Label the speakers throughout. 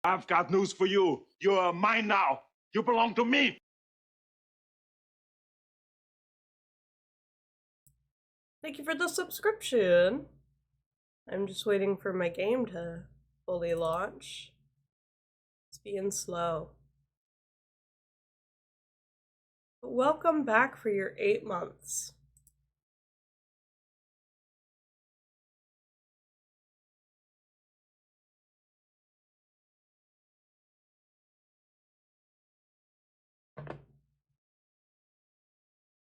Speaker 1: I've got news for you. You're mine now. You belong to me.
Speaker 2: Thank you for the subscription. I'm just waiting for my game to fully launch. It's being slow. But welcome back for your 8 months.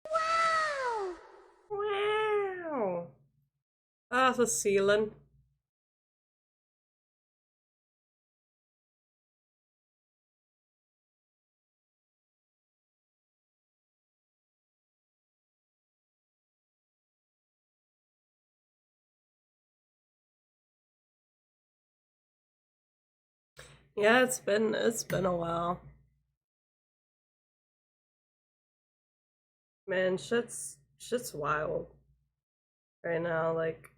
Speaker 3: Wow!
Speaker 2: Wow! Ah, the ceiling. Yeah, it's been a while. Man, shit's wild right now. Like,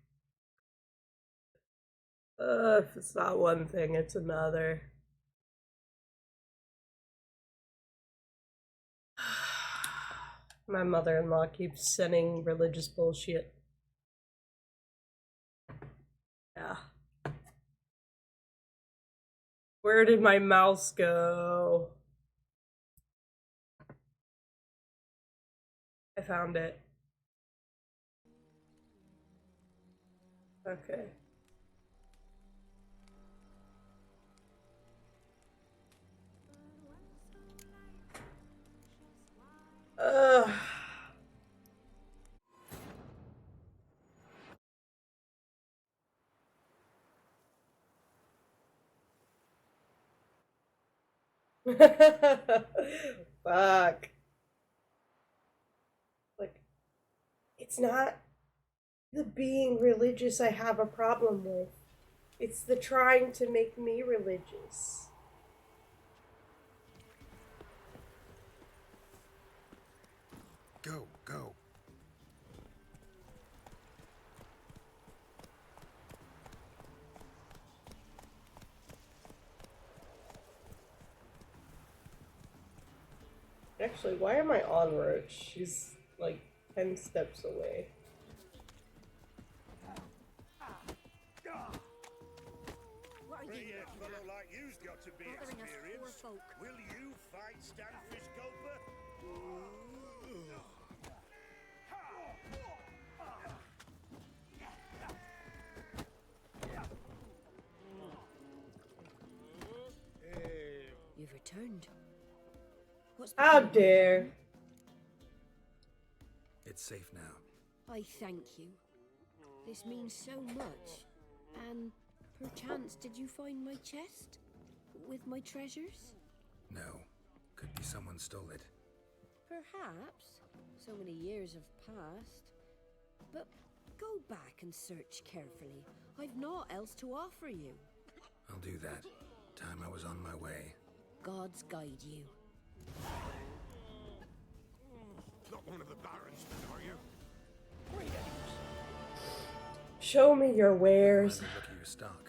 Speaker 2: if it's not one thing, it's another. My mother-in-law keeps sending religious bullshit. Yeah. Where did my mouse go? I found it. Okay. Ugh. Fuck. Like, it's not the being religious I have a problem with. It's the trying to make me religious.
Speaker 4: Go, go.
Speaker 2: Actually, why am I on Roach? She's like 10 steps away.
Speaker 4: Fellow like you's got to be experienced. Will you fight Stanfish Gulper?
Speaker 3: You've returned. What's
Speaker 2: How
Speaker 3: become of
Speaker 2: dare.
Speaker 4: It's safe now.
Speaker 3: I thank you. This means so much. And perchance did you find my chest? With my treasures?
Speaker 4: No. Could be someone stole it.
Speaker 3: Perhaps. So many years have passed. But go back and search carefully. I've naught else to offer you.
Speaker 4: I'll do that. Time I was on my way.
Speaker 3: Gods guide you.
Speaker 4: Not one of the Barons, are you?
Speaker 2: Show me your wares.
Speaker 4: Look at your stock.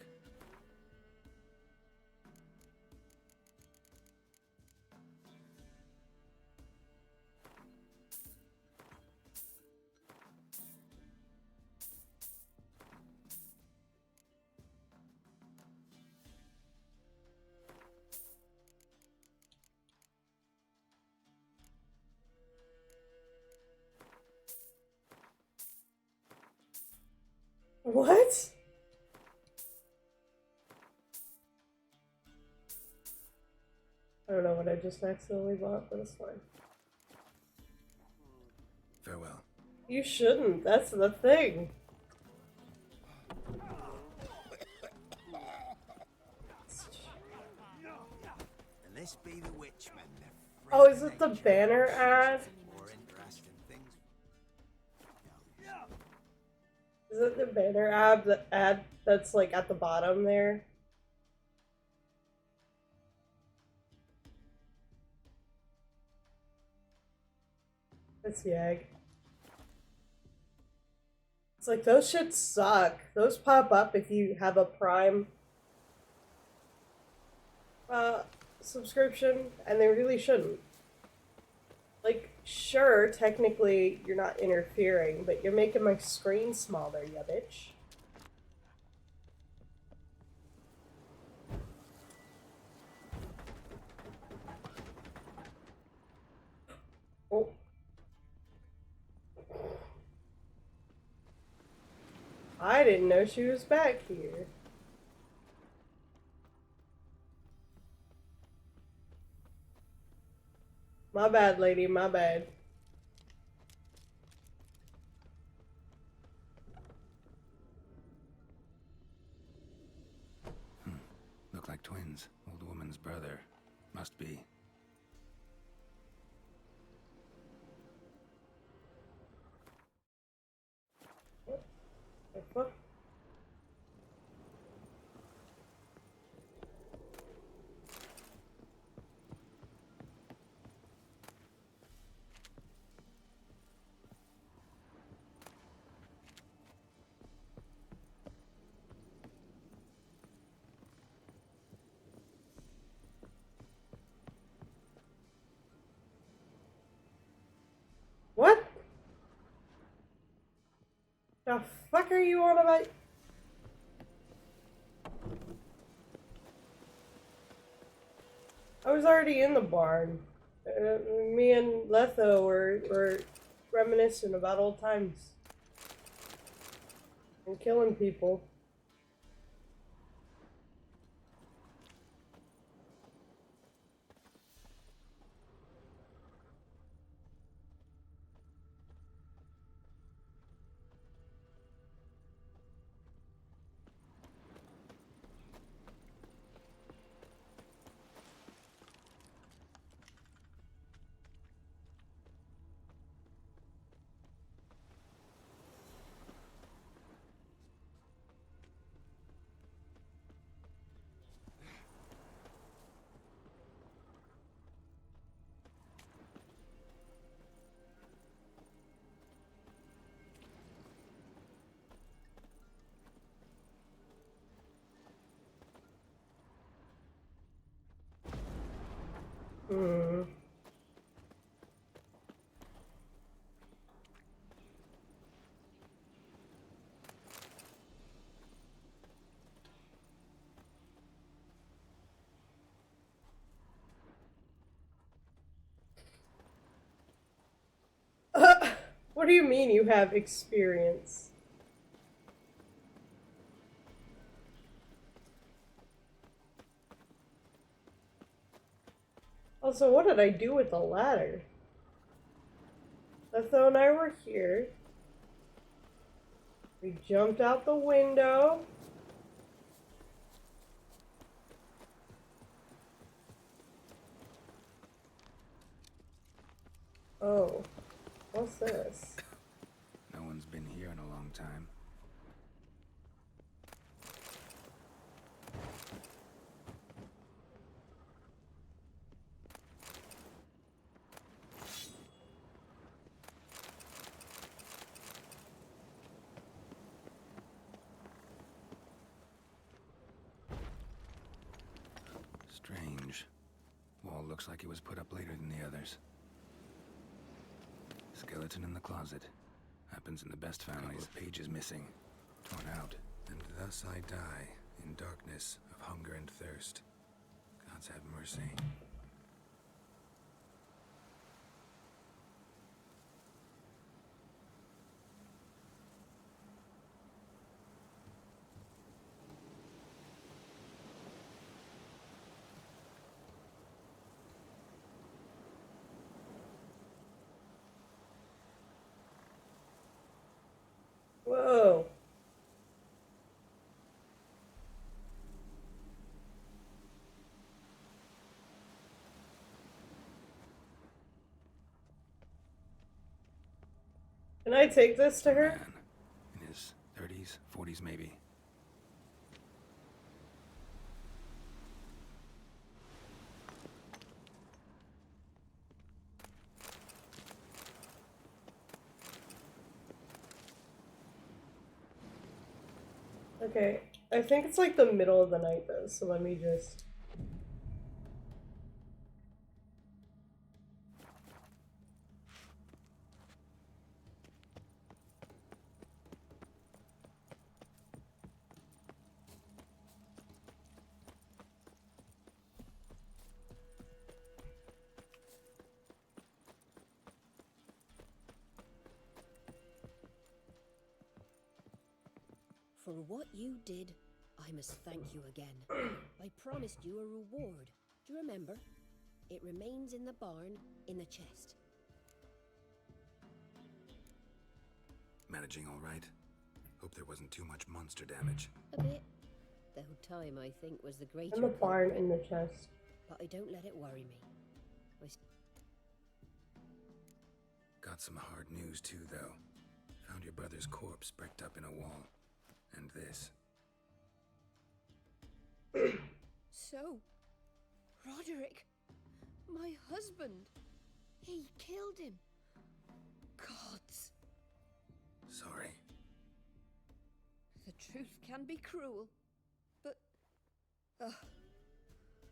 Speaker 2: What? I don't know what I just accidentally bought, but it's fine.
Speaker 4: Farewell.
Speaker 2: You shouldn't. That's the thing.
Speaker 5: And this be the Witchman.
Speaker 2: Oh, is it the banner ad?
Speaker 5: More interesting things.
Speaker 2: Is it the banner ad that's like at the bottom there? It's Yag. It's like those shits suck. Those pop up if you have a Prime. subscription, and they really shouldn't. Like, sure, technically you're not interfering, but you're making my screen smaller, you bitch. Oh. I didn't know she was back here. My bad, lady, my bad.
Speaker 6: Look like twins. Old woman's brother. Must be.
Speaker 2: The fuck? What? The fuck are you on about? I was already in the barn. Me and Letho were reminiscing about old times. And killing people. Hmm. What do you mean you have experience? Also, what did I do with the ladder? Letho and I were here. We jumped out the window. Oh, what's this?
Speaker 6: No one's been here in a long time. Strange. Wall looks like it was put up later than the others. Skeleton in the closet. Happens in the best families. Pages missing. Torn out. And thus I die in darkness of hunger and thirst. Gods have mercy.
Speaker 2: Whoa. Can I take this to her?
Speaker 6: Man. In his 30s, 40s maybe.
Speaker 2: Okay. I think it's like the middle of the night though, so let me just...
Speaker 3: For what you did, I must thank you again. I promised you a reward. Do you remember? It remains in the barn, in the chest.
Speaker 6: Managing all right? Hope there wasn't too much monster damage.
Speaker 3: A bit. Though time, I think, was the greater
Speaker 2: In the barn,
Speaker 3: culprit.
Speaker 2: in the chest.
Speaker 3: But I don't let it worry me.
Speaker 6: Got some hard news too, though. Found your brother's corpse bricked up in a wall. And this.
Speaker 3: So, Roderick, my husband, he killed him. Gods,
Speaker 6: Sorry.
Speaker 3: the truth can be cruel, but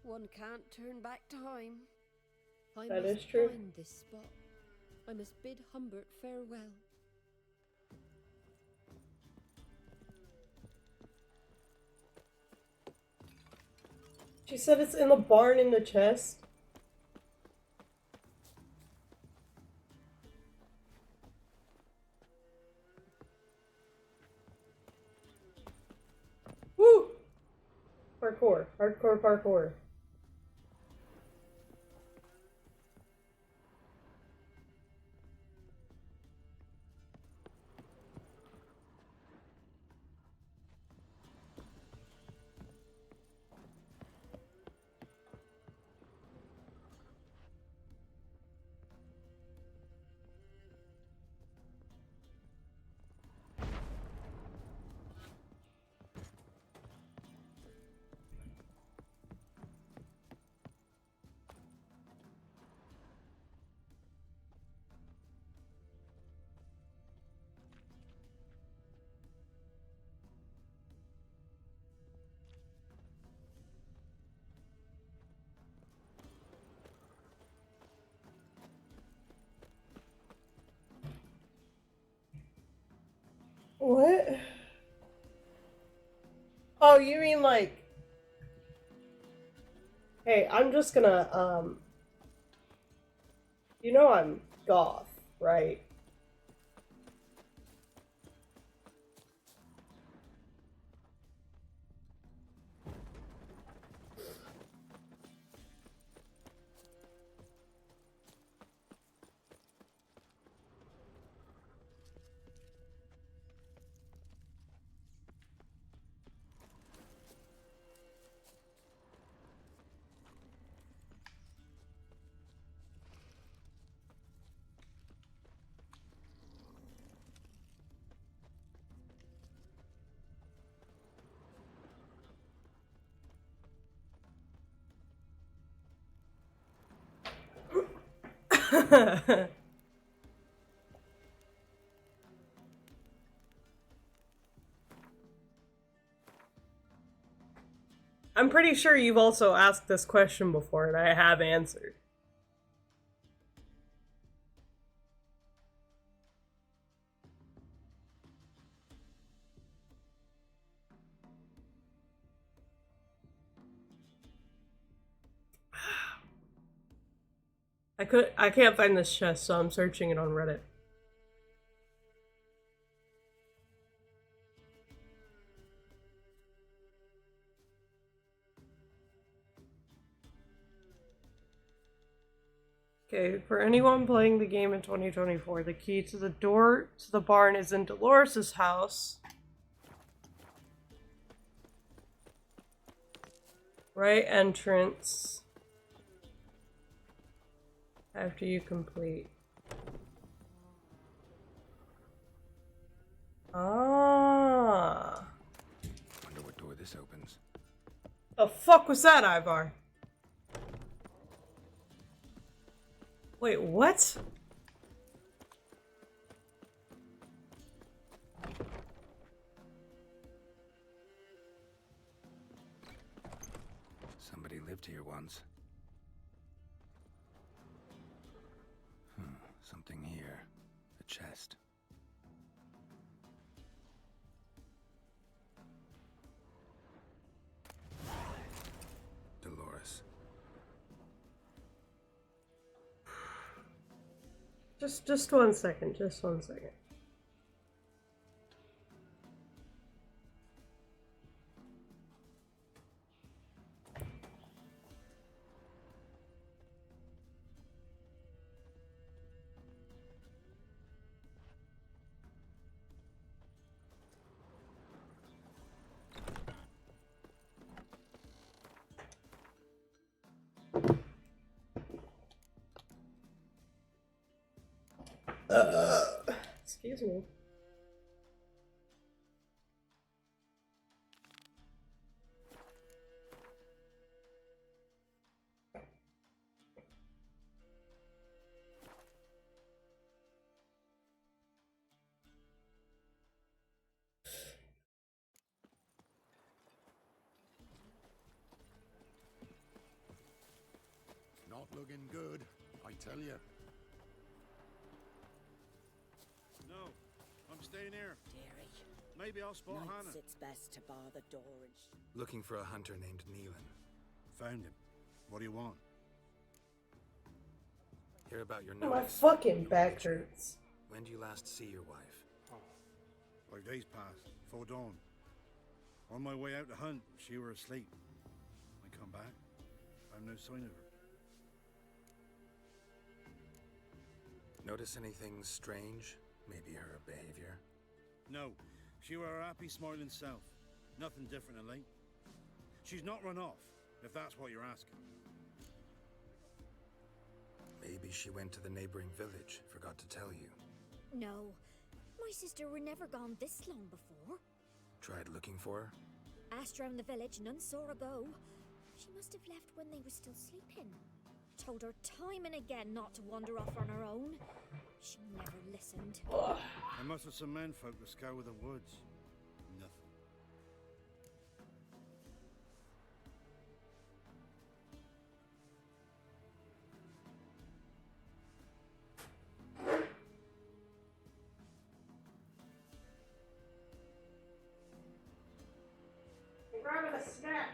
Speaker 3: one can't turn back time. I
Speaker 2: That
Speaker 3: must
Speaker 2: is true.
Speaker 3: find this spot. I must bid Humbert farewell.
Speaker 2: She said it's in the barn in the chest. Woo! Parkour. Hardcore parkour. What? Oh, you mean like... Hey, I'm just gonna, You know I'm goth, right? I'm pretty sure you've also asked this question before and I have answered. I can't find this chest, so I'm searching it on Reddit. Okay, for anyone playing the game in 2024, the key to the door to the barn is in Dolores' house. Right entrance. After you complete. Ah.
Speaker 6: Wonder what door this opens.
Speaker 2: The fuck was that, Ivar? Wait, what?
Speaker 6: Somebody lived here once. Something here. A chest. Dolores.
Speaker 2: Just 1 second, just 1 second. Excuse me.
Speaker 4: Not looking good, I tell you. No, I'm staying here.
Speaker 3: Dearie,
Speaker 4: Maybe I'll spot Hannah.
Speaker 3: nights it's best to bar the door and
Speaker 6: Looking for a hunter named Neelan.
Speaker 4: Found him. What do you want?
Speaker 6: Hear about your
Speaker 2: My
Speaker 6: notice.
Speaker 2: fucking back hurts.
Speaker 6: When do you last see your wife?
Speaker 4: 5 days passed, before dawn. On my way out to hunt, she were asleep. I come back, found no sign of her.
Speaker 6: Notice anything strange? Maybe her behavior?
Speaker 4: No, she were her happy, smiling self. Nothing different than late. She's not run off, if that's what you're asking.
Speaker 6: Maybe she went to the neighboring village, forgot to tell you.
Speaker 7: No, my sister were never gone this long before.
Speaker 6: Tried looking for her?
Speaker 7: Asked round the village, none saw her go. She must have left when they were still sleeping. Told her time and again not to wander off on her own. She never listened.
Speaker 4: I must have some men folk to scour the woods. Nothing.
Speaker 2: Grabbing a snack.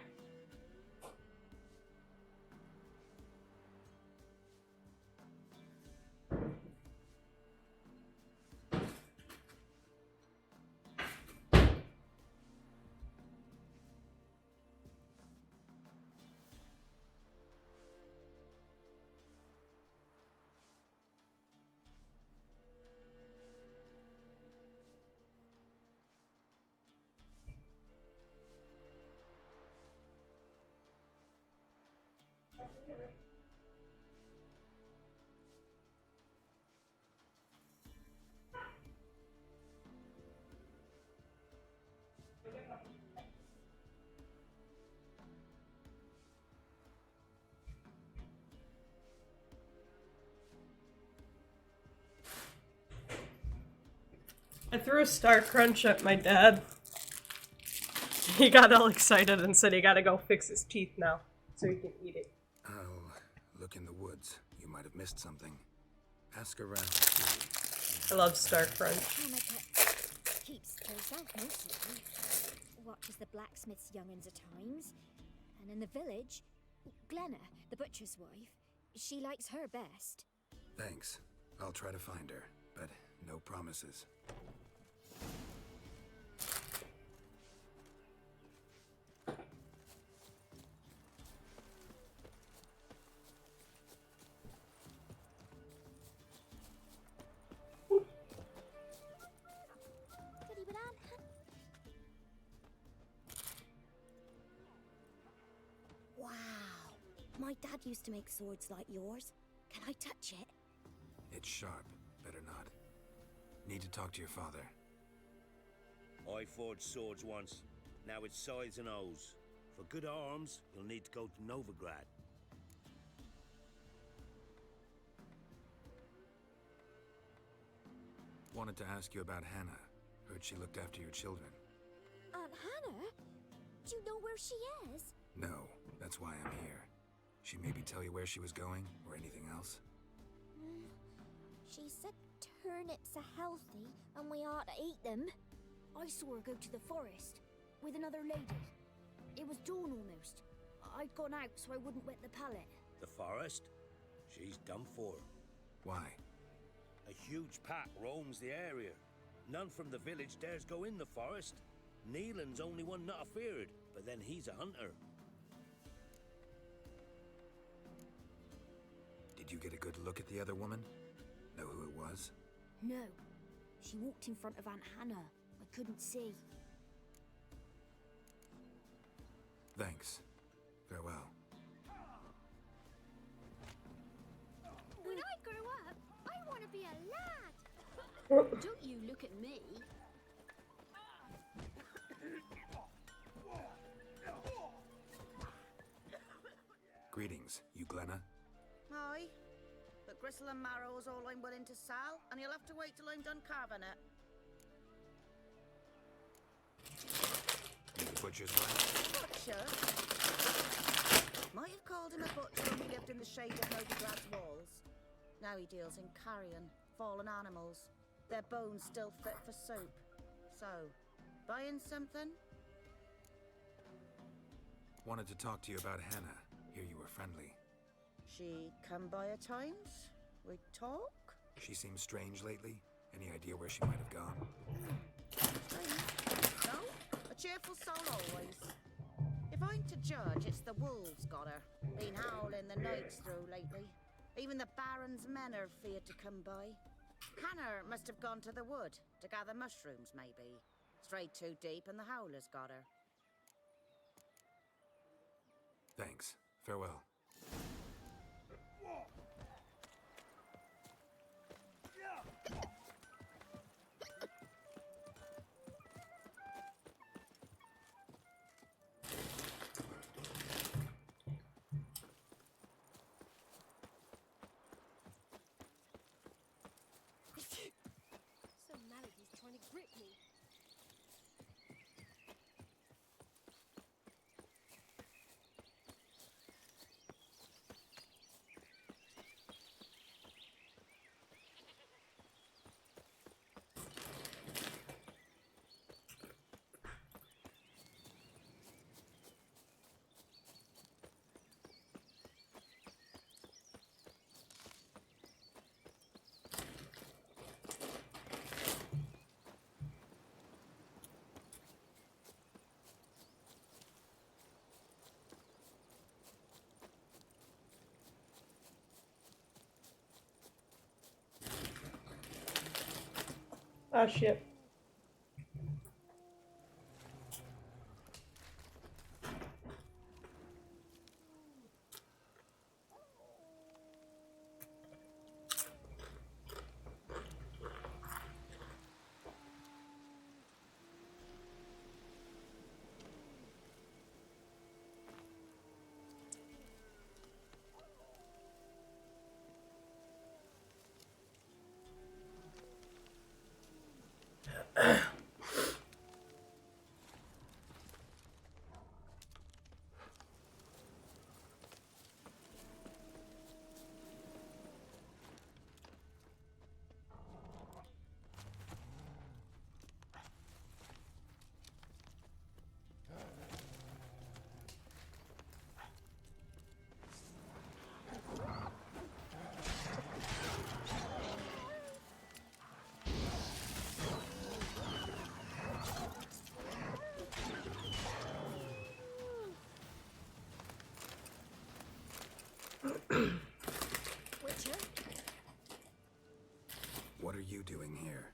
Speaker 2: I threw a Star Crunch at my dad. He got all excited and said he gotta go fix his teeth now so he can eat it.
Speaker 6: I'll look in the woods. You might have missed something. Ask around, too.
Speaker 2: I love Star Crunch.
Speaker 7: Hannah keeps to herself mostly. Watches the blacksmith's young'uns at times. And in the village, Glenna, the butcher's wife, she likes her best.
Speaker 6: Thanks. I'll try to find her, but no promises.
Speaker 7: Wow. My dad used to make swords like yours. Can I touch it?
Speaker 6: It's sharp. Better not. Need to talk to your father.
Speaker 8: I forged swords once. Now it's size and O's. For good arms, you'll need to go to Novigrad.
Speaker 6: Wanted to ask you about Hannah. Heard she looked after your children.
Speaker 7: Aunt Hannah? Do you know where she is?
Speaker 6: No, that's why I'm here. She maybe tell you where she was going, or anything else?
Speaker 7: She said turnips are healthy and we ought to eat them. I saw her go to the forest with another lady. It was dawn almost. I'd gone out so I wouldn't wet the pallet.
Speaker 8: The forest? She's done for.
Speaker 6: Why?
Speaker 8: A huge pack roams the area. None from the village dares go in the forest. Neelan's only one not afeared, but then he's a hunter.
Speaker 6: Did you get a good look at the other woman? Know who it was?
Speaker 7: No. She walked in front of Aunt Hannah. I couldn't see.
Speaker 6: Thanks. Farewell.
Speaker 7: When I grow up, I want to be a lad.
Speaker 3: Don't you look at me.
Speaker 6: Greetings, you Glenna?
Speaker 9: Aye. But gristle and marrow is all I'm willing to sell, and you'll have to wait till I'm done carving it.
Speaker 6: You the butcher's wife?
Speaker 9: Butcher? Might have called him a butcher when he lived in the shade of Novigrad walls. Now he deals in carrion, fallen animals. Their bones still fit for soup. So, buying something?
Speaker 6: Wanted to talk to you about Hannah. Hear you were friendly.
Speaker 9: She come by at times? We talk?
Speaker 6: She seems strange lately. Any idea where she might have gone?
Speaker 9: No? A cheerful soul always. If I'm to judge, it's the wolves got her. Been howling the nights through lately. Even the Baron's men are feared to come by. Hannah must have gone to the wood to gather mushrooms, maybe. Strayed too deep and the howlers got her.
Speaker 6: Thanks. Farewell.
Speaker 3: Some malady's trying to grip me.
Speaker 2: Ah, shit.
Speaker 7: Witcher?
Speaker 6: What are you doing here?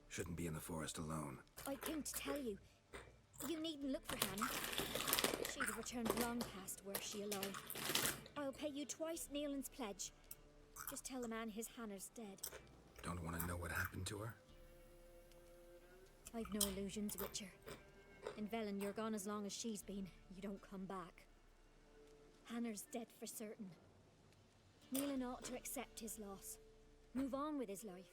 Speaker 6: Shouldn't be in the forest alone.
Speaker 7: I came to tell you. You needn't look for Hannah. She'd have returned long past were she alive. I'll pay you twice Neelan's pledge. Just tell the man his Hannah's dead.
Speaker 6: Don't want to know what happened to her?
Speaker 7: I've no illusions, Witcher. In Velen, you're gone as long as she's been. You don't come back. Hannah's dead for certain. Neelan ought to accept his loss. Move on with his life.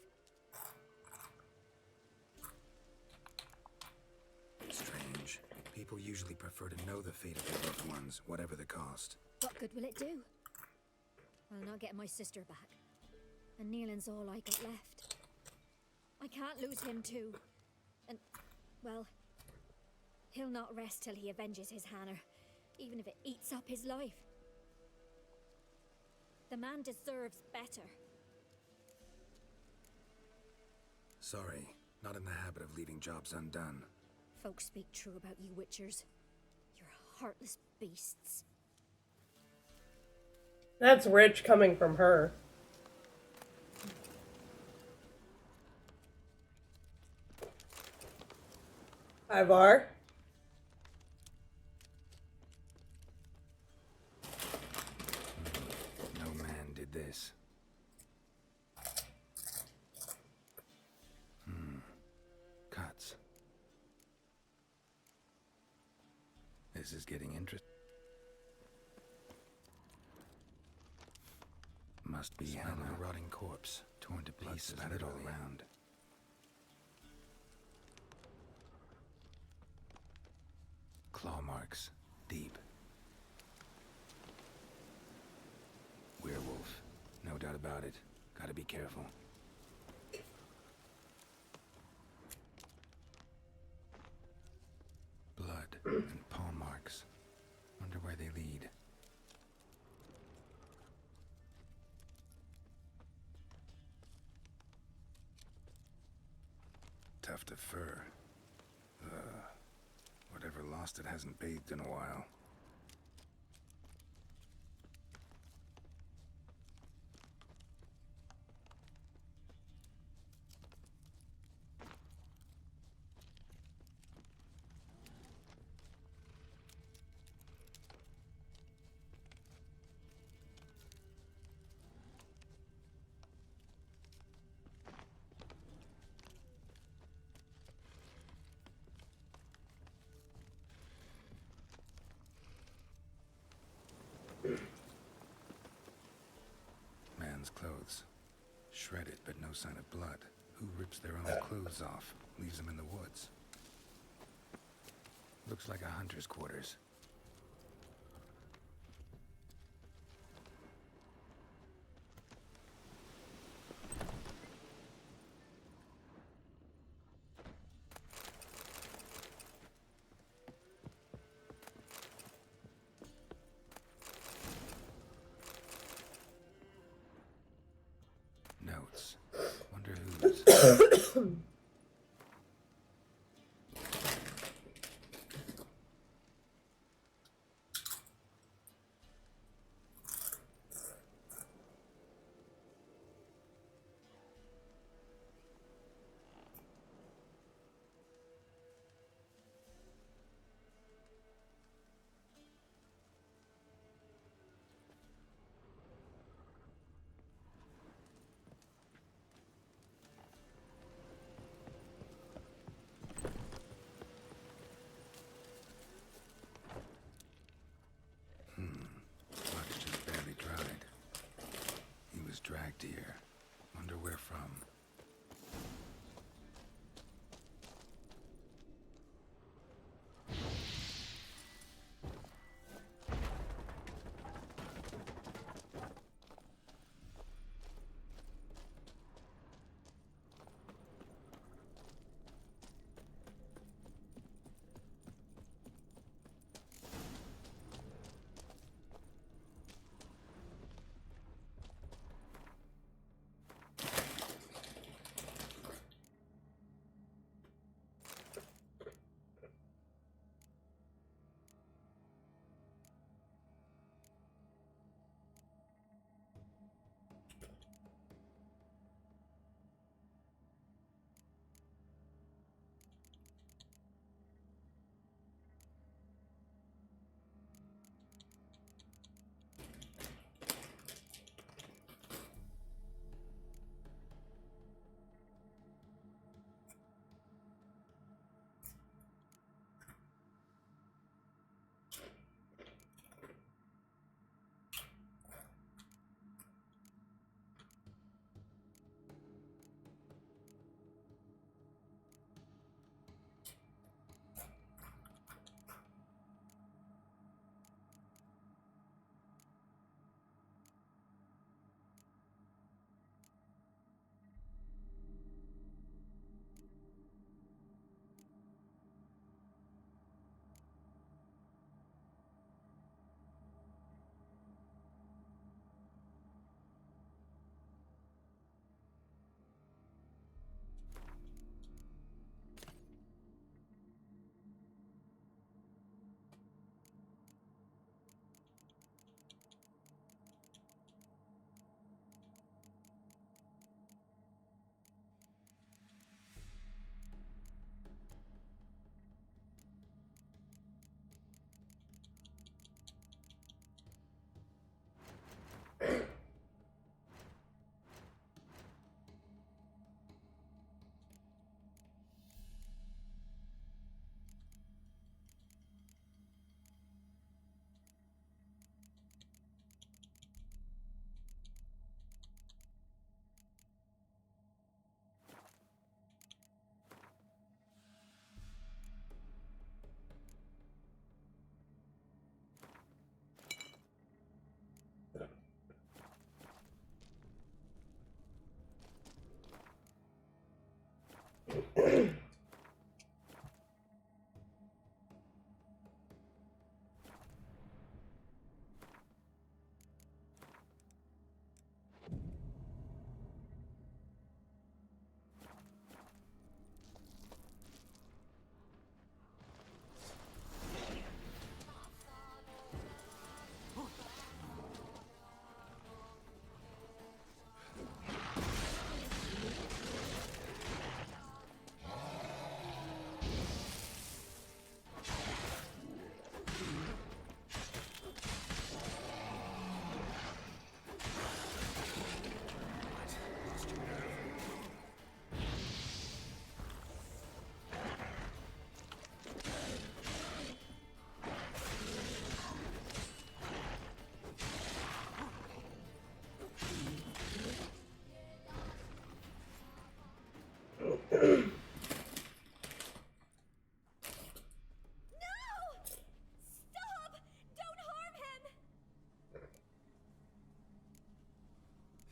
Speaker 6: Strange. People usually prefer to know the fate of their loved ones, whatever the cost.
Speaker 7: What good will it do? I'll not get my sister back. And Neelan's all I got left. I can't lose him too. And, well, he'll not rest till he avenges his Hannah, even if it eats up his life. The man deserves better.
Speaker 6: Sorry, not in the habit of leaving jobs undone.
Speaker 7: Folks speak true about you Witchers. You're heartless beasts.
Speaker 2: That's rich coming from her. Ivar?
Speaker 6: No man did this. This is getting interesting. Must be
Speaker 4: Smell of
Speaker 6: Hannah.
Speaker 4: a rotting corpse,
Speaker 6: Torn to pieces spattered all around. Claw marks. Deep. Werewolf. No doubt about it. Gotta be careful. Blood and palm marks. Wonder where they lead. Tuft of fur. Whatever lost it hasn't bathed in a while. Man's clothes. Shredded, but no sign of blood. Who rips their own clothes off, leaves them in the woods? Looks like a hunter's quarters. Notes. Wonder whose.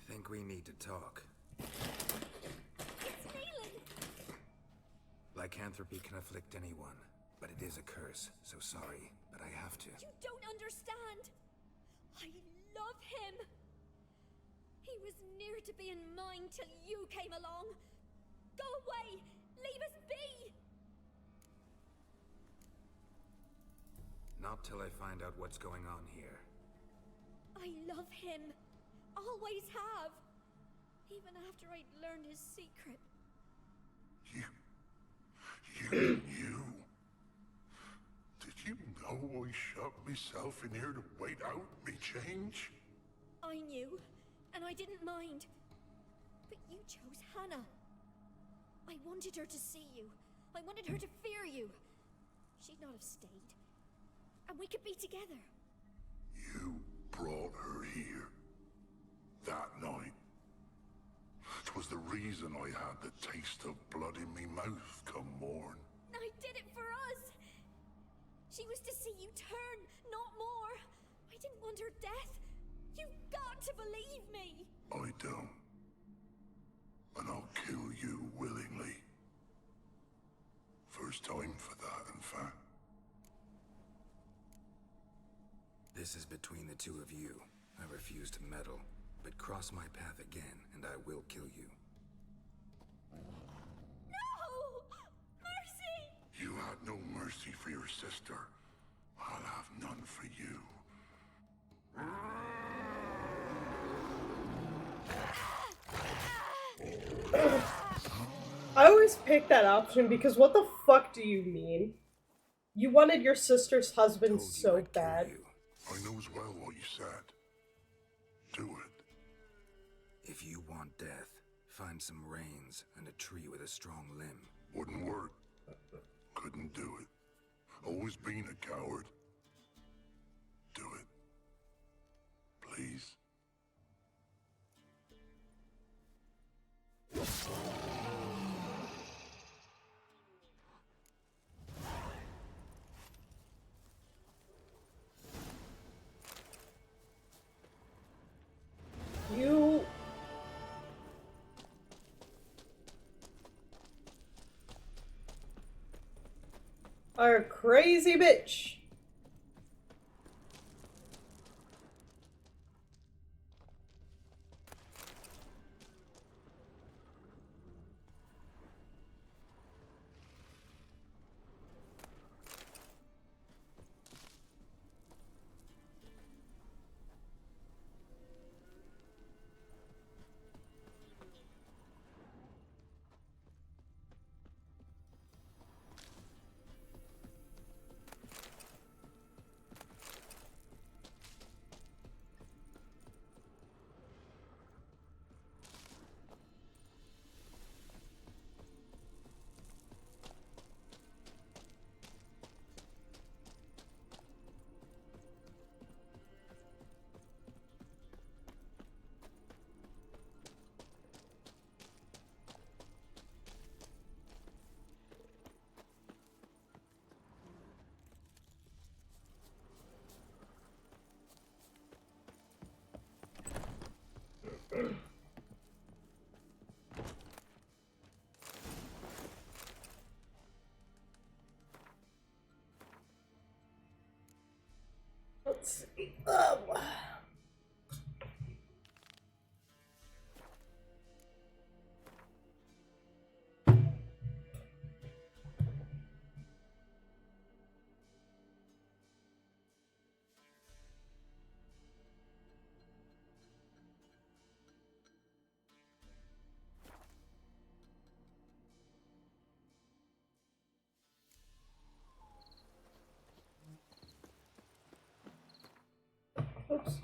Speaker 6: Think we need to talk.
Speaker 7: It's Neelan!
Speaker 6: Lycanthropy can afflict anyone, but it is a curse, so sorry, but I have to.
Speaker 7: You don't understand! I love him! He was near to being mine till you came along! Go away! Leave us be!
Speaker 6: Not till I find out what's going on here.
Speaker 7: I love him! Always have! Even after I'd learned his secret.
Speaker 10: You knew? Did you know I shut myself in here to wait out me change?
Speaker 7: I knew, and I didn't mind. But you chose Hannah. I wanted her to see you. I wanted her to fear you. She'd not have stayed. And we could be together.
Speaker 10: You brought her here. That night. 'Twas the reason I had the taste of blood in me mouth come morn.
Speaker 7: I did it for us. She was to see you turn, not more. I didn't want her death. You've got to believe me.
Speaker 10: I don't. And I'll kill you willingly. First time for that, in fact.
Speaker 6: This is between the two of you. I refuse to meddle, but cross my path again, and I will kill you.
Speaker 7: No! Mercy!
Speaker 10: You had no mercy for your sister. I'll have none for you.
Speaker 2: I always pick that option because what the fuck do you mean? You wanted your sister's husband so bad.
Speaker 10: I knows well what you said. Do it.
Speaker 6: If you want death, find some reins and a tree with a strong limb.
Speaker 10: Wouldn't work. Couldn't do it. Always been a coward. Do it. Please.
Speaker 2: You... are a crazy bitch. Let's see. Oh. Oops.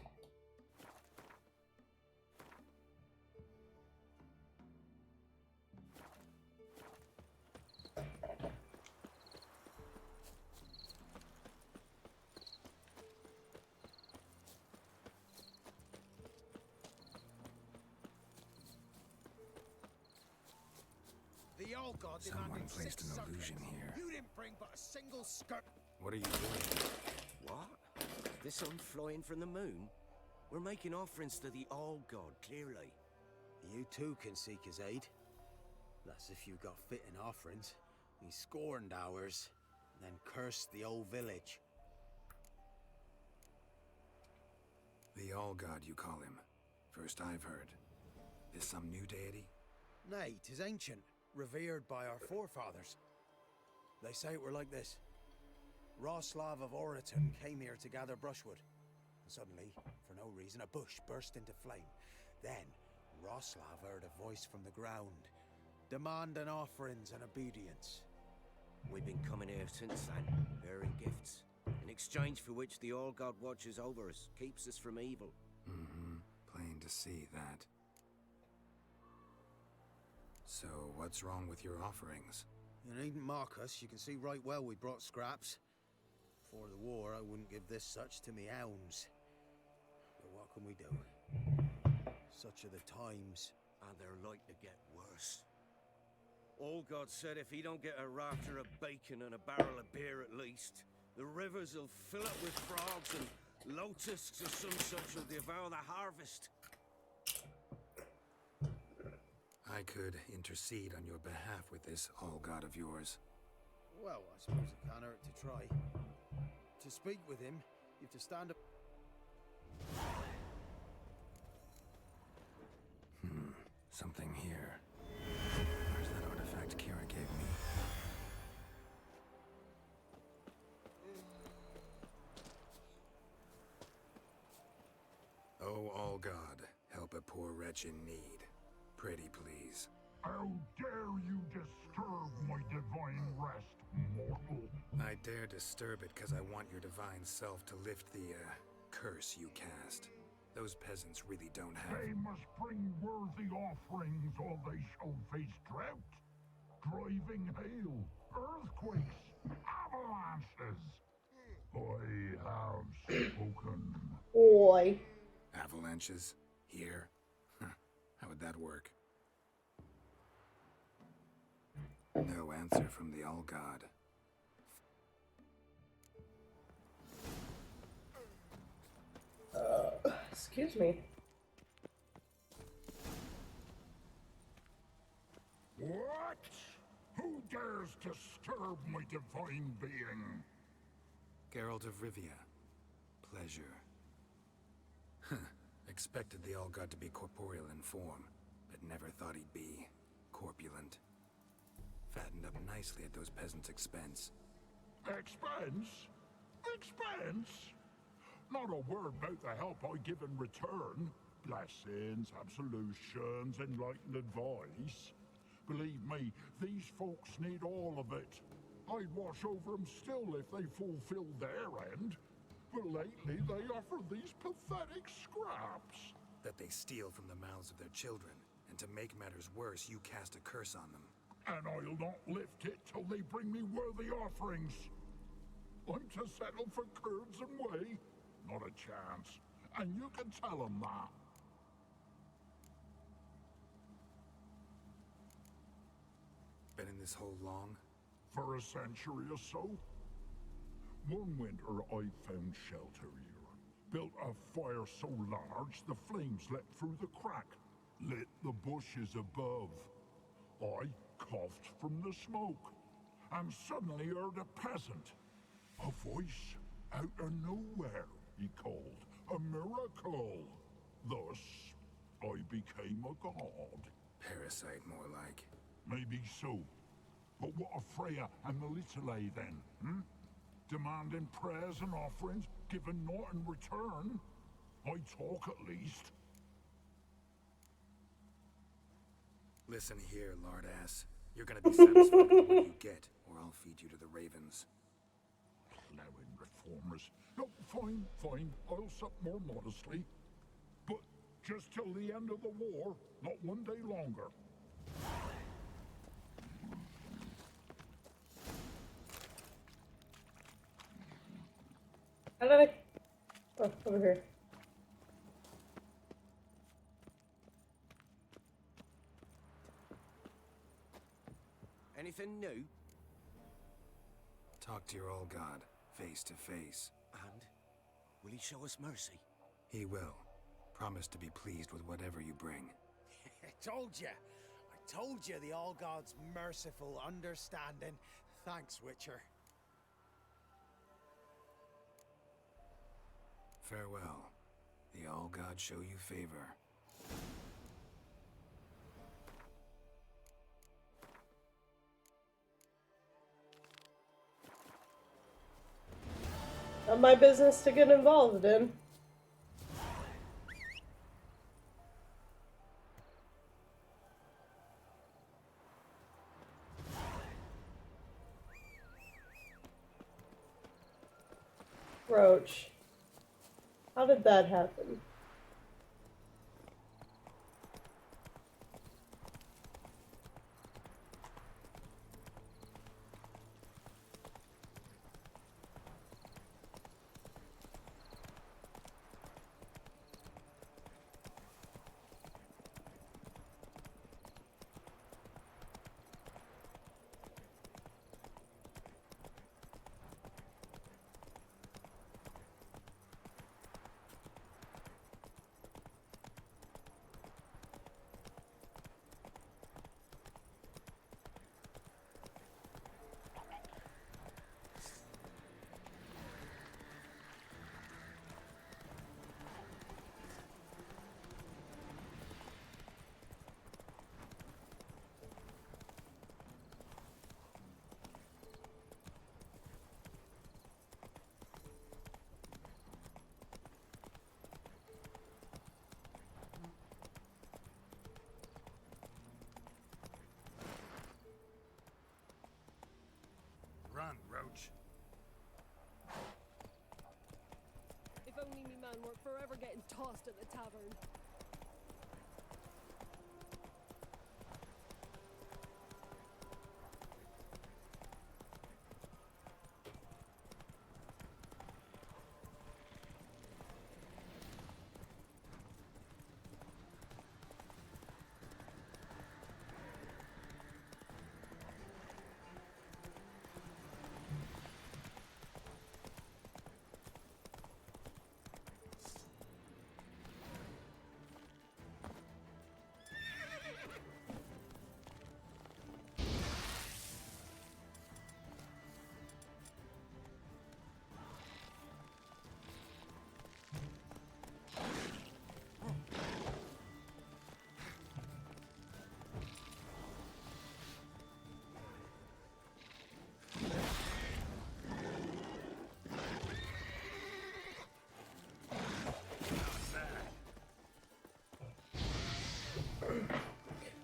Speaker 5: The old god
Speaker 6: Someone
Speaker 5: demanded
Speaker 6: placed
Speaker 5: 6
Speaker 6: an illusion
Speaker 5: sockets.
Speaker 6: here.
Speaker 5: You didn't bring but a single skirt.
Speaker 6: What are you doing?
Speaker 11: What? The sun flying from the moon? We're making offerings to the old god, clearly.
Speaker 5: You too can seek his aid. That's if you got fitting offerings. He scorned ours, then cursed the old village.
Speaker 6: The All God, you call him. First I've heard. Is some new deity?
Speaker 5: Nay, 'tis ancient, revered by our forefathers. They say it were like this. Roslav of Oriton came here to gather brushwood. And suddenly, for no reason, a bush burst into flame. Then, Roslav heard a voice from the ground, demanding offerings and obedience.
Speaker 11: We've been coming here since then, bearing gifts, in exchange for which the All God watches over us, keeps us from evil.
Speaker 6: Mm-hmm. Plain to see that. So, what's wrong with your offerings?
Speaker 5: You needn't mock us, you can see right well we brought scraps. Before the war, I wouldn't give this such to me hounds. But what can we do? Such are the times.
Speaker 11: And they're like to get worse. All God said if he don't get a rafter of bacon and a barrel of beer at least, the rivers will fill up with frogs and locusts or some such will devour the harvest.
Speaker 6: I could intercede on your behalf with this All God of yours.
Speaker 5: Well, I suppose it can't hurt to try. To speak with him, you have to stand up.
Speaker 6: Something here. Where's that artifact Kira gave me? Oh, All God, help a poor wretch in need. Pretty please.
Speaker 10: How dare you disturb my divine rest, mortal?
Speaker 6: I dare disturb it because I want your divine self to lift the, curse you cast. Those peasants really don't have...
Speaker 10: They must bring worthy offerings or they shall face drought, driving hail, earthquakes, avalanches. I have spoken.
Speaker 2: Boy.
Speaker 6: Avalanches? Here? How would that work? No answer from the All God.
Speaker 2: Excuse me.
Speaker 10: What? Who dares disturb my divine being?
Speaker 6: Geralt of Rivia. Pleasure. Expected the All God to be corporeal in form, but never thought he'd be corpulent. Fattened up nicely at those peasants' expense.
Speaker 10: Expense? Expense? Not a word about the help I give in return. Blessings, absolutions, enlightened advice. Believe me, these folks need all of it. I'd watch over them still if they fulfilled their end. But lately they offer these pathetic scraps.
Speaker 6: That they steal from the mouths of their children, and to make matters worse, you cast a curse on them.
Speaker 10: And I'll not lift it till they bring me worthy offerings. I'm to settle for curds and whey? Not a chance. And you can tell them that.
Speaker 6: Been in this hole long?
Speaker 10: For a century or so. One winter I found shelter here. Built a fire so large the flames leapt through the crack. Lit the bushes above. I coughed from the smoke. And suddenly heard a peasant. A voice out of nowhere. he called a miracle. Thus, I became a god.
Speaker 6: Parasite, more like.
Speaker 10: Maybe so. But what of Freya and the Little then, hmm? Demanding prayers and offerings, given naught in return? I talk at least.
Speaker 6: Listen here, lard ass. You're gonna be satisfied with what you get, or I'll feed you to the ravens.
Speaker 10: Plowing reformers. No, fine, fine. I'll sup more modestly. But just till the end of the war, not one day longer.
Speaker 2: How did I... Oh, over here.
Speaker 11: Anything new?
Speaker 6: Talk to your old god, face to face.
Speaker 11: And will he show us mercy?
Speaker 6: He will. Promise to be pleased with whatever you bring.
Speaker 5: I told you. I told you the All God's merciful, understanding. Thanks, Witcher.
Speaker 6: Farewell. The All God show you favor.
Speaker 2: Not my business to get involved in. Roach. How did that happen?
Speaker 6: Run, Roach.
Speaker 3: If only me man weren't forever getting tossed at the tavern.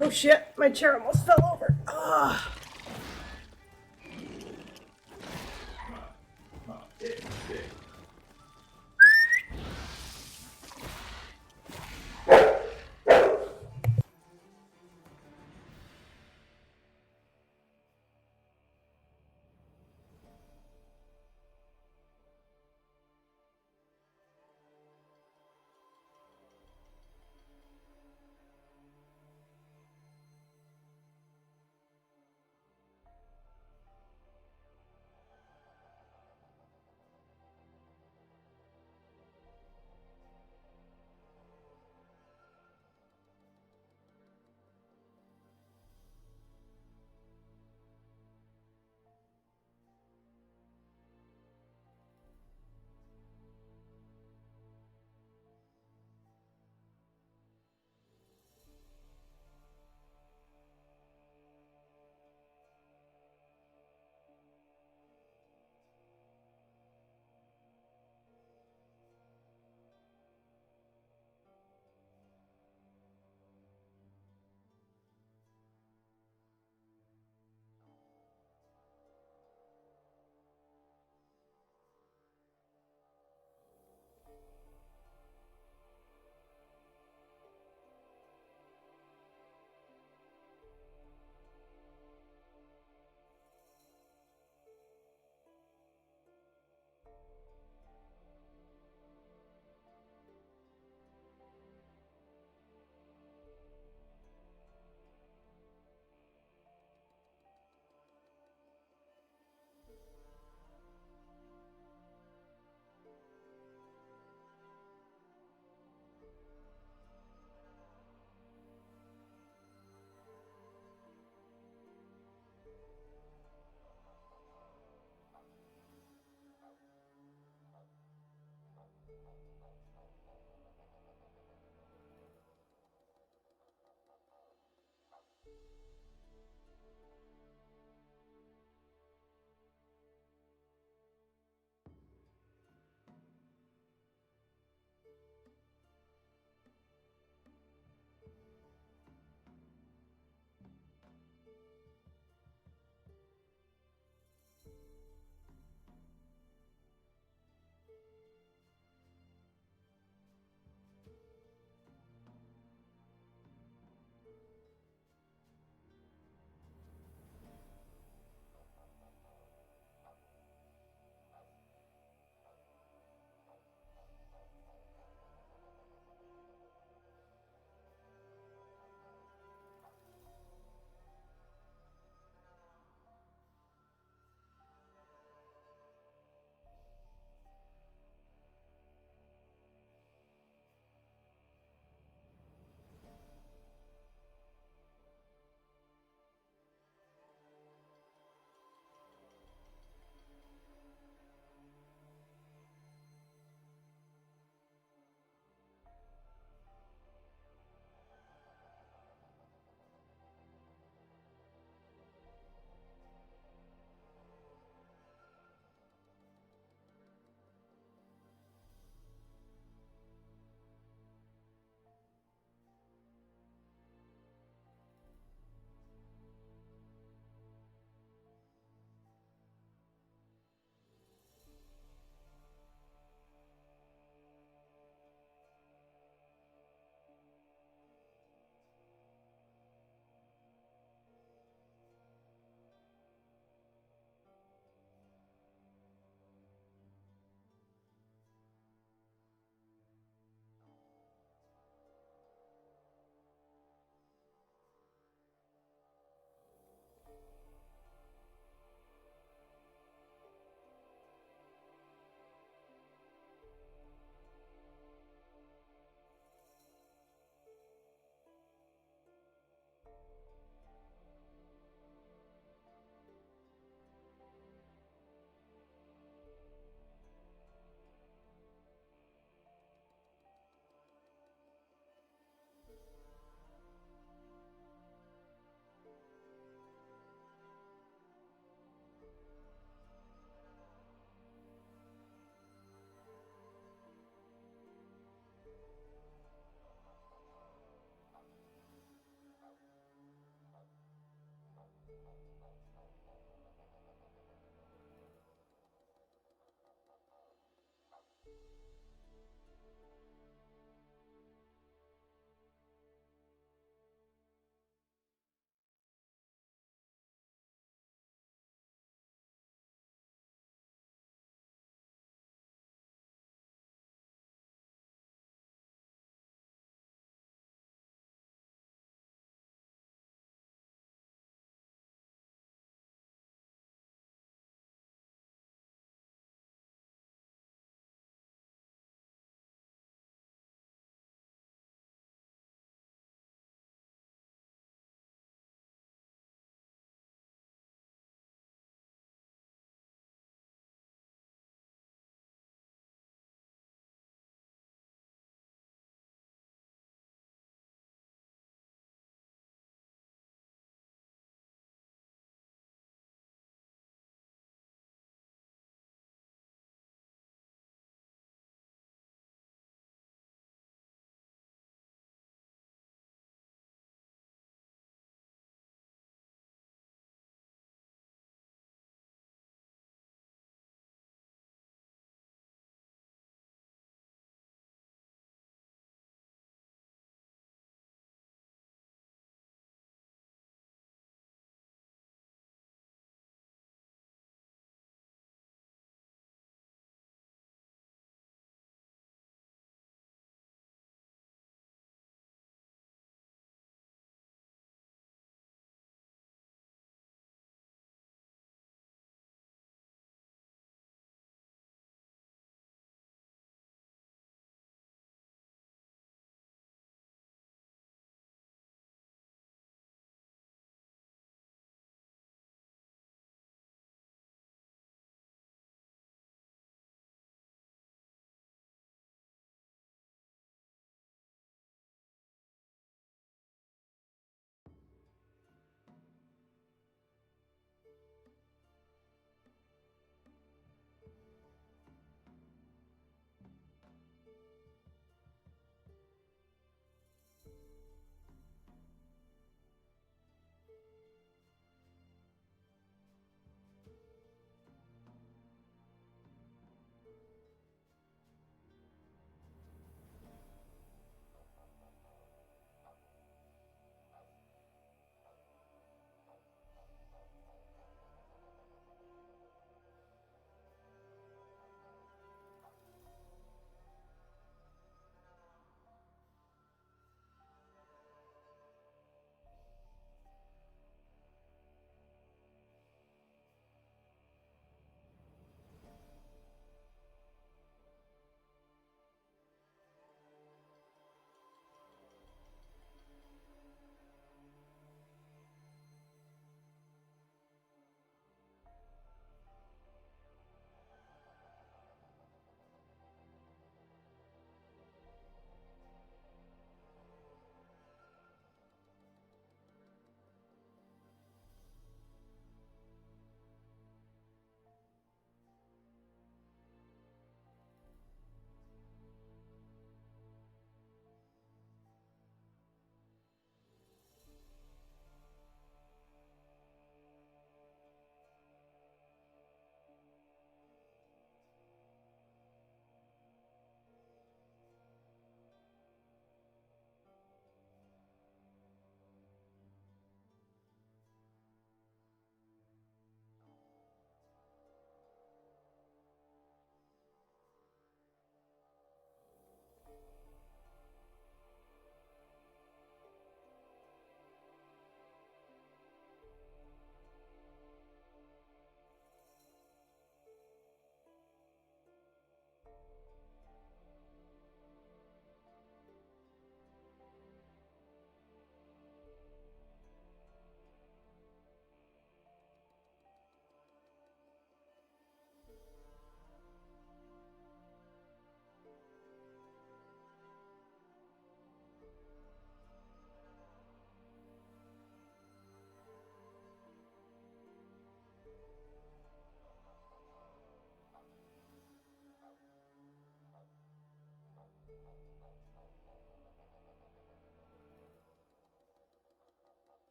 Speaker 2: Oh shit, my chair almost fell over. Ah.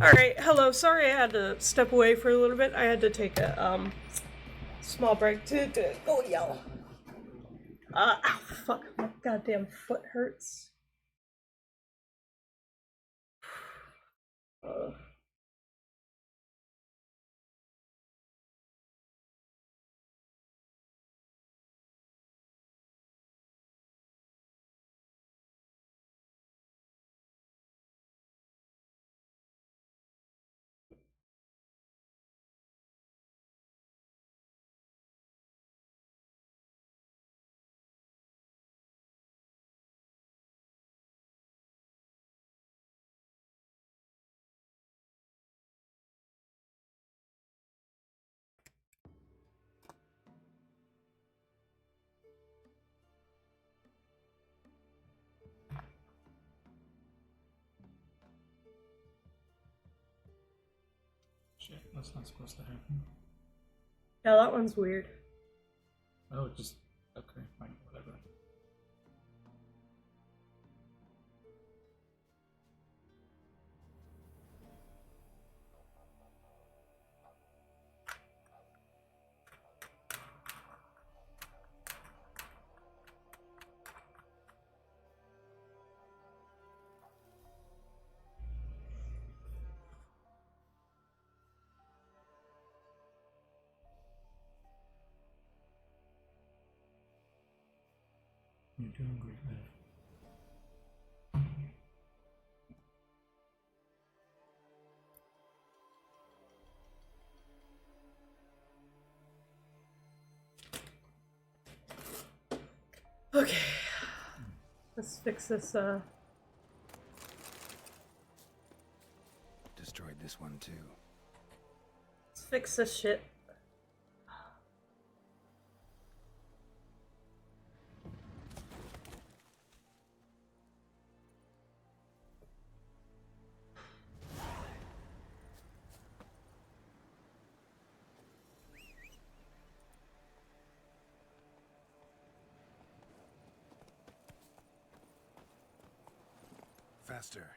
Speaker 2: Alright, hello. Sorry I had to step away for a little bit. I had to take a small break to go yell. Ow, fuck. My goddamn foot hurts.
Speaker 12: Shit, that's not supposed to happen.
Speaker 2: Yeah, that one's weird.
Speaker 12: Oh, just... okay, fine, whatever. You're doing great, man.
Speaker 2: Okay. Let's fix this,
Speaker 6: Destroyed this one too.
Speaker 2: let's fix this shit.
Speaker 6: Faster.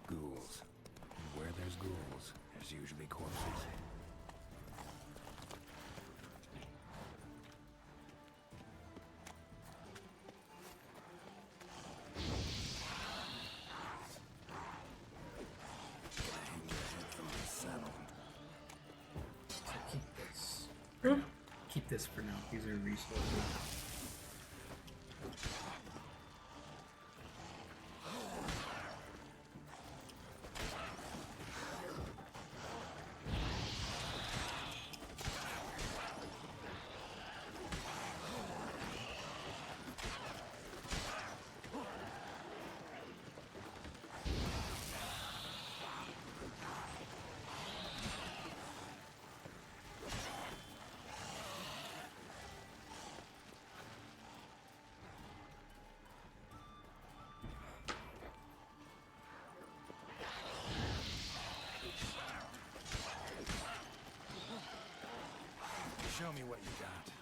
Speaker 6: Ghouls. And where there's ghouls, there's usually corpses.
Speaker 12: Keep this. Keep this for now. These are resources.
Speaker 6: what you got.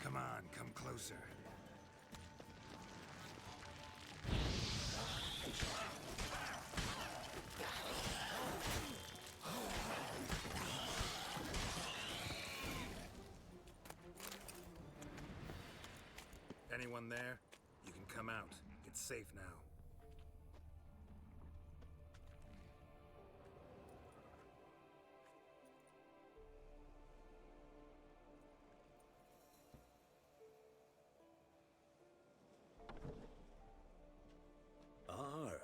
Speaker 6: Come on, come closer. Anyone there? You can come out. It's safe now.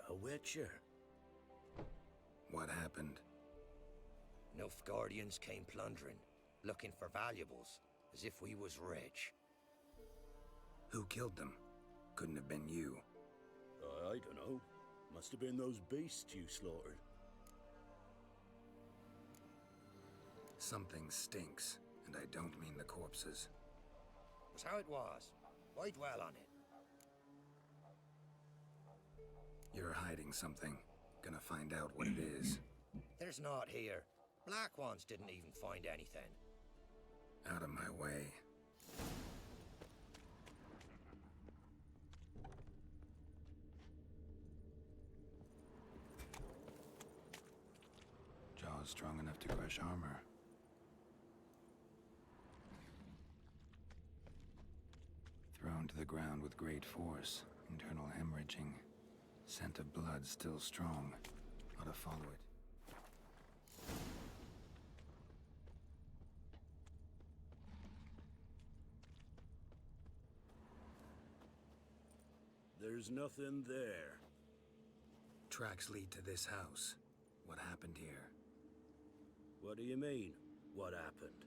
Speaker 8: A witcher.
Speaker 6: What happened?
Speaker 8: Nilfgaardians came plundering, looking for valuables, as if we was rich.
Speaker 6: Who killed them? Couldn't have been you.
Speaker 13: I don't know. Must have been those beasts you slaughtered.
Speaker 6: Something stinks, and I don't mean the corpses.
Speaker 8: Was how it was. Why dwell on it?
Speaker 6: You're hiding something. Gonna find out what it is.
Speaker 8: There's not here. Black ones didn't even find anything.
Speaker 6: Out of my way. Jaws strong enough to crush armor. Thrown to the ground with great force. Internal hemorrhaging. Scent of blood still strong. Ought to follow it.
Speaker 13: There's nothing there.
Speaker 6: Tracks lead to this house. What happened here?
Speaker 13: What do you mean, what happened?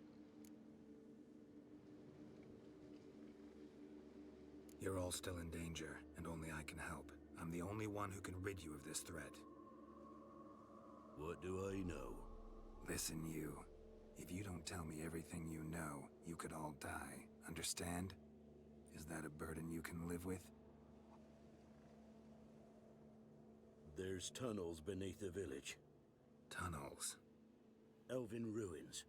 Speaker 6: You're all still in danger, and only I can help. I'm the only one who can rid you of this threat.
Speaker 13: What do I know?
Speaker 6: Listen, you. If you don't tell me everything you know, you could all die. Understand? Is that a burden you can live with?
Speaker 13: There's tunnels beneath the village.
Speaker 6: Tunnels?
Speaker 13: Elven ruins.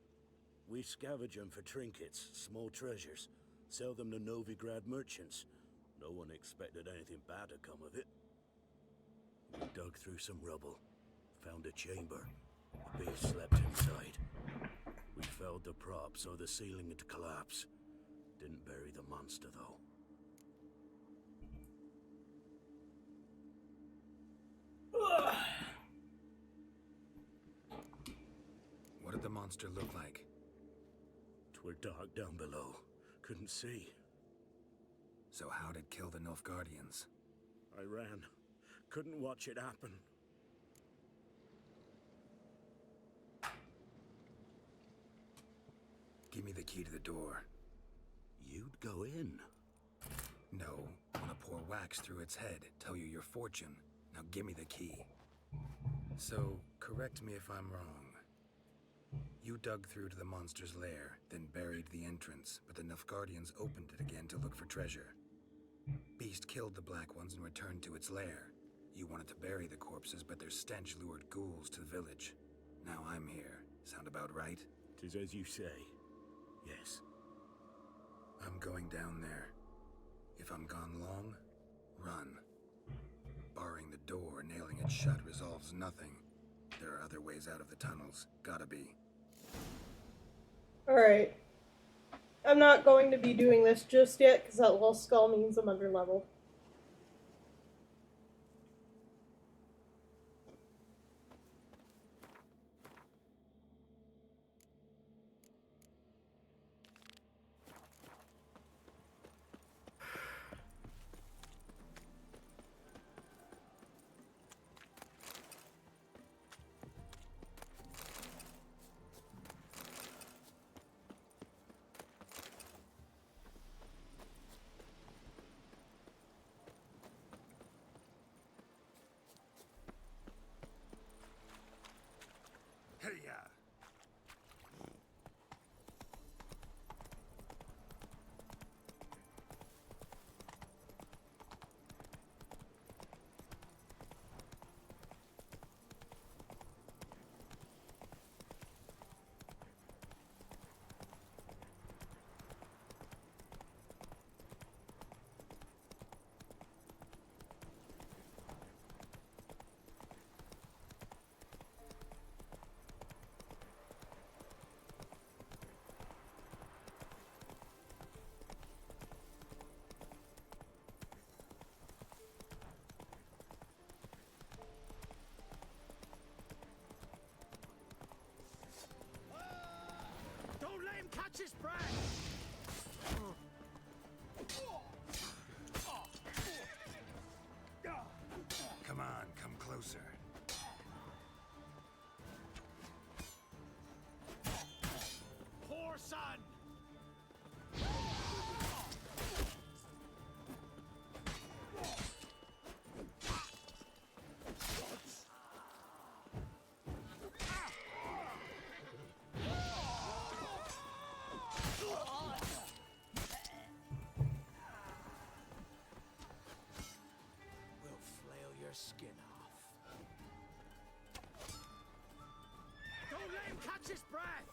Speaker 13: We scavenge them for trinkets, small treasures. Sell them to Novigrad merchants. No one expected anything bad to come of it. We dug through some rubble. Found a chamber. The beast slept inside. We felled the prop so the ceiling had collapsed. Didn't bury the monster, though.
Speaker 6: What did the monster look like?
Speaker 13: 'Twere dark down below. Couldn't see.
Speaker 6: So how'd it kill the Nilfgaardians?
Speaker 13: I ran. Couldn't watch it happen.
Speaker 6: Give me the key to the door.
Speaker 13: You'd go in?
Speaker 6: No. Wanna pour wax through its head, tell you your fortune. Now give me the key. So, correct me if I'm wrong. You dug through to the monster's lair, then buried the entrance, but the Nilfgaardians opened it again to look for treasure. Beast killed the Black Ones and returned to its lair. You wanted to bury the corpses, but their stench lured ghouls to the village. Now I'm here. Sound about right?
Speaker 13: 'Tis as you say. Yes.
Speaker 6: I'm going down there. If I'm gone long, run. Barring the door, nailing it shut resolves nothing. There are other ways out of the tunnels. Gotta be.
Speaker 2: Alright. I'm not going to be doing this just yet, because that little skull means I'm underleveled.
Speaker 11: catch his breath!
Speaker 6: Come on, come closer.
Speaker 11: Poor son!
Speaker 5: We'll flail your skin off.
Speaker 11: Don't let him catch his breath!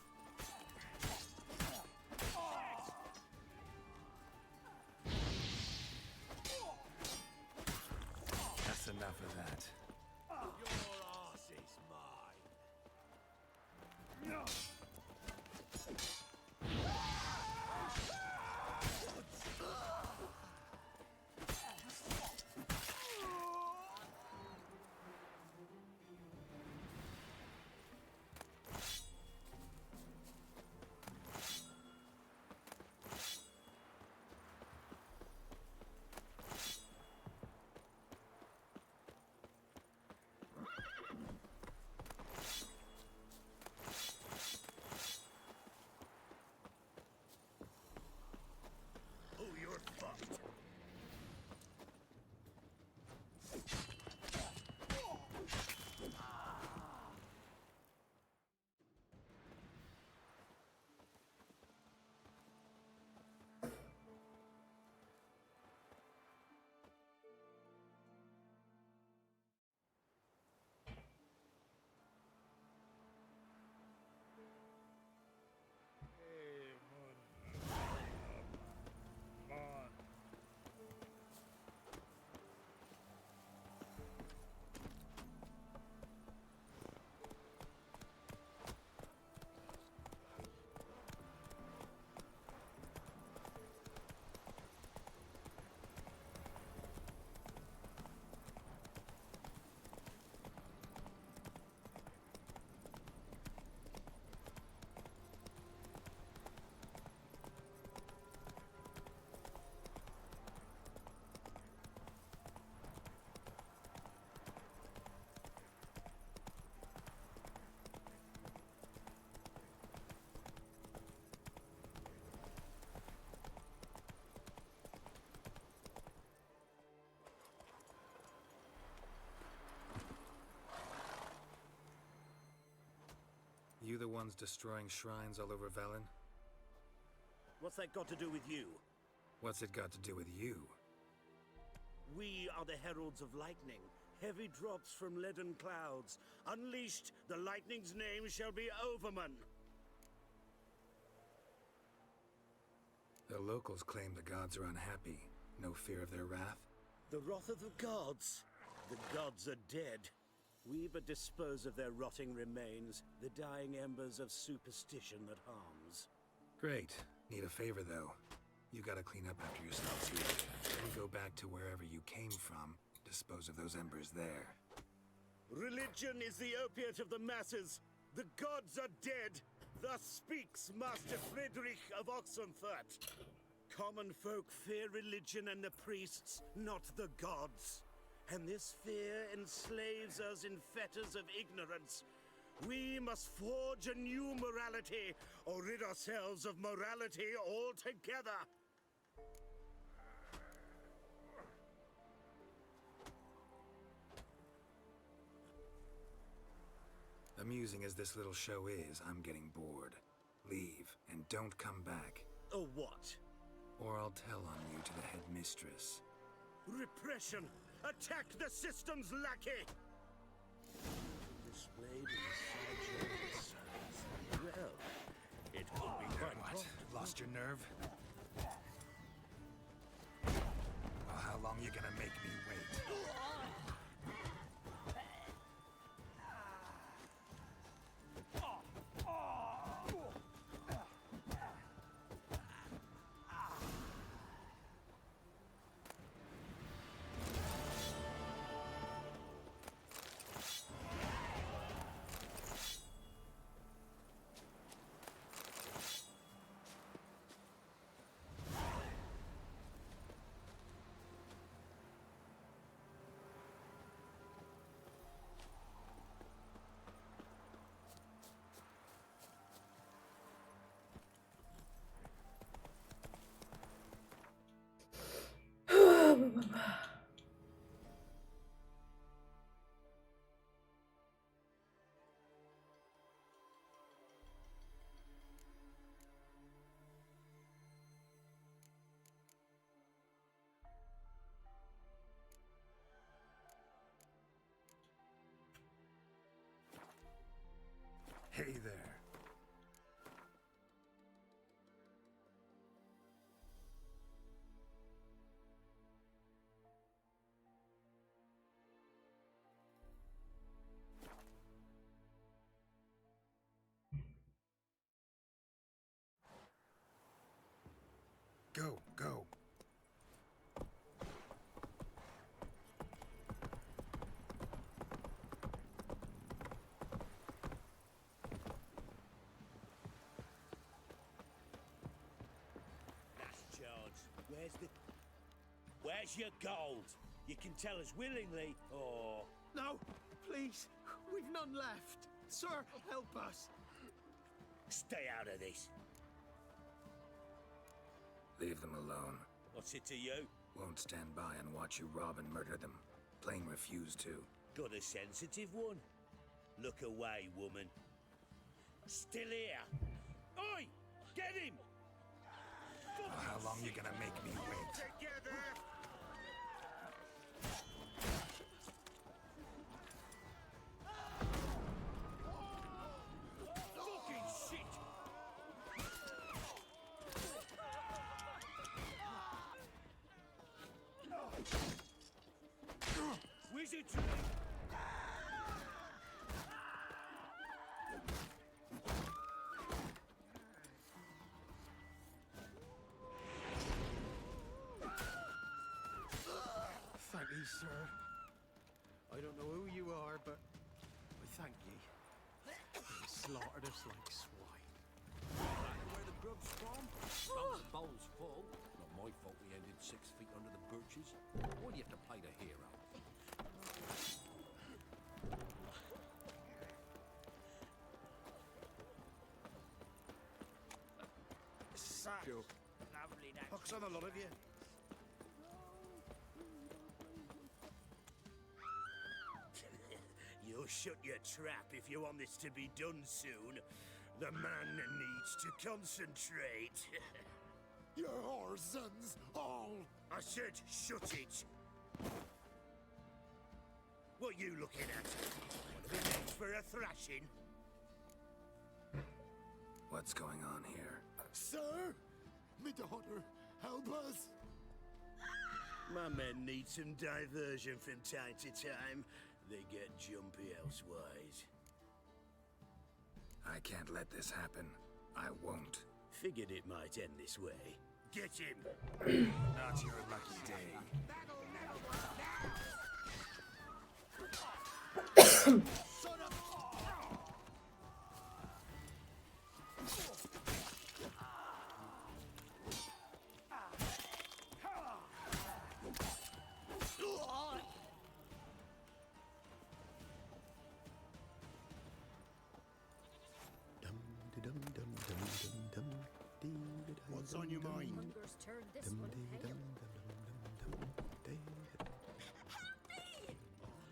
Speaker 6: That's enough of that.
Speaker 5: Your ass is mine.
Speaker 11: Oh, you're fucked.
Speaker 6: You the ones destroying shrines all over Velen?
Speaker 13: What's that got to do with you?
Speaker 6: What's it got to do with you?
Speaker 13: We are the heralds of lightning. Heavy drops from leaden clouds. Unleashed, the lightning's name shall be Overman.
Speaker 6: The locals claim the gods are unhappy. No fear of their wrath?
Speaker 13: The wrath of the gods? The gods are dead. We but dispose of their rotting remains, the dying embers of superstition that harms.
Speaker 6: Great. Need a favor, though. You gotta clean up after yourselves here. Then go back to wherever you came from. Dispose of those embers there.
Speaker 13: Religion is the opiate of the masses. The gods are dead. Thus speaks Master Friedrich of Oxenfurt. Common folk fear religion and the priests, not the gods. And this fear enslaves us in fetters of ignorance. We must forge a new morality, or rid ourselves of morality altogether.
Speaker 6: Amusing as this little show is, I'm getting bored. Leave, and don't come back.
Speaker 13: Or what?
Speaker 6: Or I'll tell on you to the headmistress.
Speaker 13: Repression! Attack the system's lackey! Displayed in the sideshow of the servants. Well, it could be quite
Speaker 6: What?
Speaker 13: profitable.
Speaker 6: Lost your nerve? Well, how long you gonna make me wait? Hey there. Go, go.
Speaker 8: That's Charles. Where's your gold? You can tell us willingly, or...
Speaker 5: No, please. We've none left. Sir, help us.
Speaker 8: Stay out of this.
Speaker 6: Leave them alone.
Speaker 8: What's it to you?
Speaker 6: Won't stand by and watch you rob and murder them. Plain refuse to.
Speaker 8: Got a sensitive one? Look away, woman. Still here. Oi! Get him!
Speaker 6: Oh, how long you gonna make me wait?
Speaker 8: Together! Fucking shit! Wizardry!
Speaker 5: Thank you, sir. I don't know who you are, but I thank ye. You slaughtered us like swine.
Speaker 13: Where the grub's from? Long as the bowl's full. Not my fault we ended 6 feet under the birches. Why do you have to play the hero?
Speaker 11: Sack.
Speaker 8: Lovely, that.
Speaker 11: Hooks on a lot of you.
Speaker 8: You'll shut your trap if you want this to be done soon. The man needs to concentrate.
Speaker 10: Your sons all.
Speaker 8: I said shut it. What you looking at? Want to be next for a thrashing?
Speaker 6: What's going on here?
Speaker 10: Sir, my daughter, help us.
Speaker 8: My men need some diversion from time to time. They get jumpy elsewise.
Speaker 6: I can't let this happen. I won't.
Speaker 8: Figured it might end this way. Get him!
Speaker 6: Not your lucky day.
Speaker 11: What's on your mind?
Speaker 3: Hunger's turned this one pale.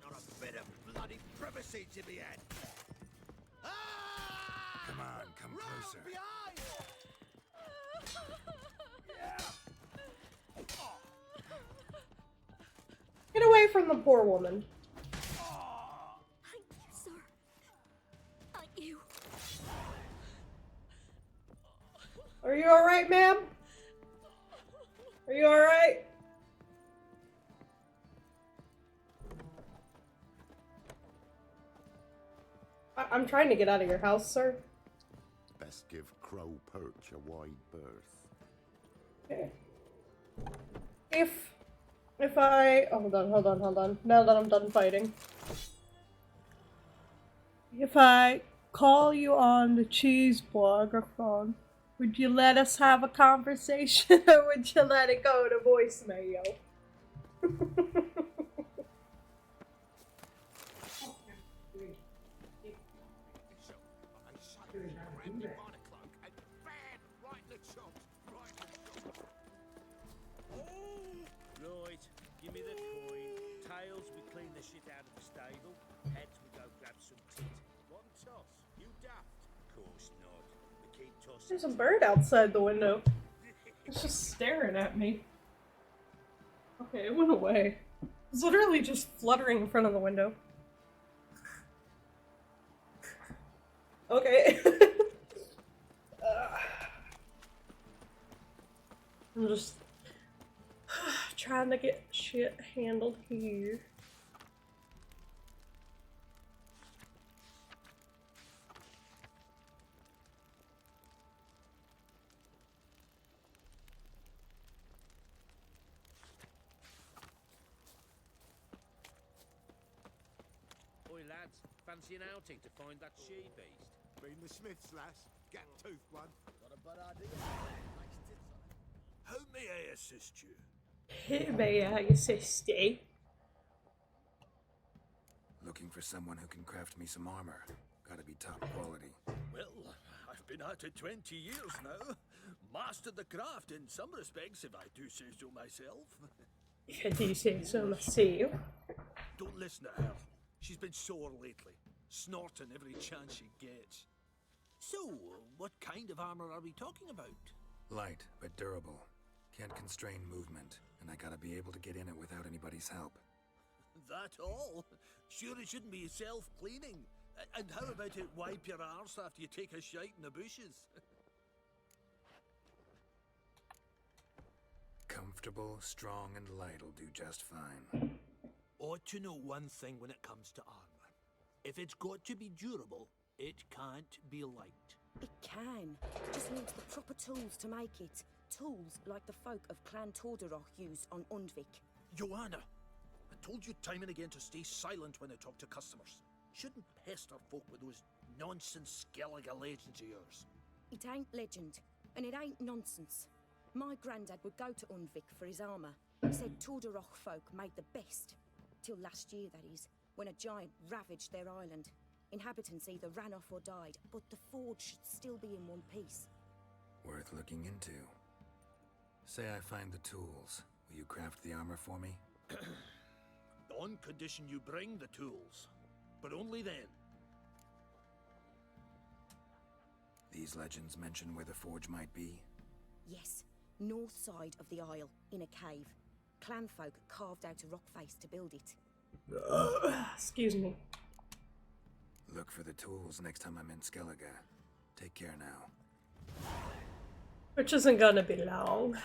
Speaker 11: Not a bit of bloody privacy to be had.
Speaker 6: Come on, come closer.
Speaker 2: Get away from the poor woman.
Speaker 7: Thank you, sir. Thank you.
Speaker 2: Are you alright, ma'am? Are you alright? I'm trying to get out of your house, sir.
Speaker 10: Best give Crow Perch a wide berth.
Speaker 2: Okay. If I... oh, hold on. Now that I'm done fighting. If I call you on the cheese phone, would you let us have a conversation or would you let it go to voicemail?
Speaker 8: Right, give me the coin. Tails, we clean the shit out of the stable. Heads, we go grab some tit. One toss. You daft? Of course not. We keep tossing.
Speaker 2: There's a bird outside the window. It's just staring at me. Okay, it went away. It's literally just fluttering in front of the window. Okay. I'm just trying to get shit handled here.
Speaker 8: Oi, lads, fancy an outing to find that she-beast?
Speaker 14: Been the Smiths, lass. Gap-toothed one.
Speaker 13: Got a bad idea. Nice tits on it.
Speaker 11: How may I assist you?
Speaker 2: Hey, may I assist you?
Speaker 6: Looking for someone who can craft me some armor. Gotta be top quality.
Speaker 13: Well, I've been at it 20 years now. Mastered the craft in some respects, if I do say so myself.
Speaker 2: If I do say so myself.
Speaker 13: Don't listen to her. She's been sore lately, snorting every chance she gets. So, what kind of armor are we talking about?
Speaker 6: Light, but durable. Can't constrain movement, and I gotta be able to get in it without anybody's help.
Speaker 13: That all? Sure it shouldn't be self-cleaning. And how about it wipe your arse after you take a shite in the bushes?
Speaker 6: Comfortable, strong, and light'll do just fine.
Speaker 13: Ought to know one thing when it comes to armor. If it's got to be durable, it can't be light.
Speaker 3: It can. Just needs the proper tools to make it. Tools like the folk of Clan Torderoch use on Undvik.
Speaker 13: Joanna, I told you time and again to stay silent when I talk to customers. Shouldn't pester folk with those nonsense Skellige legends of yours.
Speaker 3: It ain't legend, and it ain't nonsense. My granddad would go to Undvik for his armour. Said Torderoch folk made the best. Till last year, that is, when a giant ravaged their island. Inhabitants either ran off or died, but the forge should still be in one piece.
Speaker 6: Worth looking into. Say I find the tools. Will you craft the armor for me?
Speaker 13: On condition you bring the tools. But only then.
Speaker 6: These legends mention where the forge might be?
Speaker 3: Yes, north side of the isle, in a cave. Clanfolk carved out a rock face to build it.
Speaker 2: Excuse me.
Speaker 6: Look for the tools next time I'm in Skellige. Take care now.
Speaker 2: Which isn't gonna be long.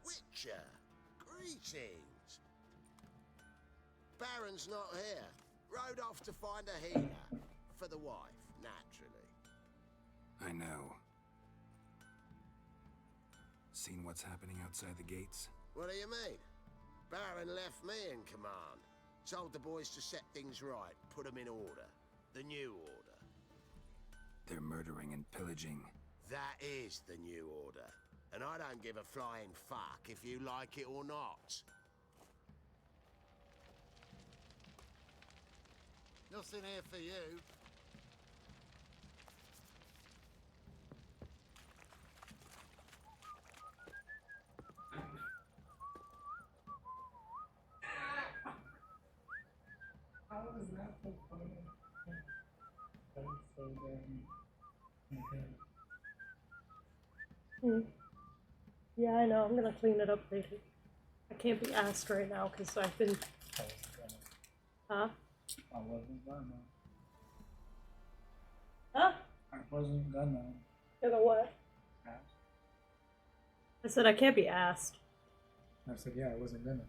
Speaker 14: Witcher, greetings. Baron's not here. Rode off to find a healer. For the wife, naturally.
Speaker 6: I know. Seen what's happening outside the gates?
Speaker 14: What do you mean? Baron left me in command. Told the boys to set things right, put them in order. The new order.
Speaker 6: They're murdering and pillaging.
Speaker 14: That is the new order. And I don't give a flying fuck if you like it or not. Nothing here for you.
Speaker 12: How is that so funny? That's so damn.
Speaker 2: Yeah, I know. I'm gonna clean it up later. I can't be asked right now because I've been. Huh?
Speaker 12: I wasn't gonna.
Speaker 2: Huh?
Speaker 12: I wasn't gonna.
Speaker 2: Gonna what?
Speaker 12: Ask.
Speaker 2: I said I can't be asked.
Speaker 12: I said, yeah, I wasn't gonna.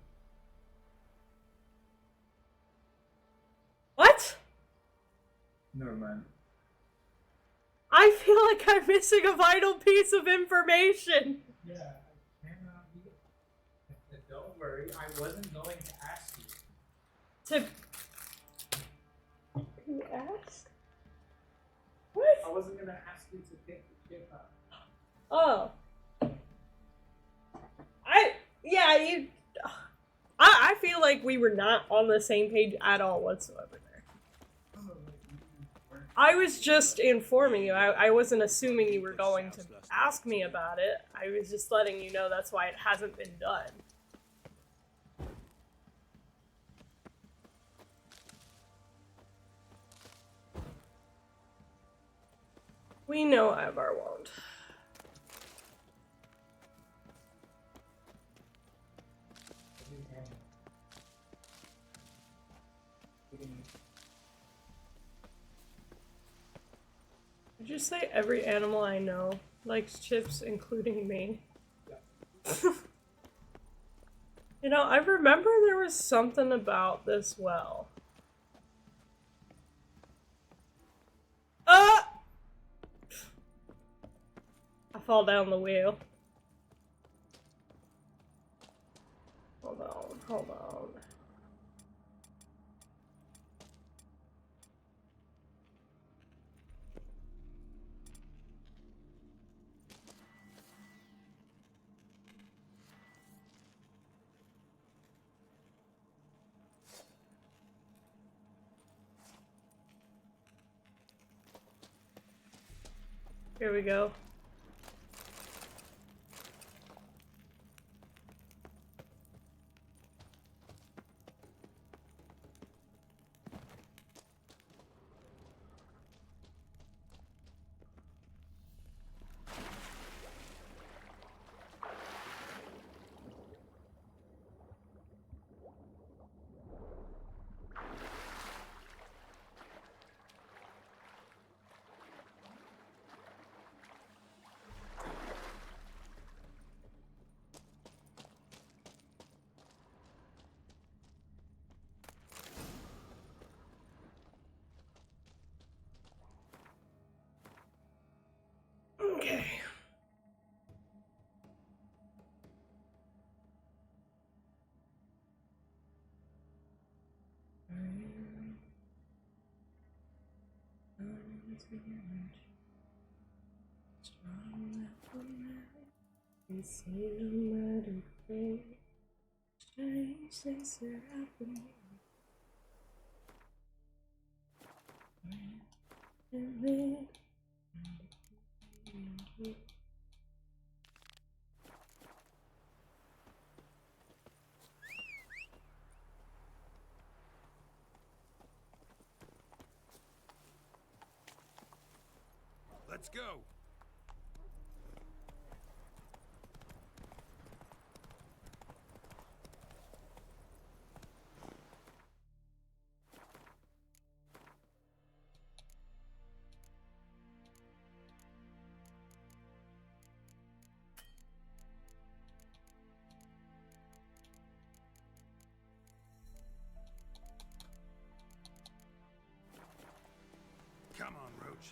Speaker 2: What?
Speaker 12: Never mind.
Speaker 2: I feel like I'm missing a vital piece of information.
Speaker 12: Yeah, I cannot be. Don't worry, I wasn't going to ask you.
Speaker 2: You ask? What?
Speaker 12: I wasn't gonna ask you to pick the shit up.
Speaker 2: Oh. I feel like we were not on the same page at all whatsoever there. I was just informing you. I wasn't assuming you were going to ask me about it. I was just letting you know that's why it hasn't been done. We know Ivar won't. just say every animal I know likes chips, including me? You know, I remember there was something about this well. Ah! I fall down the wheel. Hold on, hold on. Here we go. Okay.
Speaker 6: Let's go. Come on, Roach.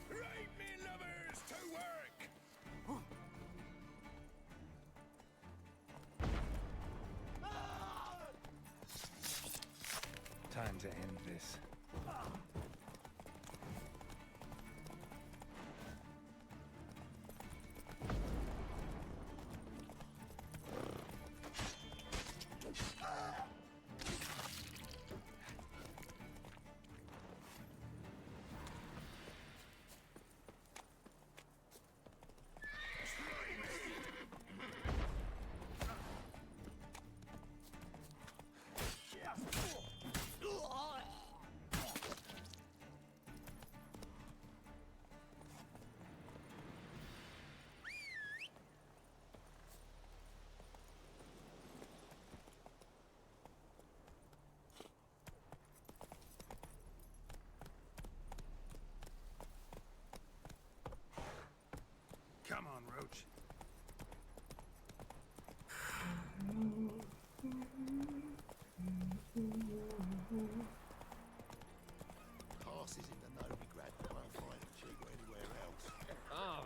Speaker 6: Right, me lovers, to work! Time to end this. Come on, Roach.
Speaker 14: Passes in the Novigrad won't find it cheaper anywhere else.
Speaker 11: Oh,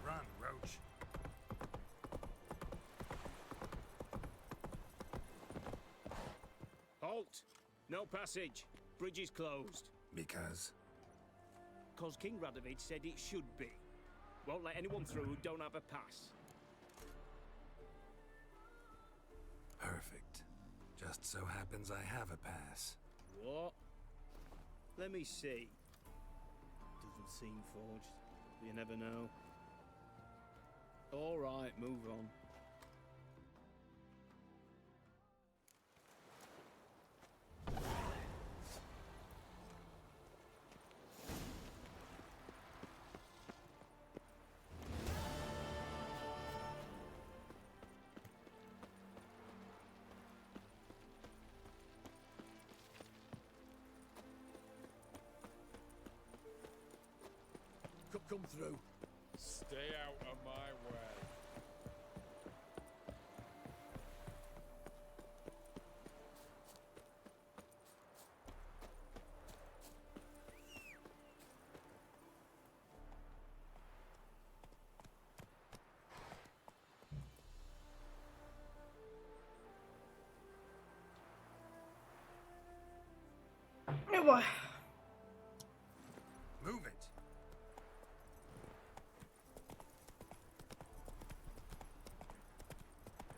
Speaker 6: Run, Roach.
Speaker 8: Halt! No passage. Bridge is closed.
Speaker 6: Because?
Speaker 8: Cause King Radovid said it should be. Won't let anyone through who don't have a pass.
Speaker 6: perfect. Just so happens I have a pass.
Speaker 8: What? Let me see. Doesn't seem forged, but you never know. All right, move on.
Speaker 13: Come through.
Speaker 10: Stay out of my way.
Speaker 2: Oh boy.
Speaker 6: Move it.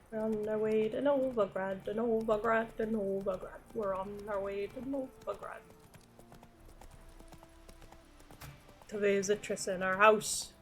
Speaker 2: We're on our way to Novigrad, to Novigrad, to Novigrad. We're on our way to Novigrad. To visit Trissa in our house.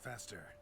Speaker 6: Faster.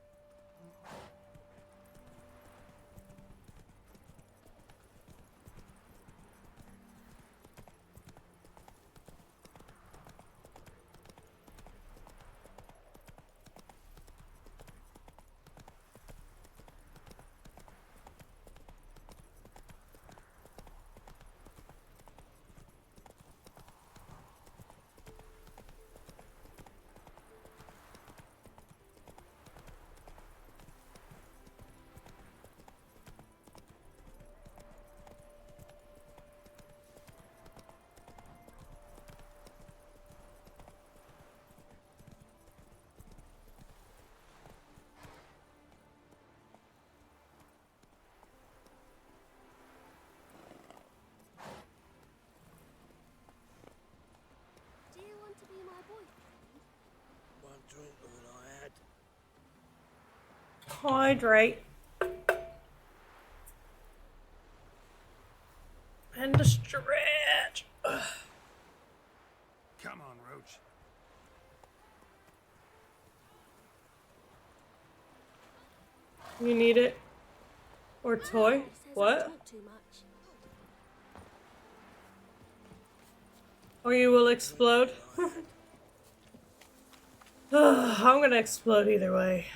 Speaker 7: Do you want to be my boyfriend?
Speaker 8: One drink all I had.
Speaker 2: Hydrate. And a stretch. Ugh.
Speaker 6: Come on, Roach.
Speaker 2: You need it? Or toy?
Speaker 7: Says I
Speaker 2: What?
Speaker 7: talk too much.
Speaker 2: Or you will explode? Ugh, I'm gonna explode either way.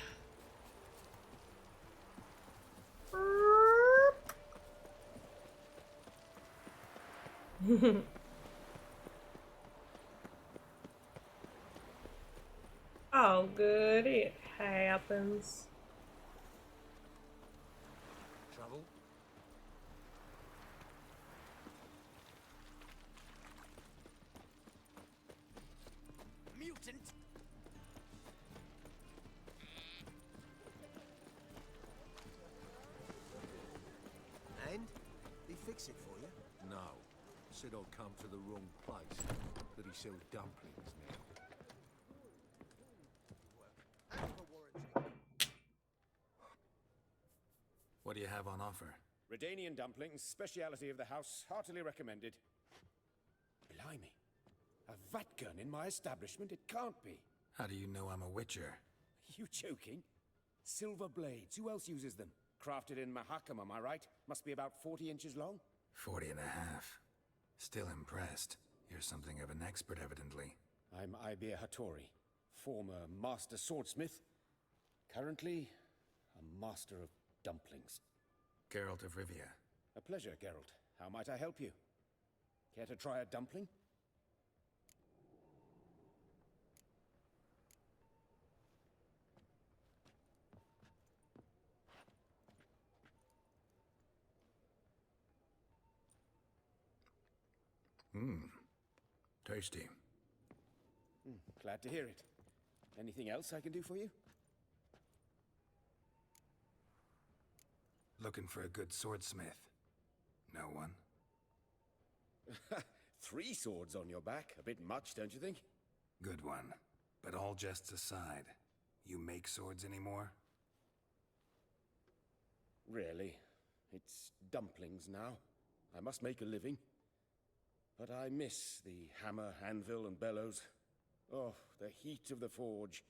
Speaker 2: Oh, good. It happens.
Speaker 5: Trouble?
Speaker 8: Mutant!
Speaker 5: And? He fix it for you?
Speaker 15: No. Said I'd come to the wrong place. That he sells dumplings now.
Speaker 6: What do you have on offer?
Speaker 16: Redanian dumplings, speciality of the house, heartily recommended. Blimey. A vat gun in my establishment? It can't be.
Speaker 6: How do you know I'm a witcher?
Speaker 16: You joking? Silver blades, who else uses them? Crafted in Mahakam, am I right? Must be about 40 inches long?
Speaker 6: 40 and a half. Still impressed. You're something of an expert, evidently.
Speaker 16: I'm Ibir Hattori, former master swordsmith. Currently, a master of dumplings.
Speaker 6: Geralt of Rivia.
Speaker 16: A pleasure, Geralt. How might I help you? Care to try a dumpling?
Speaker 6: Tasty.
Speaker 16: Glad to hear it. Anything else I can do for you?
Speaker 6: Looking for a good swordsmith. No one?
Speaker 16: 3 swords on your back. A bit much, don't you think?
Speaker 6: Good one. But all jests aside, you make swords anymore?
Speaker 16: Really. It's dumplings now. I must make a living. But I miss the hammer, anvil, and bellows. Oh, the heat of the forge.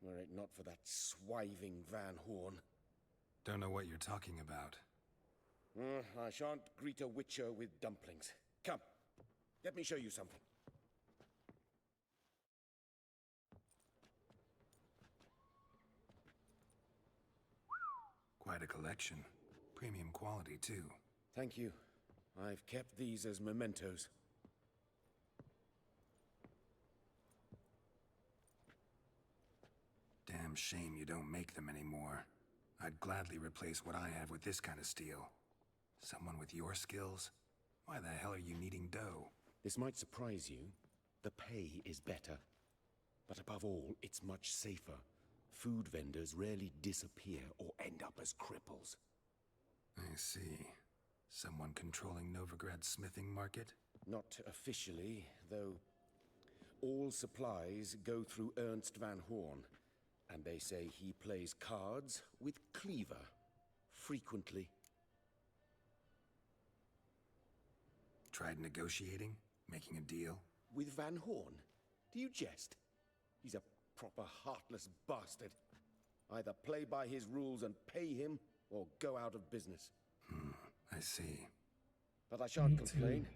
Speaker 16: Were it not for that swiving Van Horn.
Speaker 6: Don't know what you're talking about.
Speaker 16: I shan't greet a witcher with dumplings. Come, let me show you something.
Speaker 6: Quite a collection. Premium quality, too.
Speaker 16: Thank you. I've kept these as mementos.
Speaker 6: Damn shame you don't make them anymore. I'd gladly replace what I have with this kind of steel. Someone with your skills? Why the hell are you needing dough?
Speaker 16: This might surprise you. The pay is better. But above all, it's much safer. Food vendors rarely disappear or end up as cripples.
Speaker 6: I see. Someone controlling Novigrad's smithing market?
Speaker 16: Not officially, though all supplies go through Ernst Van Horn. And they say he plays cards with Cleaver. Frequently.
Speaker 6: Tried negotiating? Making a deal?
Speaker 16: With Van Horn? Do you jest? He's a proper heartless bastard. Either play by his rules and pay him, or go out of business.
Speaker 6: I see.
Speaker 16: But I shan't complain.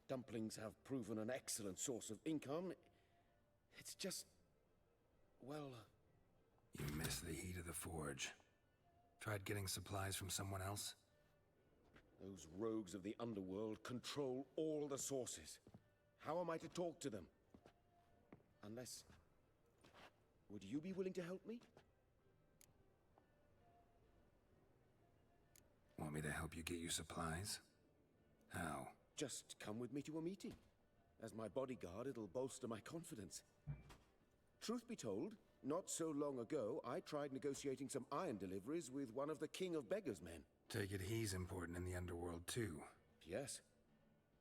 Speaker 16: Dumplings have proven an excellent source of income. It's just... well...
Speaker 6: You miss the heat of the forge. Tried getting supplies from someone else?
Speaker 16: Those rogues of the underworld control all the sources. How am I to talk to them? Unless... would you be willing to help me?
Speaker 6: Want me to help you get you supplies? How?
Speaker 16: Just come with me to a meeting. As my bodyguard, it'll bolster my confidence. Truth be told, not so long ago, I tried negotiating some iron deliveries with one of the King of Beggars' men.
Speaker 6: Take it he's important in the underworld, too.
Speaker 16: Yes.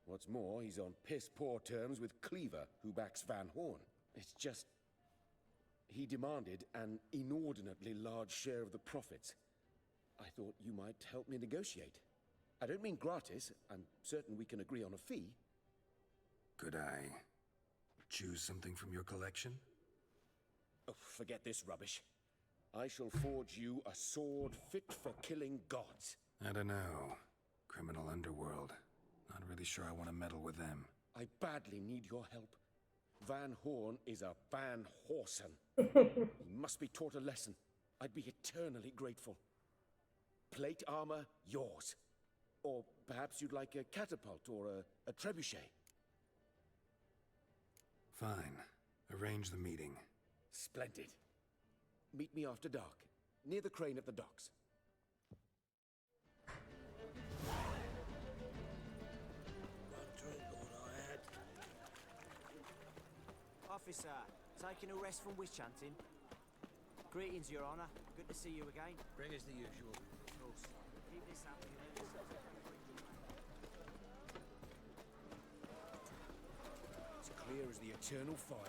Speaker 16: What's more, he's on piss-poor terms with Cleaver, who backs Van Horn. It's just... he demanded an inordinately large share of the profits. I thought you might help me negotiate. I don't mean gratis. I'm certain we can agree on a fee.
Speaker 6: Could I choose something from your collection?
Speaker 16: Oh, forget this rubbish. I shall forge you a sword fit for killing gods.
Speaker 6: I don't know. Criminal underworld. Not really sure I want to meddle with them.
Speaker 16: I badly need your help. Van Horn is a Van Horsen. He must be taught a lesson. I'd be eternally grateful. Plate armor, yours. Or perhaps you'd like a catapult or a trebuchet.
Speaker 6: Fine. Arrange the meeting.
Speaker 16: Splendid. Meet me after dark, near the crane at the docks.
Speaker 17: Officer, taking a rest from witch hunting? Greetings, Your Honor. Good to see you again.
Speaker 15: Bring us the usual.
Speaker 17: Of course. Keep this up.
Speaker 16: It's clear as the eternal fire.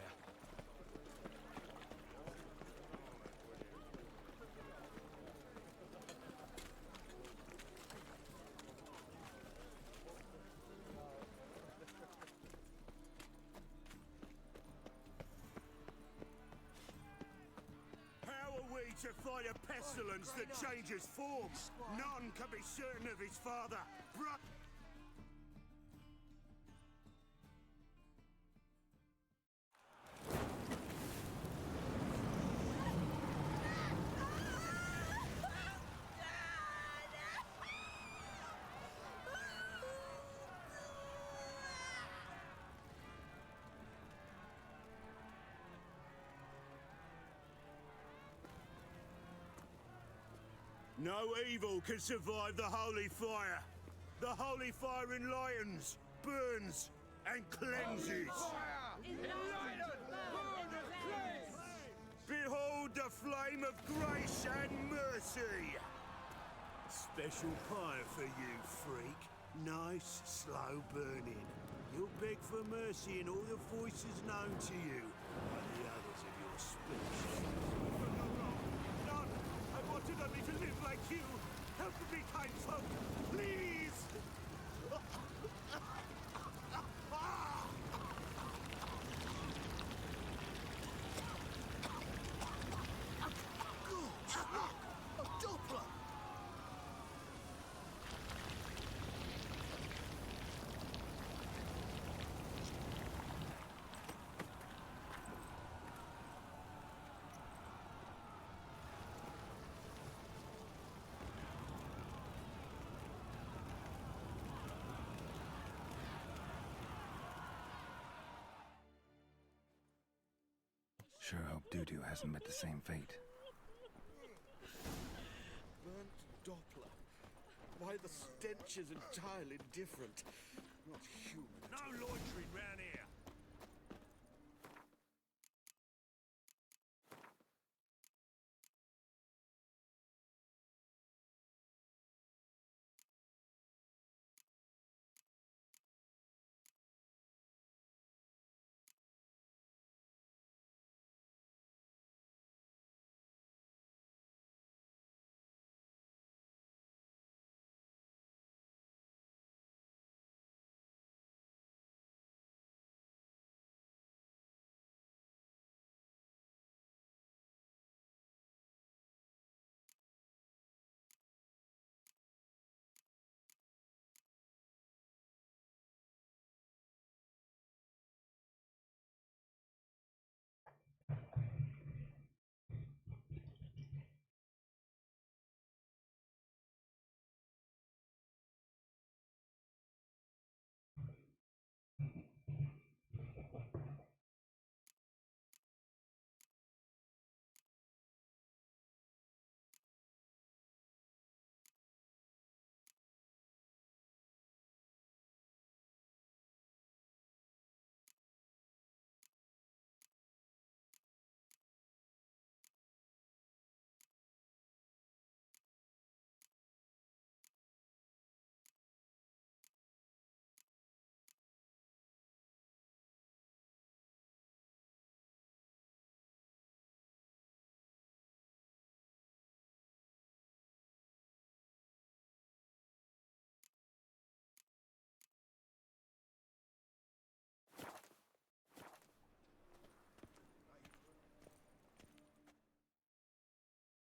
Speaker 11: To fight a pestilence that changes form. None can be certain of his father. No evil can survive the holy fire. The holy fire enlightens, burns, and cleanses. Behold the flame of grace and mercy. Special fire for you, freak. Nice, slow burning. You'll beg for mercy in all the voices known to you by the others of your species. None! I wanted only to live like you. Help me, kind folk, please!
Speaker 14: A Doppler!
Speaker 6: Sure hope Doo-Doo hasn't met the same fate.
Speaker 11: Burnt Doppler. Why, the stench is entirely different. Not human. No loitering round here.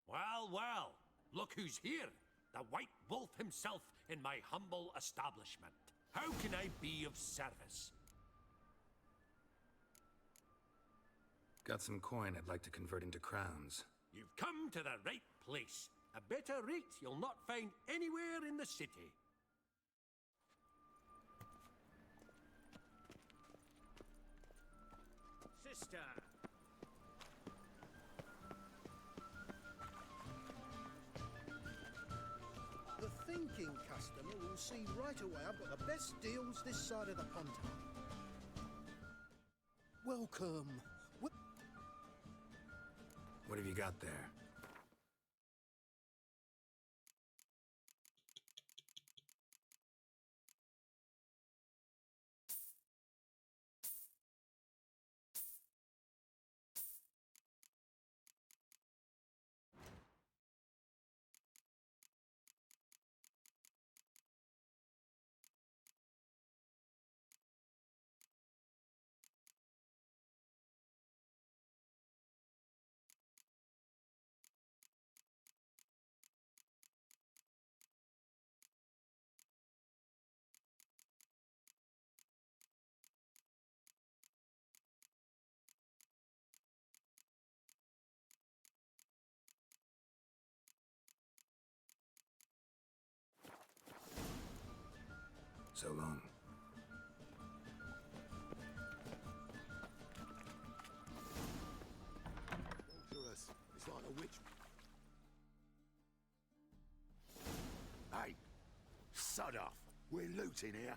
Speaker 18: Well, well, look who's here. The White Wolf himself in my humble establishment. How can I be of service?
Speaker 6: Got some coin I'd like to convert into crowns.
Speaker 18: You've come to the right place. A better rate you'll not find anywhere in the city.
Speaker 8: Sister!
Speaker 5: The thinking customer will see right away I've got the best deals this side of the pond. Welcome.
Speaker 6: What have you got there? So long.
Speaker 14: Dangerous. It's like a witch.
Speaker 11: Hey, sod off.
Speaker 15: loot in here?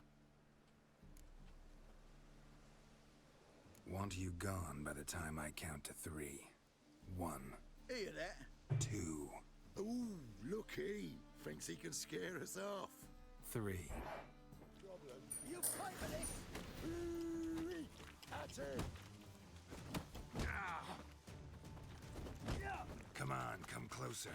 Speaker 6: Want you gone by the time I count to 3. 1.
Speaker 15: Hear that?
Speaker 6: 2.
Speaker 15: Ooh, looky. Thinks he can scare us off.
Speaker 6: 3.
Speaker 15: Problem. You pay for this? That's it.
Speaker 6: Come on, come closer.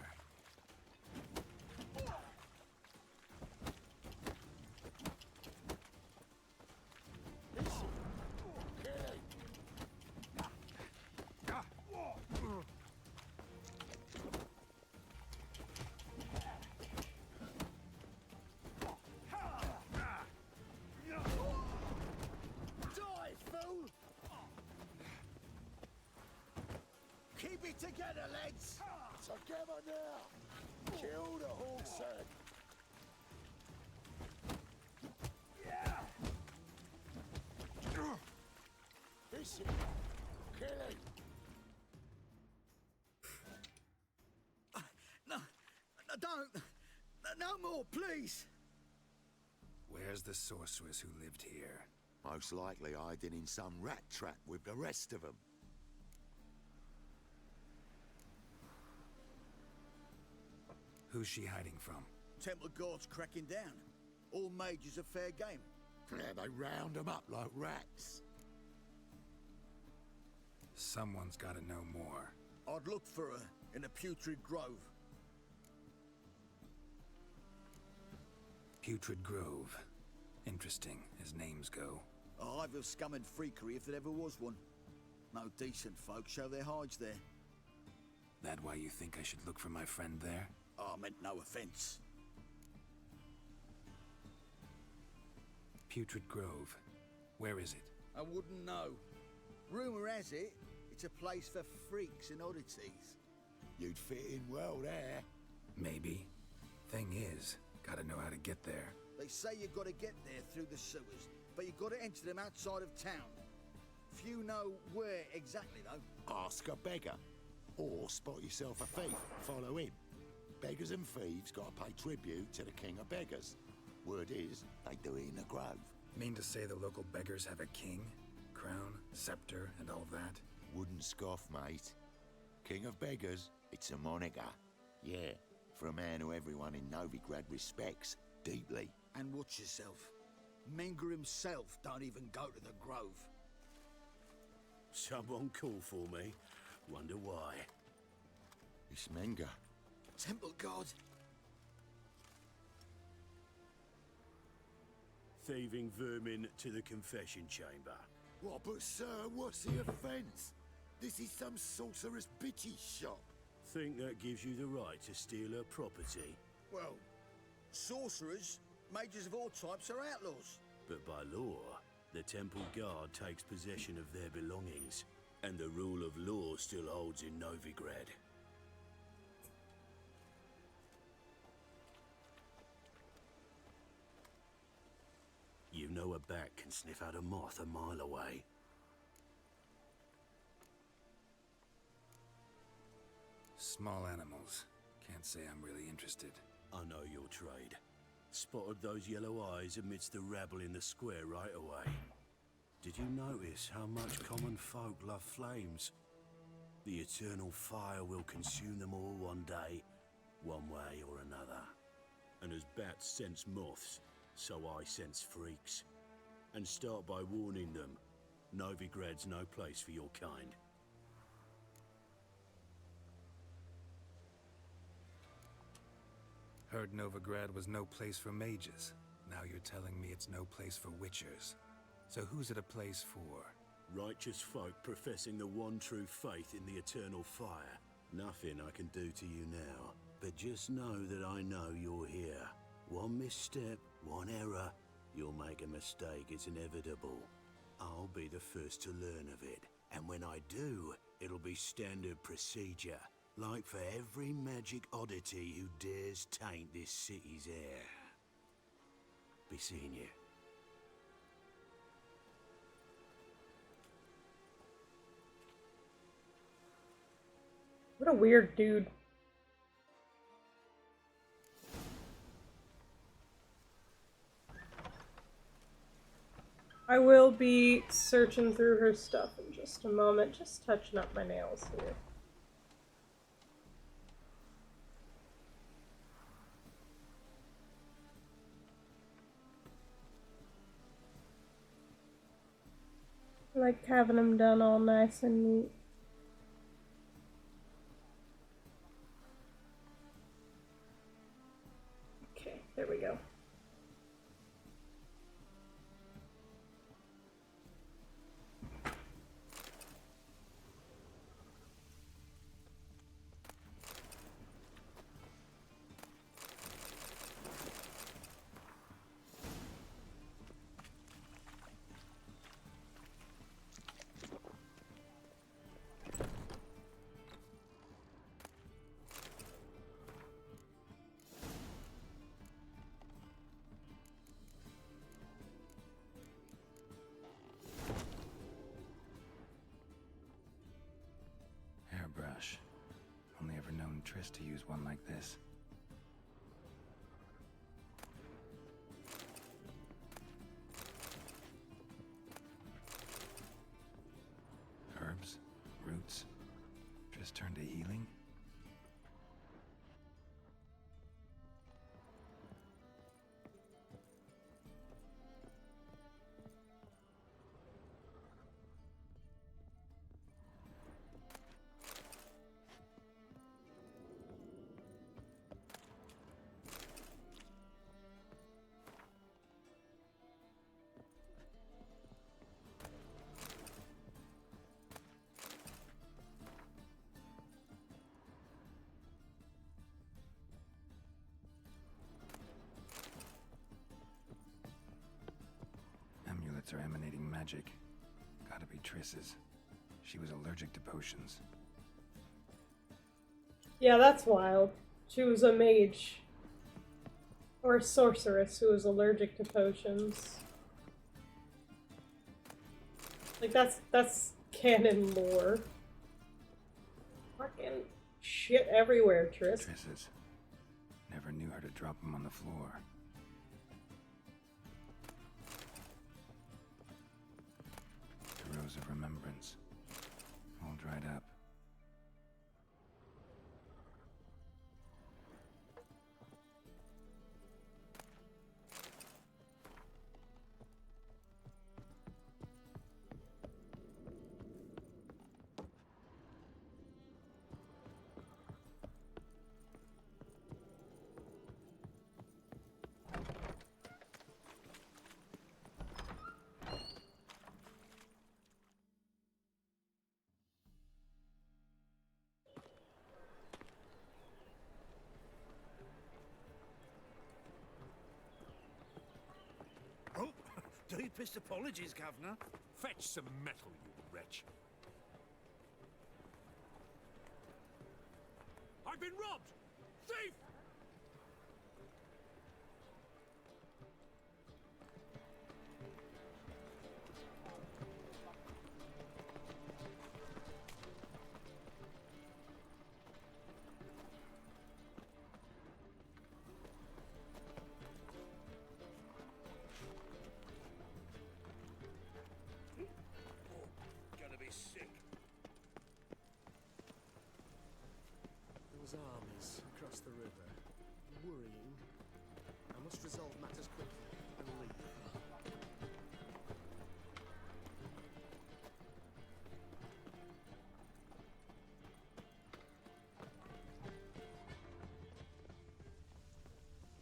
Speaker 15: Keep it together, lads! Together now! Kill the horse head! This is killing!
Speaker 5: No, don't! No more, please!
Speaker 6: Where's the sorceress who lived here?
Speaker 15: Most likely hiding in some rat trap with the rest of them.
Speaker 6: Who's she hiding from?
Speaker 5: Temple guards cracking down. All mages are fair game.
Speaker 15: Yeah, they round them up like rats.
Speaker 6: Someone's gotta know more.
Speaker 5: I'd look for her in a putrid grove.
Speaker 6: Putrid Grove. Interesting, as names go.
Speaker 5: A hive of scum and freakery if there ever was one. No decent folk show their hides there.
Speaker 6: That why you think I should look for my friend there?
Speaker 5: Oh, I meant no offense.
Speaker 6: Putrid Grove. Where is it?
Speaker 5: I wouldn't know. Rumour has it, it's a place for freaks and oddities.
Speaker 15: You'd fit in well there.
Speaker 6: Maybe. Thing is, gotta know how to get there.
Speaker 5: They say you gotta get there through the sewers, but you gotta enter them outside of town. Few know where exactly, though.
Speaker 15: Ask a beggar. Or spot yourself a thief, follow him. Beggars and thieves gotta pay tribute to the king of beggars. Word is, they do it in the grove.
Speaker 6: Mean to say the local beggars have a king? Crown, scepter, and all that?
Speaker 15: Wouldn't scoff, mate. King of beggars, it's a moniker. Yeah, for a man who everyone in Novigrad respects deeply.
Speaker 5: And watch yourself. Menger himself don't even go to the grove.
Speaker 13: Someone call for me. Wonder why.
Speaker 15: It's Menger.
Speaker 5: Temple guard.
Speaker 13: Thieving vermin to the confession chamber.
Speaker 15: What, but sir, what's the offence? This is some sorcerer's bitchy shop.
Speaker 13: Think that gives you the right to steal her property?
Speaker 5: Well, sorcerers, mages of all types are outlaws.
Speaker 13: But by law, the temple guard takes possession of their belongings, and the rule of law still holds in Novigrad. You know a bat can sniff out a moth a mile away.
Speaker 6: Small animals. Can't say I'm really interested.
Speaker 13: I know your trade. Spotted those yellow eyes amidst the rabble in the square right away. Did you notice how much common folk love flames? The eternal fire will consume them all one day, one way or another. And as bats sense moths, so I sense freaks. And start by warning them, Novigrad's no place for your kind.
Speaker 6: Heard Novigrad was no place for mages. Now you're telling me it's no place for witchers. So who's it a place for?
Speaker 13: Righteous folk professing the one true faith in the eternal fire. Nothing I can do to you now, but just know that I know you're here. One misstep, one error, you'll make a mistake, it's inevitable. I'll be the first to learn of it, and when I do, it'll be standard procedure, like for every magic oddity who dares taint this city's air. Be seeing you.
Speaker 2: What a weird dude. I will be searching through her stuff in just a moment, just touching up my nails here. I like having them done all nice and neat. Okay, there we go.
Speaker 6: Hairbrush. Only ever known Triss to use one like this. Herbs? Roots? Triss turned to healing? Amulets are emanating magic. Gotta be Triss's. She was allergic to potions.
Speaker 2: Yeah, that's wild. She was a mage. Or a sorceress who was allergic to potions. Like, that's canon lore. Fucking shit everywhere, Triss.
Speaker 6: Triss's. Never knew her to drop them on the floor. The Rose of Remembrance. All dried up.
Speaker 13: Oh, deepest apologies, Governor.
Speaker 18: Fetch some metal, you wretch. I've been robbed! Thief!
Speaker 13: Gonna be sick.
Speaker 19: Those armies across the river. Worrying. I must resolve matters quickly and leave.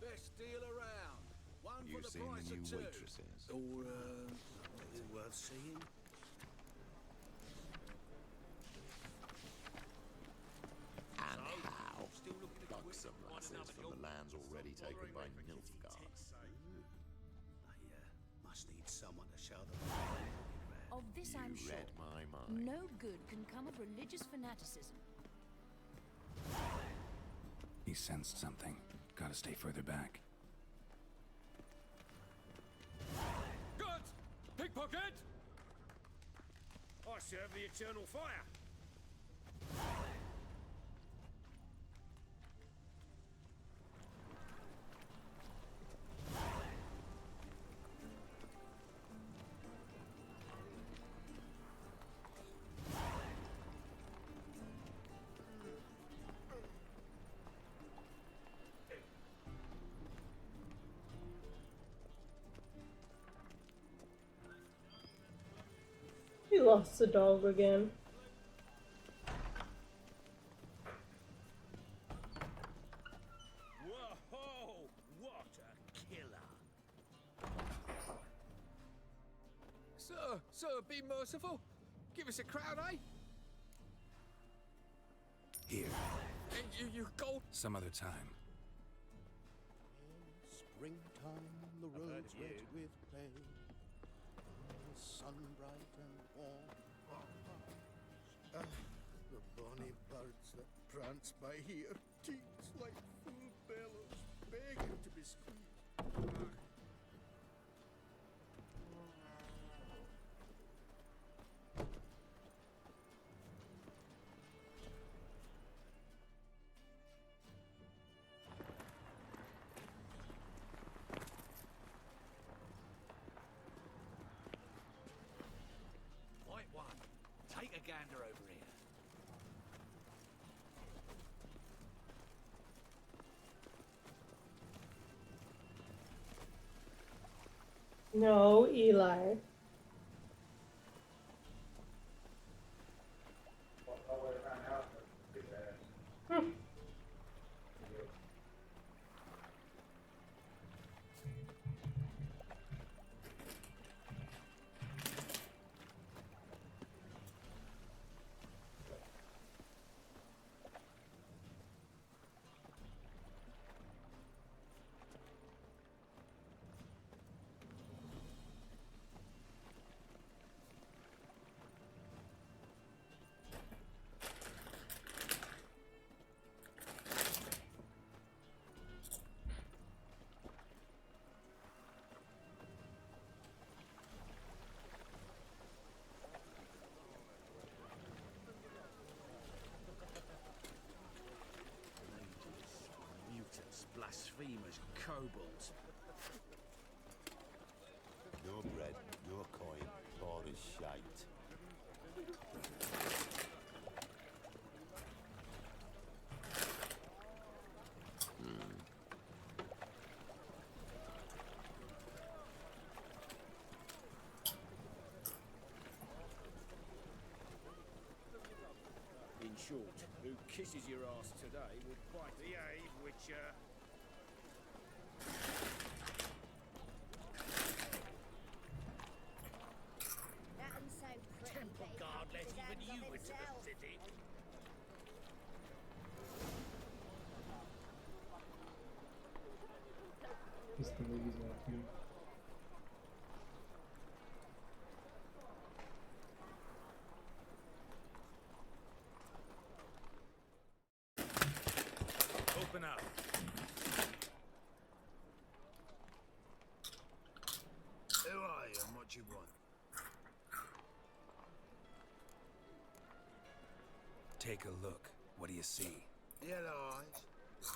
Speaker 13: Best deal around. One
Speaker 15: You
Speaker 13: for the
Speaker 15: seen
Speaker 13: price
Speaker 15: the
Speaker 13: of
Speaker 15: new
Speaker 13: two.
Speaker 15: waitresses?
Speaker 13: Or, is it worth seeing?
Speaker 15: And how? Like some lasses from the lands already taken by Nilfgaard.
Speaker 13: Must need someone to show them.
Speaker 20: Of this I'm
Speaker 15: You
Speaker 20: sure.
Speaker 15: read my mind.
Speaker 20: No good can come of religious fanaticism.
Speaker 6: He sensed something. Gotta stay further back.
Speaker 18: Guards! Pickpocket!
Speaker 11: I serve the eternal fire.
Speaker 2: We lost the dog again.
Speaker 8: Whoa! What a killer!
Speaker 6: Sir, be merciful. Give us a crown, eh? Here. And you go some other time.
Speaker 15: Springtime, the roads wet with play. The sun bright and warm.
Speaker 19: The bonny birds that prance by here, teats like full bellows, begging to be squeezed.
Speaker 17: White one, take a gander over here.
Speaker 2: No, Eli. Hmm.
Speaker 8: Mutants, blasphemers, kobolds.
Speaker 15: Your bread, your coin, all is shite.
Speaker 8: In short, who kisses your ass today will quite behave, Witcher.
Speaker 7: Nothing so pretty.
Speaker 8: Temple Guard let even you into the city.
Speaker 12: Just the ladies walk here.
Speaker 6: Open up.
Speaker 13: Who are you and what you want?
Speaker 6: Take a look. What do you see?
Speaker 14: Yellow eyes,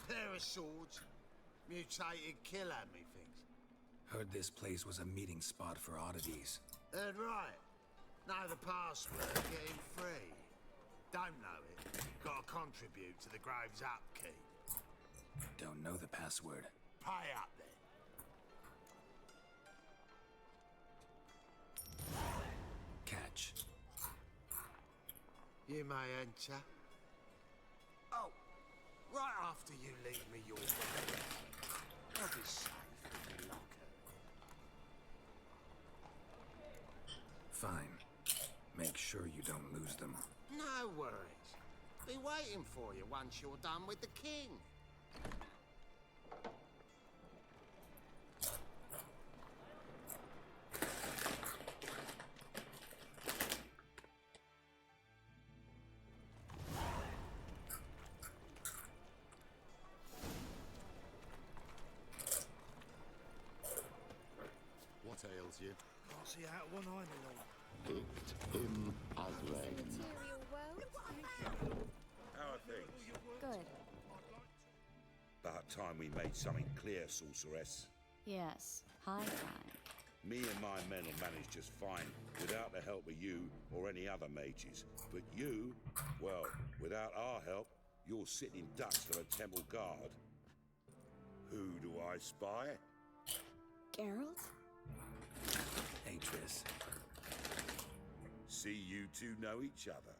Speaker 14: pair of swords, mutated killer, methinks.
Speaker 6: Heard this place was a meeting spot for oddities.
Speaker 14: Heard right. Know the password, get him free. Don't know it, gotta contribute to the Grave's upkeep.
Speaker 6: Don't know the password.
Speaker 14: Pay up then.
Speaker 6: Catch.
Speaker 14: You may enter. Oh, right after you leave me your way. I'll be safe in the locker.
Speaker 6: Fine. Make sure you don't lose them.
Speaker 14: No worries. Be waiting for you once you're done with the king.
Speaker 15: What ails you?
Speaker 13: Can't see out one eye, my lord.
Speaker 15: Picked him as rain.
Speaker 7: Material world.
Speaker 21: How are things?
Speaker 20: Good.
Speaker 21: About time we made something clear, sorceress.
Speaker 20: Yes. High time.
Speaker 21: Me and my men will manage just fine without the help of you or any other mages. But you, well, without our help, you're sitting ducks for the temple guard. Who do I spy?
Speaker 20: Geralt?
Speaker 6: Hey, Triss.
Speaker 21: see you two know each other.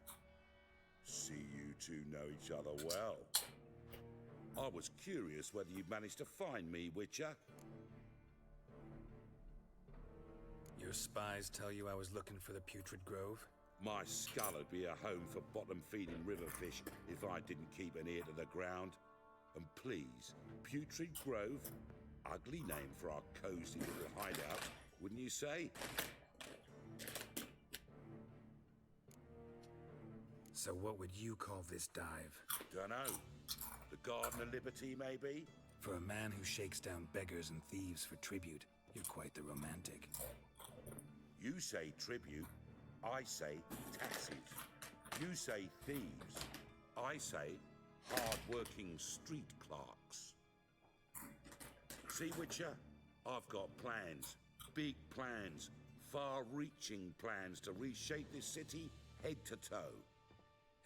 Speaker 21: See you two know each other well. I was curious whether you'd managed to find me, Witcher.
Speaker 6: Your spies tell you I was looking for the Putrid Grove?
Speaker 21: My skull would be a home for bottom-feeding river fish if I didn't keep an ear to the ground. And please, Putrid Grove? Ugly name for our cozy little hideout, wouldn't you say?
Speaker 6: So what would you call this dive?
Speaker 21: Dunno. The Garden of Liberty, maybe?
Speaker 6: For a man who shakes down beggars and thieves for tribute, you're quite the romantic.
Speaker 21: You say tribute, I say taxes. You say thieves, I say hard-working street clerks. See, Witcher? I've got plans. Big plans. Far-reaching plans to reshape this city head to toe.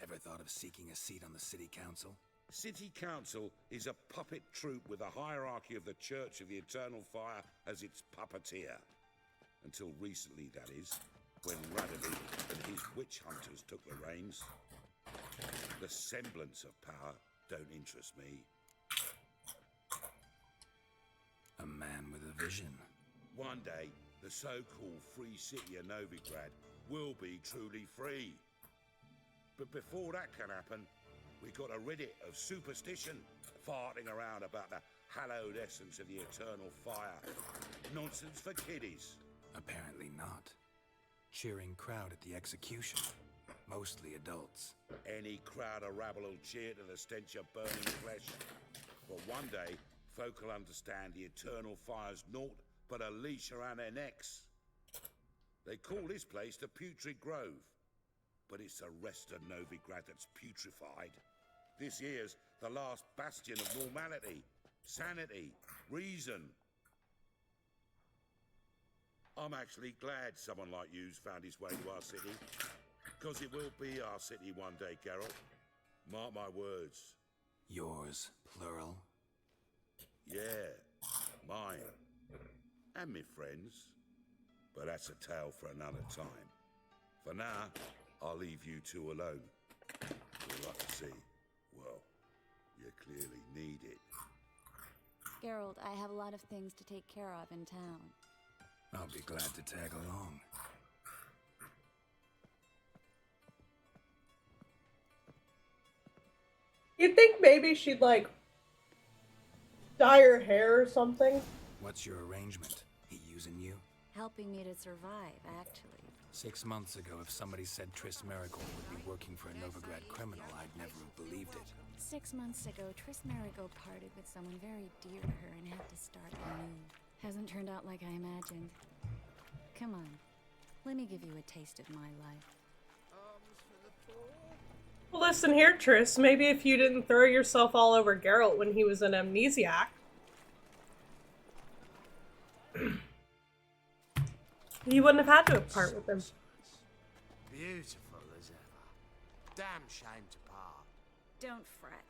Speaker 6: Ever thought of seeking a seat on the city council?
Speaker 21: City Council is a puppet troupe with the hierarchy of the Church of the Eternal Fire as its puppeteer. Until recently, that is, when Radovich and his witch hunters took the reins. The semblance of power don't interest me.
Speaker 6: A man with a vision.
Speaker 21: One day, the so-called free city of Novigrad will be truly free. But before that can happen, we got to rid it of superstition, farting around about the hallowed essence of the eternal fire. Nonsense for kiddies.
Speaker 6: Apparently not. Cheering crowd at the execution. Mostly adults.
Speaker 21: Any crowd of rabble will cheer to the stench of burning flesh. But one day, folk will understand the eternal fire's naught but a leash around their necks. They call this place the Putrid Grove. But it's the rest of Novigrad that's putrefied. This here's the last bastion of normality, sanity, reason. I'm actually glad someone like you's found his way to our city. Because it will be our city one day, Geralt. Mark my words.
Speaker 6: Yours, plural?
Speaker 21: Yeah, mine. And me friends. But that's a tale for another time. For now, I'll leave you two alone. All I can see, well, you clearly need it.
Speaker 20: Geralt, I have a lot of things to take care of in town.
Speaker 6: I'll be glad to tag along.
Speaker 2: You'd think maybe she'd, like, dye her hair or something.
Speaker 6: What's your arrangement? He using you?
Speaker 20: Helping me to survive, actually.
Speaker 6: 6 months ago, if somebody said Triss Marigold would be working for a Novigrad criminal, I'd never have believed it.
Speaker 20: 6 months ago, Triss Marigold parted with someone very dear to her and had to start anew. Hasn't turned out like I imagined. Come on, let me give you a taste of my life.
Speaker 2: Well, listen here, Triss. Maybe if you didn't throw yourself all over Geralt when he was an amnesiac, you wouldn't have had to part with him.
Speaker 14: Beautiful as ever. Damn shame to part.
Speaker 20: Don't fret.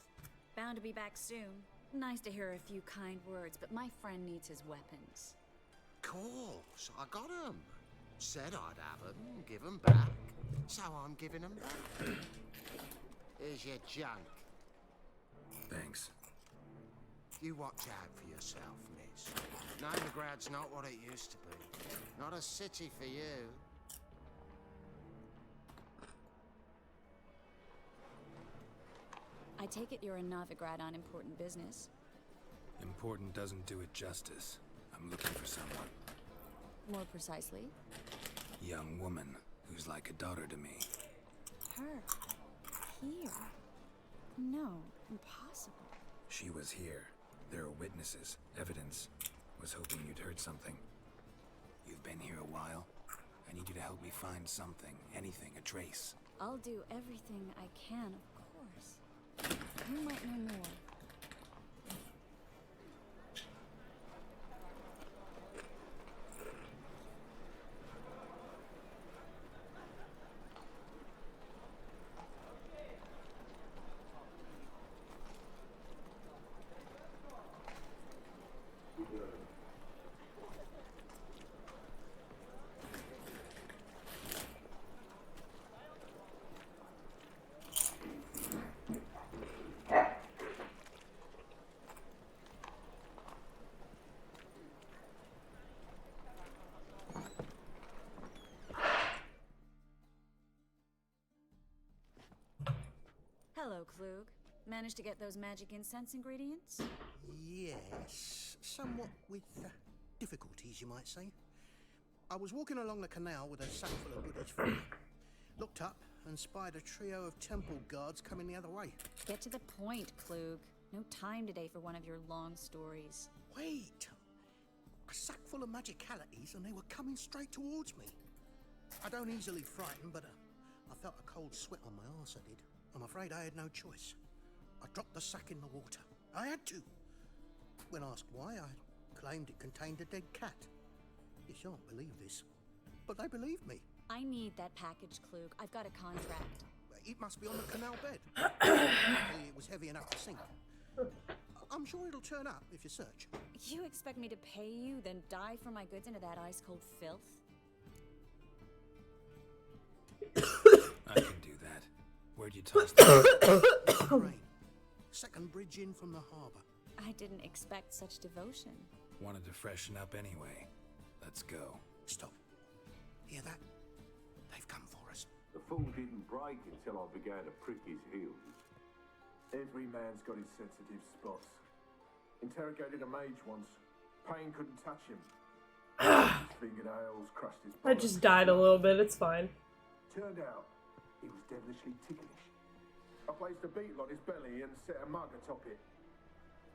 Speaker 20: Bound to be back soon. Nice to hear a few kind words, but my friend needs his weapons.
Speaker 14: Course, I got 'em. Said I'd have 'em, give 'em back. So I'm giving 'em back. Here's your junk.
Speaker 6: Thanks.
Speaker 14: You watch out for yourself, miss. Novigrad's not what it used to be. Not a city for you.
Speaker 20: I take it you're in Novigrad on important business.
Speaker 6: Important doesn't do it justice. I'm looking for someone.
Speaker 20: More precisely?
Speaker 6: Young woman who's like a daughter to me.
Speaker 20: Her. Here. No, impossible.
Speaker 6: She was here. There are witnesses, evidence. Was hoping you'd heard something. You've been here a while. I need you to help me find something, anything, a trace.
Speaker 20: I'll do everything I can, of course. You might know more. Klug. Managed to get those magic incense ingredients?
Speaker 1: Yes, somewhat with difficulties, you might say. I was walking along the canal with a sack full of goodies for me. Looked up and spied a trio of temple guards coming the other way.
Speaker 20: Get to the point, Klug. No time today for one of your long stories.
Speaker 1: Wait! A sack full of magicalities and they were coming straight towards me. I don't easily frighten, but I felt a cold sweat on my arse, I did. I'm afraid I had no choice. I dropped the sack in the water. I had to. When asked why, I claimed it contained a dead cat. You shan't believe this, but they believed me.
Speaker 20: I need that package, Klug. I've got a contract.
Speaker 1: It must be on the canal bed. Luckily, it was heavy enough to sink. I'm sure it'll turn up if you search.
Speaker 20: You expect me to pay you, then dive for my goods into that ice-cold filth?
Speaker 6: I can do that. Where'd you toss that?
Speaker 1: Rain. Second bridge in from the harbour.
Speaker 20: I didn't expect such devotion.
Speaker 6: Wanted to freshen up anyway. Let's go.
Speaker 1: Stop. Hear that? They've come for us.
Speaker 22: The fool didn't break until I began to prick his heels.
Speaker 23: Every man's got his sensitive spots. Interrogated a mage once. Pain couldn't touch him. His fingernails crushed his
Speaker 2: I just died a little bit, it's fine.
Speaker 23: Turned out, he was devilishly ticklish. I placed a beetle on his belly and set a mug atop it.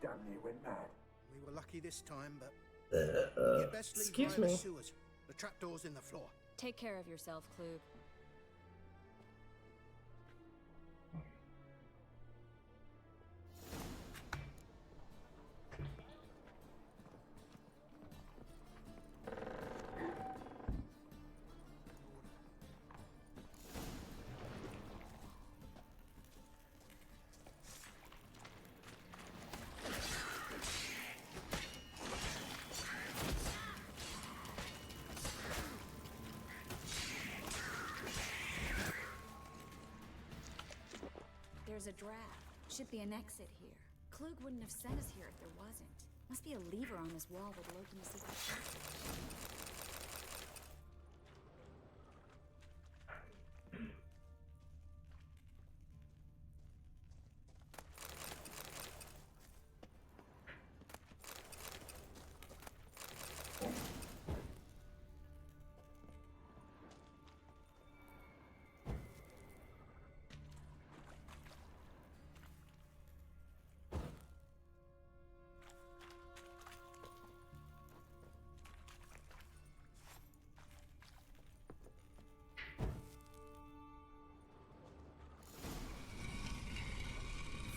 Speaker 23: Damn near went mad.
Speaker 1: We were lucky this time, but you'd best leave
Speaker 2: excuse
Speaker 1: by the
Speaker 2: me.
Speaker 1: sewers. The trapdoor's in the floor.
Speaker 20: Take care of yourself, Klug. There's a draft. Should be an exit here. Klug wouldn't have sent us here if there wasn't. Must be a lever on this wall that'll open the secret passage.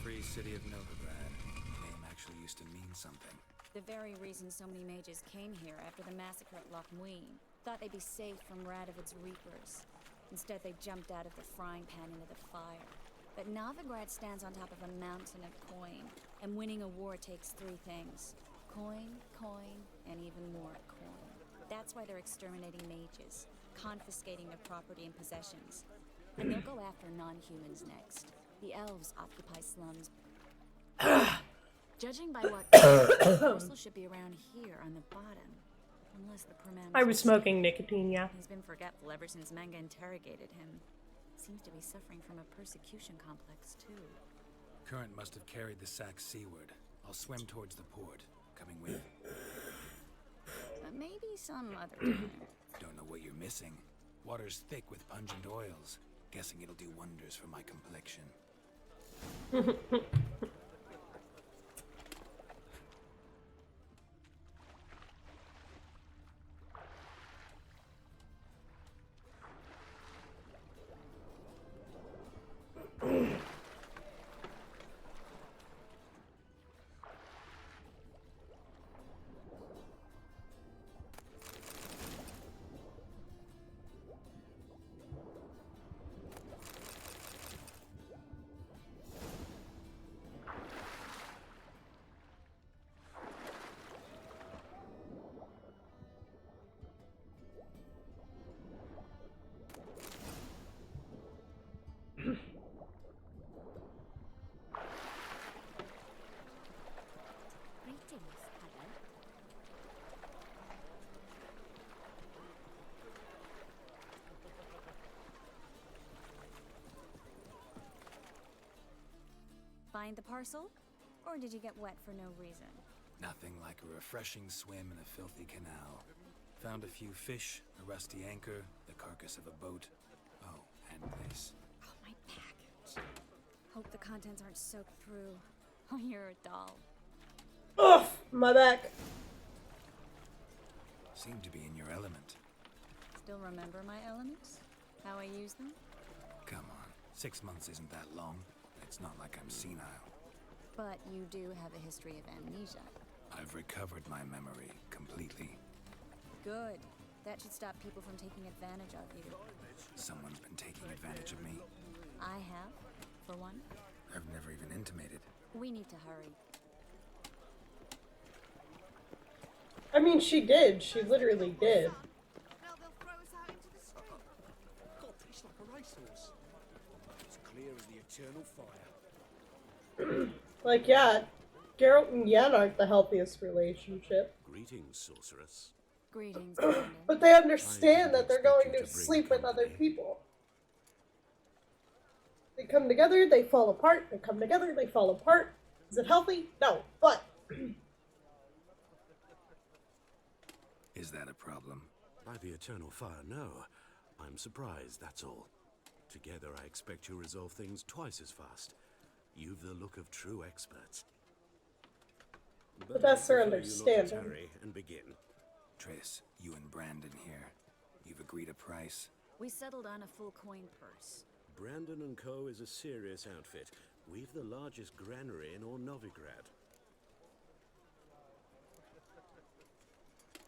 Speaker 6: Free city of Novigrad. The name actually used to mean something.
Speaker 20: The very reason so many mages came here after the massacre at Loch Muin. Thought they'd be safe from Radovid's reapers. Instead, they jumped out of the frying pan into the fire. But Novigrad stands on top of a mountain of coin, and winning a war takes three things. Coin, coin, and even more coin. That's why they're exterminating mages, confiscating their property and possessions. And they'll go after non-humans next. The elves occupy slums. Judging by what Ursel should be around here on the bottom. Unless the Perman
Speaker 2: I was smoking nicotine, yeah.
Speaker 20: He's been forgetful ever since Manga interrogated him. Seems to be suffering from a persecution complex, too.
Speaker 6: Current must have carried the sack seaward. I'll swim towards the port. Coming with.
Speaker 20: Maybe some other time.
Speaker 6: Don't know what you're missing. Water's thick with pungent oils. Guessing it'll do wonders for my complexion.
Speaker 20: find the parcel? Or did you get wet for no reason?
Speaker 6: Nothing like a refreshing swim in a filthy canal. Found a few fish, a rusty anchor, the carcass of a boat. Oh, and this.
Speaker 20: Oh, my package. Hope the contents aren't soaked through. Oh, you're a doll.
Speaker 2: Ugh, my back.
Speaker 6: Seem to be in your element.
Speaker 20: Still remember my elements? How I use them?
Speaker 6: Come on, 6 months isn't that long. It's not like I'm senile.
Speaker 20: But you do have a history of amnesia.
Speaker 6: I've recovered my memory completely.
Speaker 20: Good. That should stop people from taking advantage of you.
Speaker 6: Someone's been taking advantage of me.
Speaker 20: I have, for one.
Speaker 6: I've never even intimated.
Speaker 20: We need to hurry.
Speaker 2: I mean, she did. She literally did.
Speaker 17: Now they'll throw us out into the street.
Speaker 5: God, it's like a racehorse.
Speaker 11: It's clear as the eternal fire.
Speaker 2: Like, yeah, Geralt and Yen aren't the healthiest relationship.
Speaker 13: Greetings, sorceress.
Speaker 20: Greetings, Brandon.
Speaker 2: But they understand that they're going to sleep with other people. They come together, they fall apart. They come together, they fall apart. Is it healthy? No, but...
Speaker 6: Is that a problem?
Speaker 13: By the eternal fire, no. I'm surprised, that's all. Together, I expect you'll resolve things twice as fast. You've the look of true experts.
Speaker 2: The best are
Speaker 13: I prefer you not to
Speaker 2: understanding.
Speaker 13: tarry and begin.
Speaker 6: Triss, you and Brandon here. You've agreed a price?
Speaker 20: We settled on a full coin purse.
Speaker 13: Brandon & Co. is a serious outfit. We've the largest granary in all Novigrad.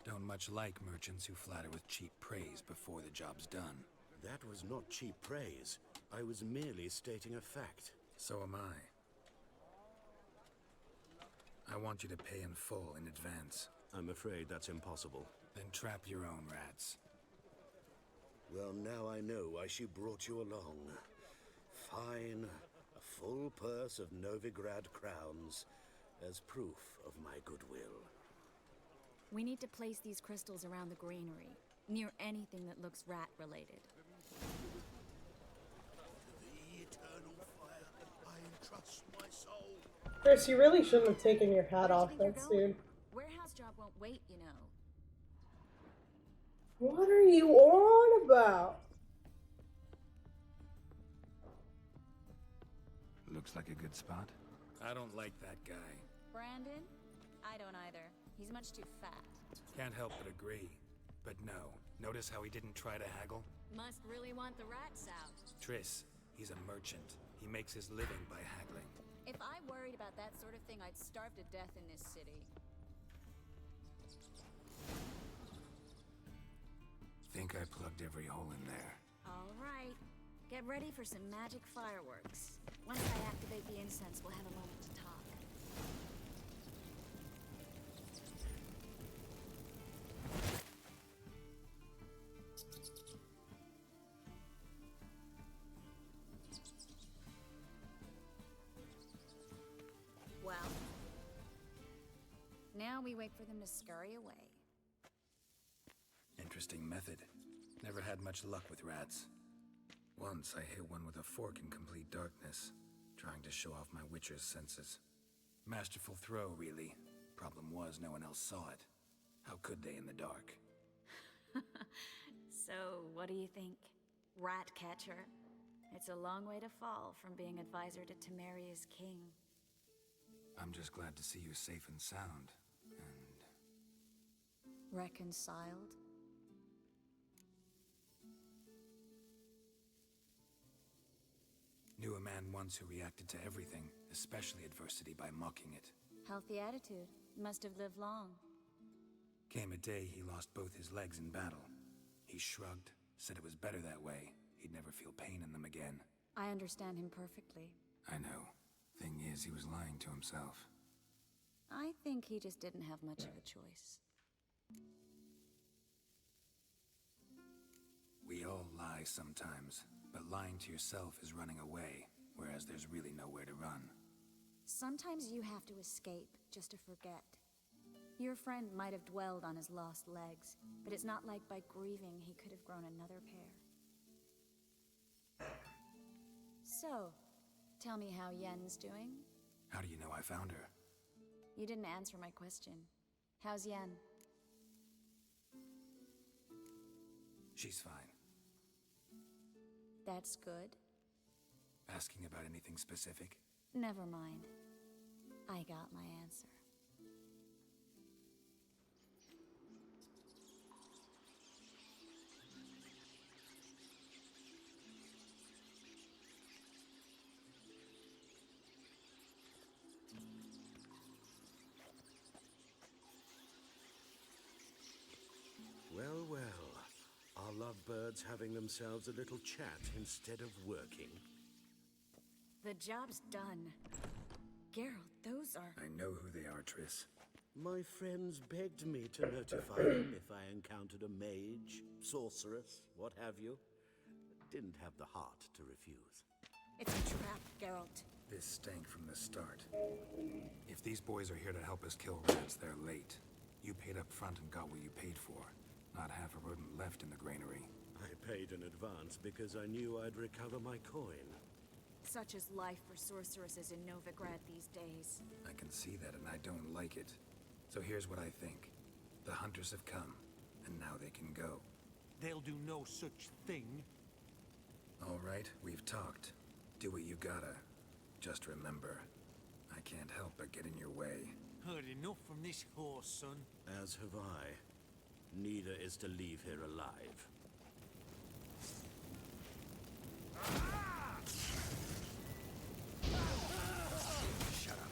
Speaker 6: Don't much like merchants who flatter with cheap praise before the job's done.
Speaker 13: That was not cheap praise. I was merely stating a fact.
Speaker 6: So am I. I want you to pay in full in advance.
Speaker 13: I'm afraid that's impossible.
Speaker 6: Then trap your own rats.
Speaker 13: Well, now I know why she brought you along. Fine. A full purse of Novigrad crowns as proof of my goodwill.
Speaker 20: We need to place these crystals around the granary, near anything that looks rat-related.
Speaker 14: The eternal fire, I entrust my soul.
Speaker 2: Chris, you really shouldn't have taken your hat off that soon.
Speaker 20: Warehouse job won't wait, you know.
Speaker 2: What are you on about?
Speaker 6: Looks like a good spot. I don't like that guy.
Speaker 20: Brandon? I don't either. He's much too fat.
Speaker 6: Can't help but agree. But no, notice how he didn't try to haggle?
Speaker 20: Must really want the rats out.
Speaker 6: Triss, he's a merchant. He makes his living by haggling.
Speaker 20: If I worried about that sort of thing, I'd starve to death in this city.
Speaker 6: Think I plugged every hole in there.
Speaker 20: All right. Get ready for some magic fireworks. Once I activate the incense, we'll have a moment to talk. Well, now we wait for them to scurry away.
Speaker 6: Interesting method. Never had much luck with rats. Once I hit one with a fork in complete darkness, trying to show off my witcher's senses. Masterful throw, really. Problem was, no one else saw it. How could they in the dark?
Speaker 20: So, what do you think? Rat catcher? It's a long way to fall from being advisor to Temeria's king.
Speaker 6: I'm just glad to see you safe and sound. And
Speaker 20: Reconciled?
Speaker 6: knew a man once who reacted to everything, especially adversity, by mocking it.
Speaker 20: Healthy attitude. Must have lived long.
Speaker 6: Came a day he lost both his legs in battle. He shrugged, said it was better that way. He'd never feel pain in them again.
Speaker 20: I understand him perfectly.
Speaker 6: I know. Thing is, he was lying to himself.
Speaker 20: I think he just didn't have much of a choice.
Speaker 6: We all lie sometimes, but lying to yourself is running away, whereas there's really nowhere to run.
Speaker 20: Sometimes you have to escape just to forget. Your friend might have dwelled on his lost legs, but it's not like by grieving he could have grown another pair. So, tell me how Yen's doing.
Speaker 6: How do you know I found her?
Speaker 20: You didn't answer my question. How's Yen?
Speaker 6: She's fine.
Speaker 20: That's good.
Speaker 6: Asking about anything specific?
Speaker 20: Never mind. I got my answer.
Speaker 13: Well, well. Are lovebirds having themselves a little chat instead of working?
Speaker 20: The job's done. Geralt, those are...
Speaker 6: I know who they are, Triss.
Speaker 13: My friends begged me to notify them if I encountered a mage, sorceress, what have you. Didn't have the heart to refuse.
Speaker 20: It's a trap, Geralt.
Speaker 6: This stank from the start. If these boys are here to help us kill rats, they're late. You paid up front and got what you paid for. Not half a rodent left in the granary.
Speaker 13: I paid in advance because I knew I'd recover my coin.
Speaker 20: Such is life for sorceresses in Novigrad these days.
Speaker 6: I can see that, and I don't like it. So here's what I think. The hunters have come, and now they can go.
Speaker 18: They'll do no such thing.
Speaker 6: All right, we've talked. Do what you gotta. Just remember, I can't help but get in your way.
Speaker 18: Heard enough from this horse, son.
Speaker 13: As have I. Neither is to leave here alive.
Speaker 6: Shut up.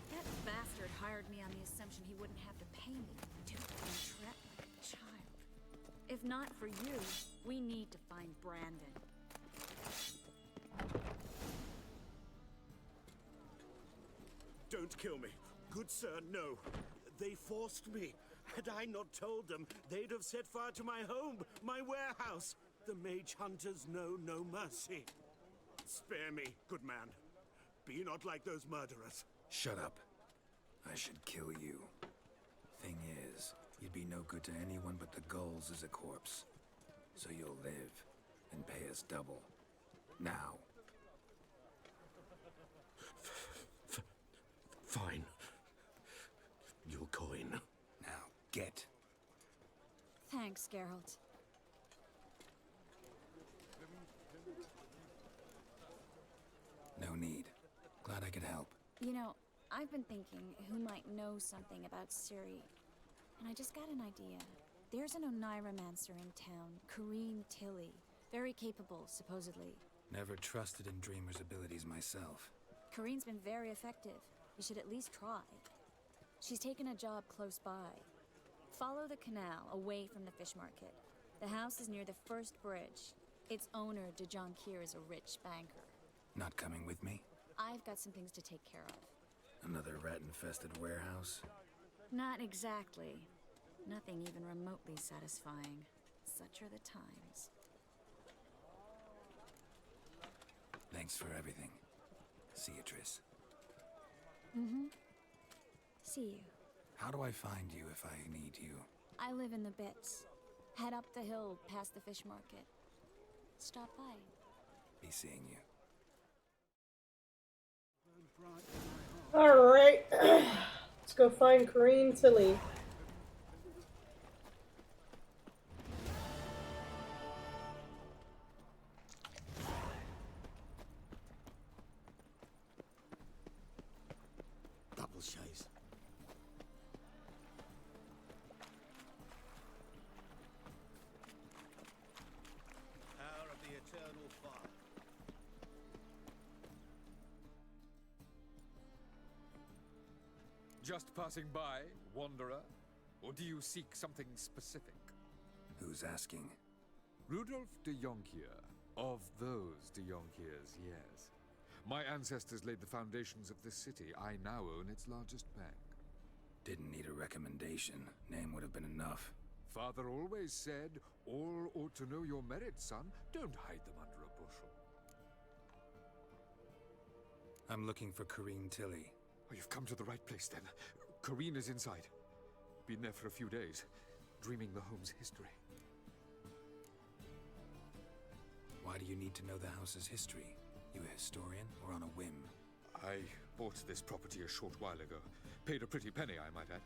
Speaker 20: That bastard hired me on the assumption he wouldn't have to pay me. Duped and trapped like a child. If not for you, we need to find Brandon.
Speaker 13: Don't kill me. Good sir, no. They forced me. Had I not told them, they'd have set fire to my home, my warehouse. The mage hunters know no mercy. Spare me, good man. Be not like those murderers.
Speaker 6: Shut up. I should kill you. Thing is, you'd be no good to anyone but the gulls as a corpse. So you'll live, and pay us double. Now.
Speaker 13: Fine. Your coin.
Speaker 6: Now, get.
Speaker 20: Thanks, Geralt.
Speaker 6: No need. Glad I could help.
Speaker 20: You know, I've been thinking who might know something about Ciri. And I just got an idea. There's an Oneiromancer in town, Kareen Tilly. Very capable, supposedly.
Speaker 6: Never trusted in Dreamer's abilities myself.
Speaker 20: Kareen's been very effective. You should at least try. She's taken a job close by. Follow the canal, away from the fish market. The house is near the first bridge. Its owner, Dejon Kier, is a rich banker.
Speaker 6: Not coming with me?
Speaker 20: I've got some things to take care of.
Speaker 6: Another rat-infested warehouse?
Speaker 20: Not exactly. Nothing even remotely satisfying. Such are the times.
Speaker 6: Thanks for everything. See you, Triss.
Speaker 20: Mm-hmm. See you.
Speaker 6: How do I find you if I need you?
Speaker 20: I live in the Bits. Head up the hill past the fish market. Stop by.
Speaker 6: Be seeing you.
Speaker 2: Alright. Let's go find Kareen Tilly.
Speaker 15: Double chase.
Speaker 11: Hour of the eternal fire.
Speaker 3: Just passing by, wanderer? Or do you seek something specific?
Speaker 6: Who's asking?
Speaker 3: Rudolf de Jonkier. Of those de Jonkiers, yes. My ancestors laid the foundations of this city. I now own its largest bank.
Speaker 6: Didn't need a recommendation. Name would have been enough.
Speaker 3: Father always said, all ought to know your merits, son. Don't hide them under a bushel.
Speaker 6: I'm looking for Corrine Tilly.
Speaker 3: Oh, you've come to the right place then. Corrine is inside. Been there for a few days, dreaming the home's history.
Speaker 6: Why do you need to know the house's history? You a historian or on a whim?
Speaker 3: I bought this property a short while ago. Paid a pretty penny, I might add.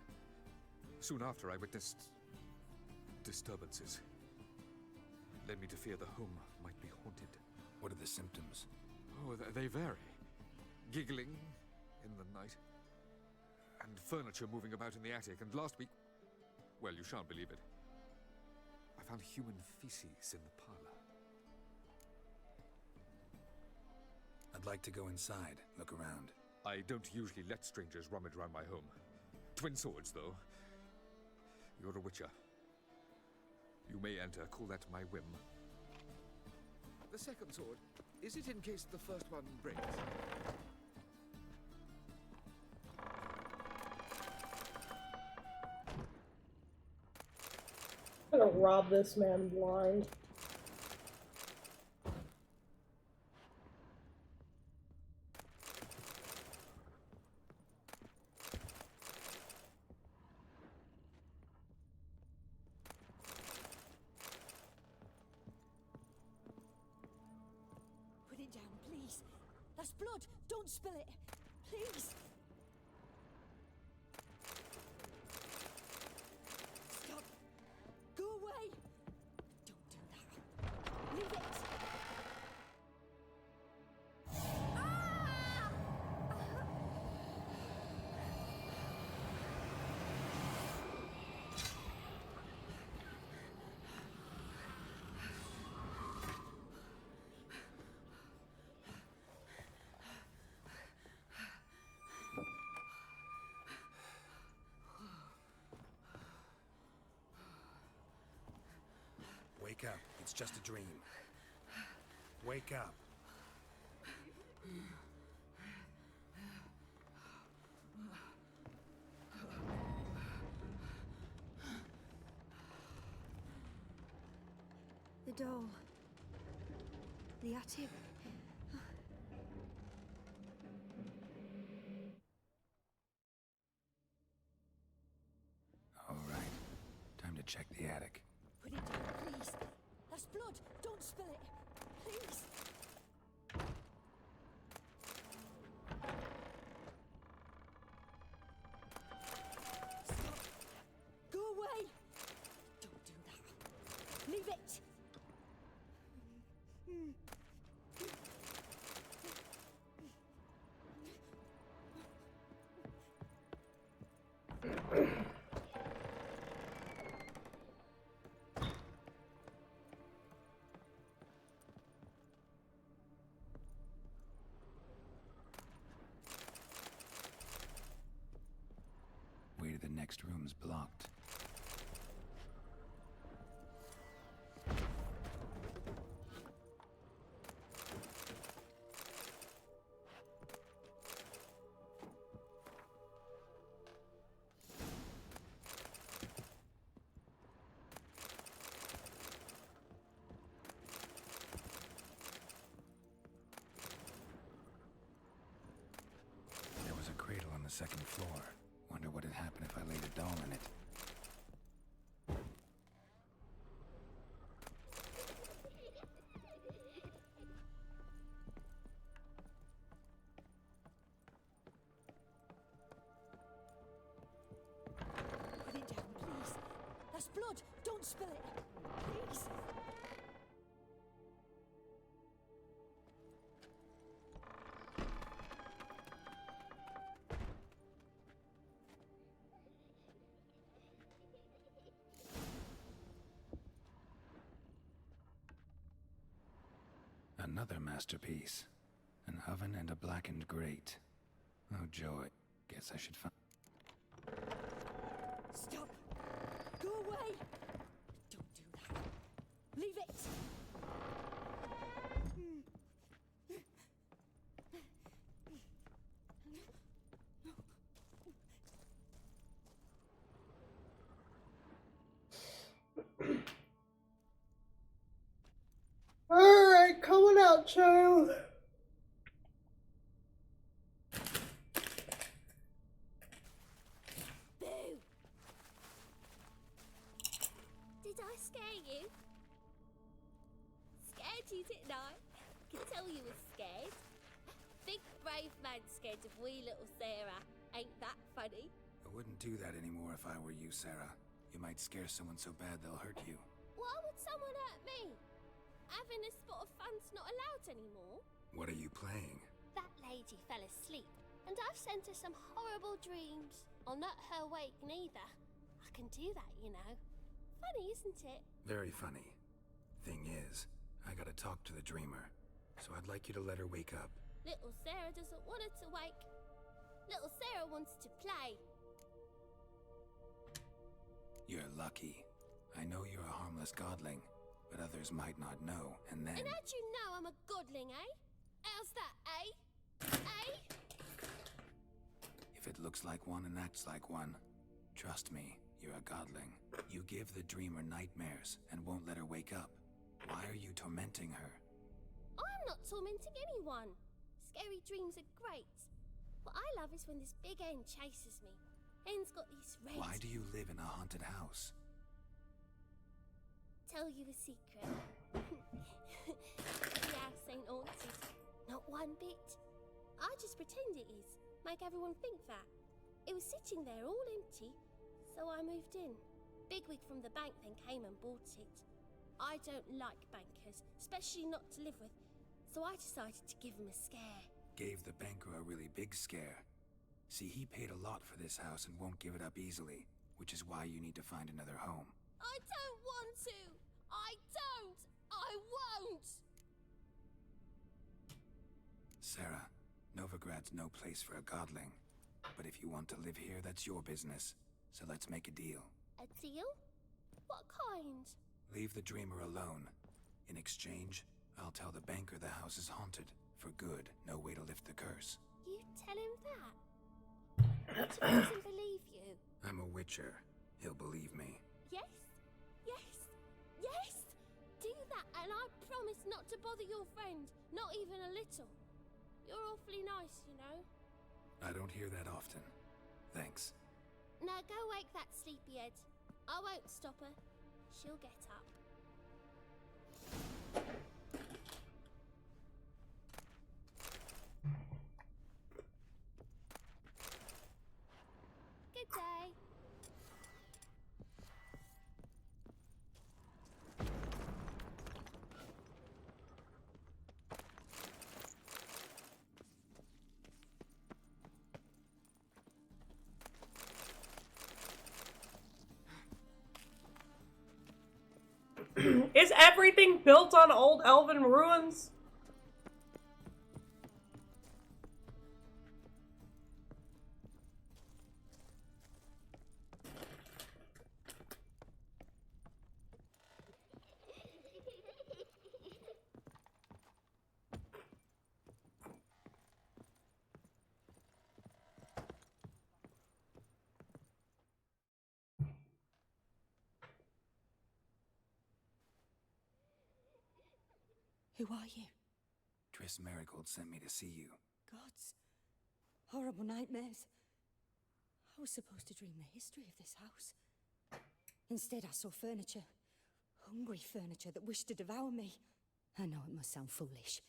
Speaker 3: Soon after, I witnessed disturbances. Led me to fear the home might be haunted.
Speaker 6: What are the symptoms?
Speaker 3: Oh, they vary. Giggling in the night. And furniture moving about in the attic. And last week, well, you shan't believe it, I found human feces in the parlor.
Speaker 6: I'd like to go inside, look around.
Speaker 3: I don't usually let strangers rummage around my home. Twin swords, though. You're a witcher. You may enter, call that my whim. The second sword, is it in case the first one breaks?
Speaker 2: I'm gonna rob this man blind.
Speaker 7: Put it down, please. That's blood. Don't spill it. Please. Stop. Go away. Don't do that. Leave it.
Speaker 6: Wake up. It's just a dream. Wake up.
Speaker 7: The doll. The attic.
Speaker 6: All right. Time to check the attic.
Speaker 7: Put it down, please. That's blood. Don't spill it. Please. Stop. Go away. Don't do that. Leave it.
Speaker 6: Way to the next room's blocked. There was a cradle on the second floor. Wonder what would happen if I laid a doll in it.
Speaker 7: Put it down, please. That's blood. Don't spill it. Please.
Speaker 6: Another masterpiece. An oven and a blackened grate. Oh, joy. Guess I should find...
Speaker 7: Stop. Go away. Don't do that. Leave it.
Speaker 2: Alright, coming out, child.
Speaker 4: you, didn't I? Can tell you were scared. Big brave man scared of wee little Sarah. Ain't that funny?
Speaker 6: I wouldn't do that anymore if I were you, Sarah. You might scare someone so bad they'll hurt you.
Speaker 4: Why would someone hurt me? Having a spot of fun's not allowed anymore.
Speaker 6: What are you playing?
Speaker 4: That lady fell asleep, and I've sent her some horrible dreams. I'll not her wake neither. I can do that, you know. Funny, isn't it?
Speaker 6: Very funny. Thing is, I gotta talk to the dreamer, so I'd like you to let her wake up.
Speaker 4: Little Sarah doesn't want her to wake. Little Sarah wants to play.
Speaker 6: You're lucky. I know you're a harmless godling, but others might not know, and then...
Speaker 4: And how'd you know I'm a godling, eh? How's that, eh? Eh?
Speaker 6: If it looks like one and acts like one, trust me, you're a godling. You give the dreamer nightmares and won't let her wake up. Why are you tormenting her?
Speaker 4: I'm not tormenting anyone. Scary dreams are great. What I love is when this big hen chases me. Hen's got these red...
Speaker 6: Why do you live in a haunted house?
Speaker 4: Tell you a secret. The house ain't haunted. Not one bit. I just pretend it is. Make everyone think that. It was sitting there all empty, so I moved in. Bigwig from the bank then came and bought it. I don't like bankers, especially not to live with, so I decided to give him a scare.
Speaker 6: Gave the banker a really big scare. See, he paid a lot for this house and won't give it up easily, which is why you need to find another home.
Speaker 4: I don't want to! I don't! I won't!
Speaker 6: Sarah, Novigrad's no place for a godling. But if you want to live here, that's your business. So let's make a deal.
Speaker 4: A deal? What kind?
Speaker 6: Leave the dreamer alone. In exchange, I'll tell the banker the house is haunted. For good, no way to lift the curse.
Speaker 4: You tell him that? What if he doesn't believe you?
Speaker 6: I'm a witcher. He'll believe me.
Speaker 4: Yes? Yes? Yes! Do that and I promise not to bother your friend. Not even a little. You're awfully nice, you know.
Speaker 6: I don't hear that often. Thanks.
Speaker 4: Now go wake that sleepyhead. I won't stop her. She'll get up. Good day.
Speaker 2: Is everything built on old elven ruins?
Speaker 9: Who are you?
Speaker 6: Triss Marigold sent me to see you.
Speaker 9: Gods. Horrible nightmares. I was supposed to dream the history of this house. Instead, I saw furniture. Hungry furniture that wished to devour me. I know it must sound foolish,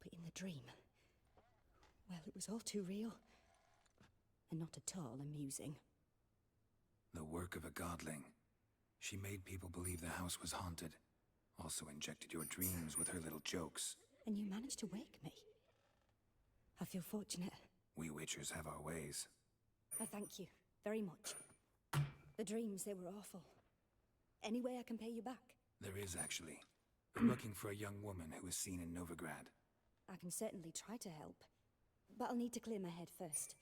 Speaker 9: but in the dream, well, it was all too real. And not at all amusing.
Speaker 6: The work of a godling. She made people believe the house was haunted. Also injected your dreams with her little jokes.
Speaker 9: And you managed to wake me. I feel fortunate.
Speaker 6: We witchers have our ways.
Speaker 9: I thank you very much. The dreams, they were awful. Any way I can pay you back?
Speaker 6: There is, actually. I'm looking for a young woman who was seen in Novigrad.
Speaker 9: I can certainly try to help. But I'll need to clear my head first.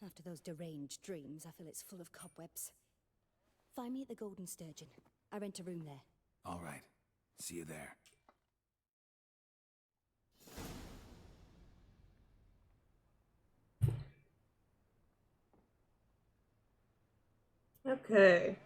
Speaker 9: After those deranged dreams, I feel it's full of cobwebs. Find me at the Golden Sturgeon. I rent a room there.
Speaker 6: All right. See you there.
Speaker 2: Okay.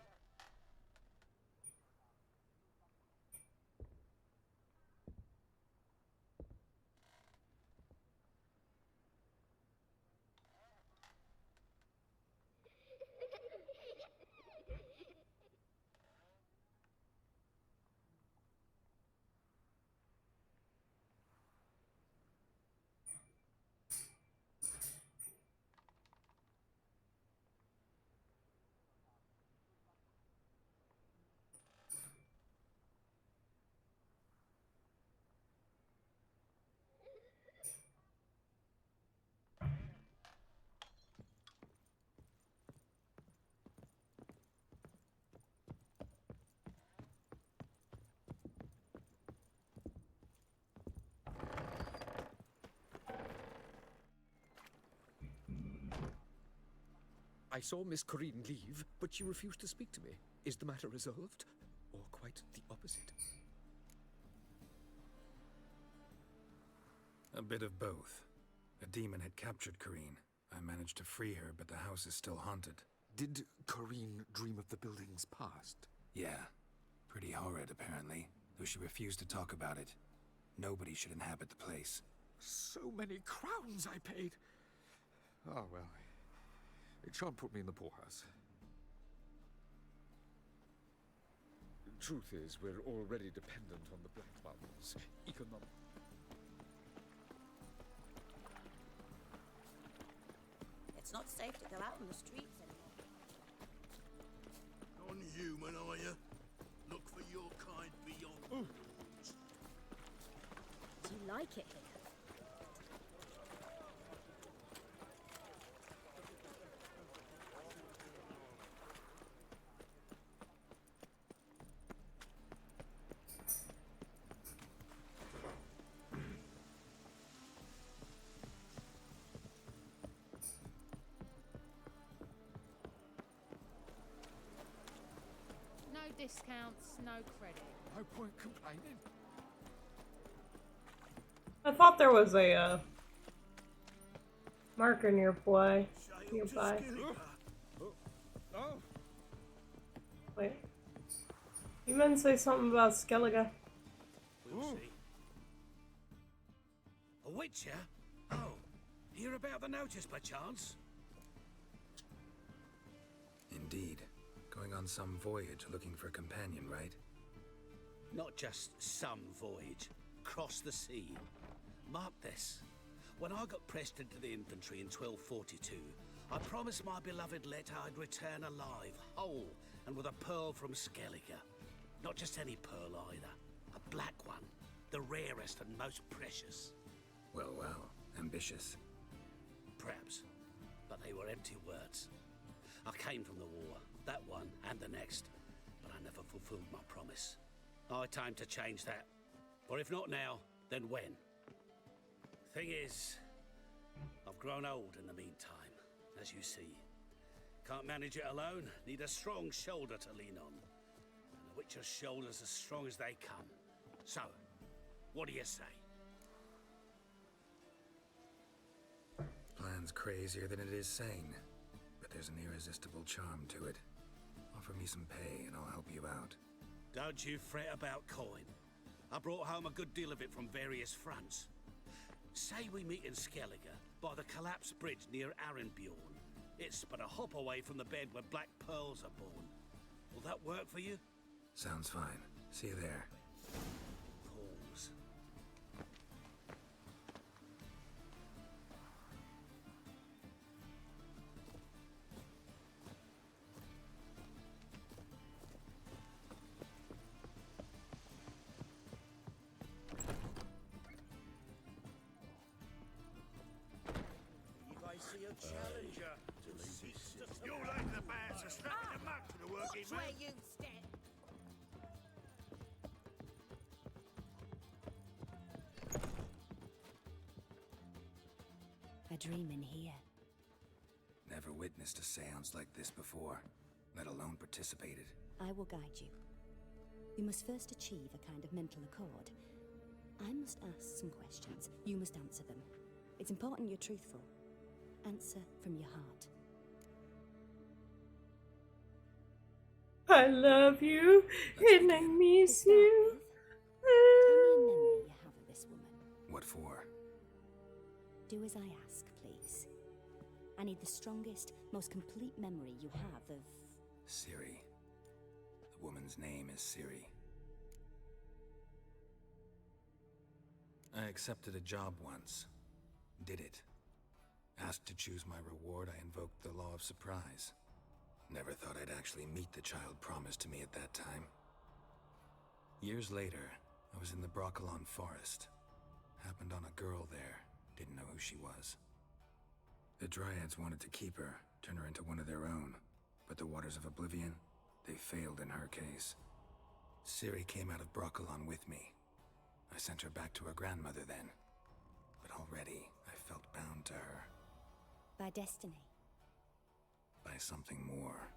Speaker 3: I saw Miss Corrine leave, but she refused to speak to me. Is the matter resolved? Or quite the opposite?
Speaker 6: A bit of both. A demon had captured Corrine. I managed to free her, but the house is still haunted.
Speaker 3: Did Corrine dream of the building's past?
Speaker 6: Yeah. Pretty horrid, apparently, though she refused to talk about it. Nobody should inhabit the place.
Speaker 3: So many crowns I paid. Ah, well. It shan't put me in the poorhouse. Truth is, we're already dependent on the Black Mountains.
Speaker 10: It's not safe to go out on the streets anymore.
Speaker 13: Non-human, are you? Look for your kind beyond the walls.
Speaker 7: Do you like it here?
Speaker 16: No discounts, no credit.
Speaker 3: No point complaining.
Speaker 2: I thought there was a marker nearby.
Speaker 3: Oh.
Speaker 2: Wait. You meant to say something about Skellige.
Speaker 11: We'll see. A witcher? Oh, hear about the notice by chance?
Speaker 6: Indeed. Going on some voyage looking for a companion, right?
Speaker 11: Not just some voyage. Cross the sea. Mark this. When I got pressed into the infantry in 1242, I promised my beloved Letta I'd return alive, whole, and with a pearl from Skellige. Not just any pearl either. A black one. The rarest and most precious.
Speaker 6: Well, well. Ambitious.
Speaker 11: Perhaps. But they were empty words. I came from the war. That one and the next. But I never fulfilled my promise. Time to change that. Or if not now, then when? Thing is, I've grown old in the meantime, as you see. Can't manage it alone, need a strong shoulder to lean on. And the Witcher's shoulder's as strong as they come. So, what do you say?
Speaker 6: Plan's crazier than it is sane, but there's an irresistible charm to it. Offer me some pay and I'll help you out.
Speaker 11: Don't you fret about coin. I brought home a good deal of it from various fronts. Say we meet in Skellige, by the collapsed bridge near Arenbjorn. It's but a hop away from the bed where black pearls are born. Will that work for you?
Speaker 6: Sounds fine. See you there.
Speaker 11: Pause.
Speaker 8: Challenger seeks to... You're like the bats are strapping a mug to the working man.
Speaker 10: Where you step.
Speaker 9: I dream in here.
Speaker 6: Never witnessed a seance like this before, let alone participated.
Speaker 9: I will guide you. You must first achieve a kind of mental accord. I must ask some questions. You must answer them. It's important you're truthful. Answer from your heart.
Speaker 2: I love you and I miss you.
Speaker 9: Tell me a memory you have of this woman.
Speaker 6: What for?
Speaker 9: Do as I ask, please. I need the strongest, most complete memory you have of...
Speaker 6: Ciri. The woman's name is Ciri. I accepted a job once. Did it. Asked to choose my reward, I invoked the law of surprise. Never thought I'd actually meet the child promised to me at that time. Years later, I was in the Broccolon forest. Happened on a girl there. Didn't know who she was. The Dryads wanted to keep her, turn her into one of their own. But the Waters of Oblivion, they failed in her case. Ciri came out of Broccolon with me. I sent her back to her grandmother then. But already, I felt bound to her.
Speaker 9: By destiny.
Speaker 6: by something more.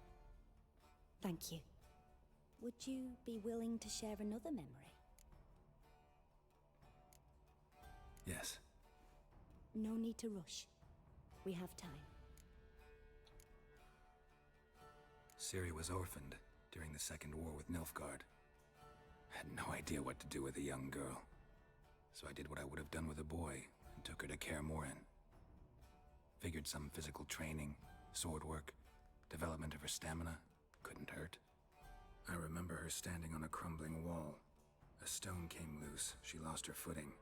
Speaker 9: Thank you. Would you be willing to share another memory?
Speaker 6: Yes.
Speaker 9: No need to rush. We have time.
Speaker 6: Ciri was orphaned during the Second War with Nilfgaard. Had no idea what to do with a young girl. So I did what I would have done with a boy and took her to Kaer Morhen. Figured some physical training, sword work, development of her stamina couldn't hurt. I remember her standing on a crumbling wall. A stone came loose, she lost her footing.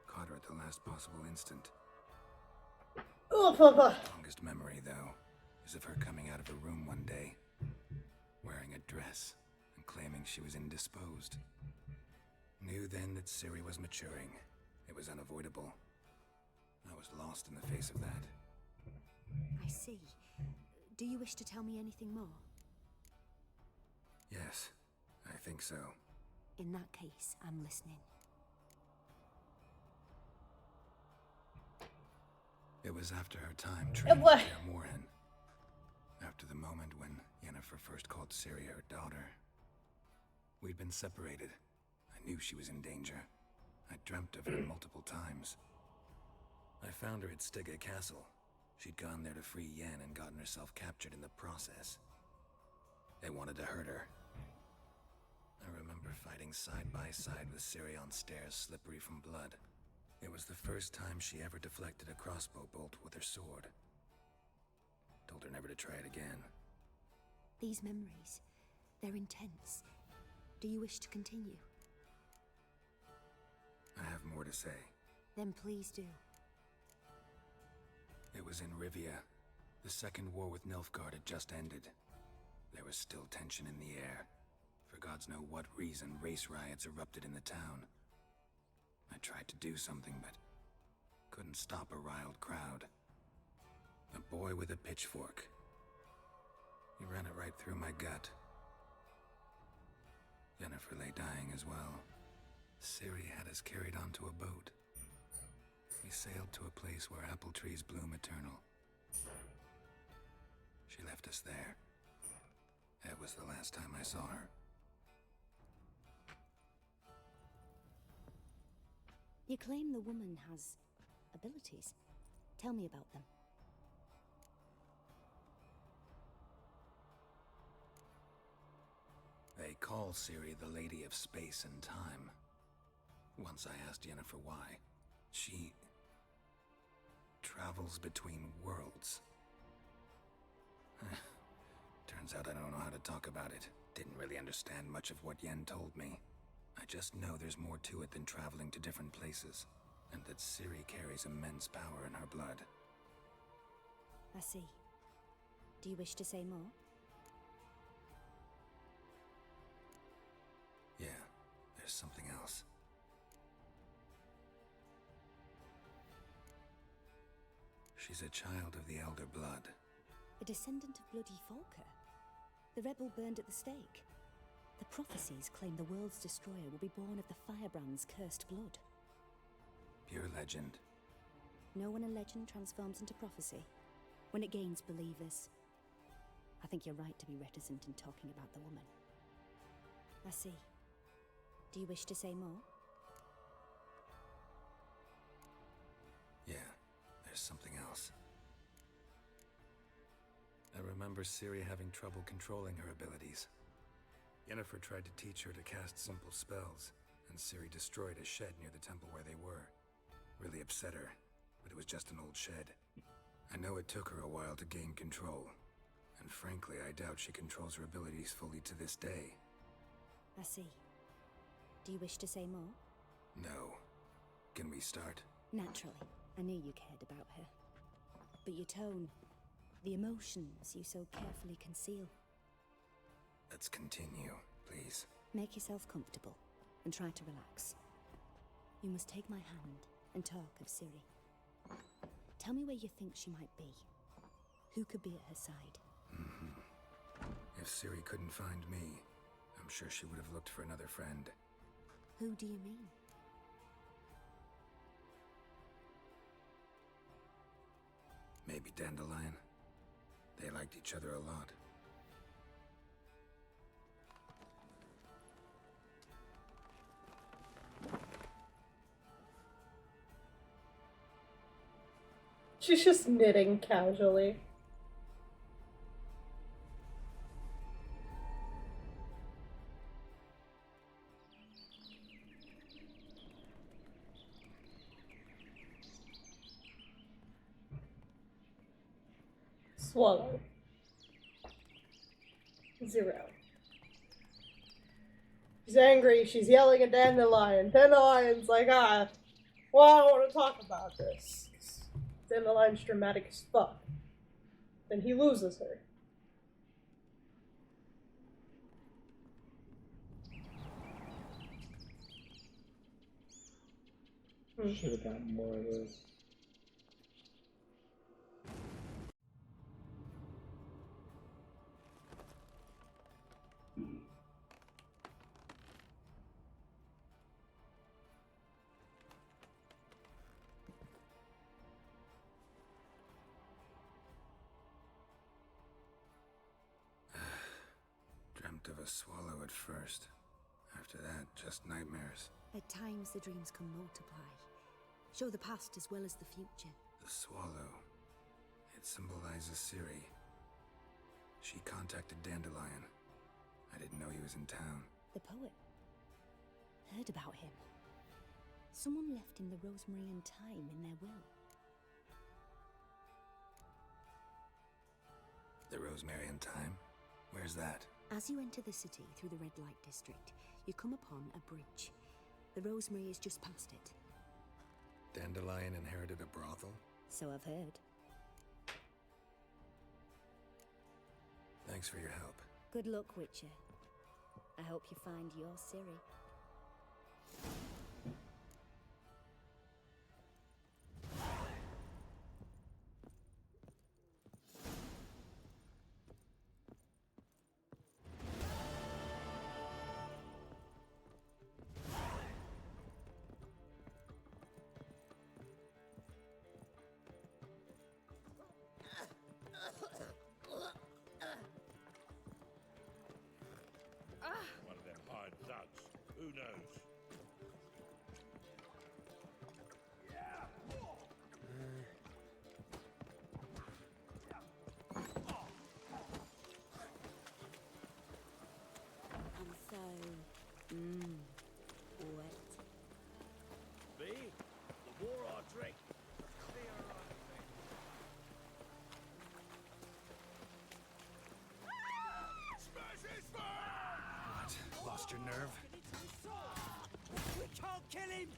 Speaker 6: Caught her at the last possible instant. Longest memory, though, is of her coming out of a room one day, wearing a dress and claiming she was indisposed. Knew then that Ciri was maturing. It was unavoidable. I was lost in the face of that.
Speaker 9: I see. Do you wish to tell me anything more?
Speaker 6: Yes, I think so.
Speaker 9: In that case, I'm listening.
Speaker 6: It was after her time training at Kaer Morhen. After the moment when Yennefer first called Ciri her daughter. We'd been separated. I knew she was in danger. I dreamt of her multiple times. I found her at Stygga Castle. She'd gone there to free Yen and gotten herself captured in the process. They wanted to hurt her. I remember fighting side by side with Ciri on stairs slippery from blood. It was the first time she ever deflected a crossbow bolt with her sword. Told her never to try it again.
Speaker 9: These memories, they're intense. Do you wish to continue?
Speaker 6: I have more to say.
Speaker 9: Then please do.
Speaker 6: It was in Rivia. The Second War with Nilfgaard had just ended. There was still tension in the air. For gods know what reason, race riots erupted in the town. I tried to do something, but couldn't stop a riled crowd. A boy with a pitchfork. He ran it right through my gut. Yennefer lay dying as well. Ciri had us carried onto a boat. We sailed to a place where apple trees bloom eternal. She left us there. That was the last time I saw her.
Speaker 9: You claim the woman has abilities. Tell me about them.
Speaker 6: They call Ciri the Lady of Space and Time. Once I asked Yennefer why. She travels between worlds. Turns out I don't know how to talk about it. Didn't really understand much of what Yen told me. I just know there's more to it than traveling to different places, and that Ciri carries immense power in her blood.
Speaker 9: I see. Do you wish to say more?
Speaker 6: Yeah, there's something else. She's a child of the Elder Blood.
Speaker 9: A descendant of bloody Falker. The rebel burned at the stake. The prophecies claim the world's destroyer will be born of the Firebrand's cursed blood.
Speaker 6: Pure legend.
Speaker 9: Know when a legend transforms into prophecy? When it gains believers. I think you're right to be reticent in talking about the woman. I see. Do you wish to say more?
Speaker 6: Yeah, there's something else. I remember Ciri having trouble controlling her abilities. Yennefer tried to teach her to cast simple spells, and Ciri destroyed a shed near the temple where they were. Really upset her, but it was just an old shed. I know it took her a while to gain control, and frankly, I doubt she controls her abilities fully to this day.
Speaker 9: I see. Do you wish to say more?
Speaker 6: No. Can we start?
Speaker 9: Naturally. I knew you cared about her. But your tone, the emotions you so carefully conceal.
Speaker 6: Let's continue, please.
Speaker 9: Make yourself comfortable and try to relax. You must take my hand and talk of Ciri. Tell me where you think she might be. Who could be at her side?
Speaker 6: If Ciri couldn't find me, I'm sure she would have looked for another friend.
Speaker 9: Who do you mean?
Speaker 6: Maybe Dandelion? They liked each other a lot.
Speaker 2: She's just knitting casually. Swallow. 0. She's angry, she's yelling at Dandelion. Dandelion's like, well, I don't want to talk about this. Dandelion's dramatic as fuck. Then he loses her.
Speaker 12: Should have gotten more of this.
Speaker 6: Dreamt of a swallow at first. After that, just nightmares.
Speaker 9: At times, the dreams can multiply. Show the past as well as the future.
Speaker 6: The swallow. It symbolizes Ciri. She contacted Dandelion. I didn't know he was in town.
Speaker 9: The poet. Heard about him. Someone left him the rosemary and thyme in their will.
Speaker 6: The rosemary and thyme? Where's that?
Speaker 9: As you enter the city through the red light district, you come upon a bridge. The rosemary is just past it.
Speaker 6: Dandelion inherited a brothel?
Speaker 9: So I've heard.
Speaker 6: Thanks for your help.
Speaker 9: Good luck, Witcher. I hope you find your Ciri.
Speaker 8: One of them hired thugs. Who knows?
Speaker 9: I'm so... wet.
Speaker 8: Me? The more I drink, the clearer I think. Smash his face!
Speaker 6: What? Lost your nerve?
Speaker 17: We can't kill him!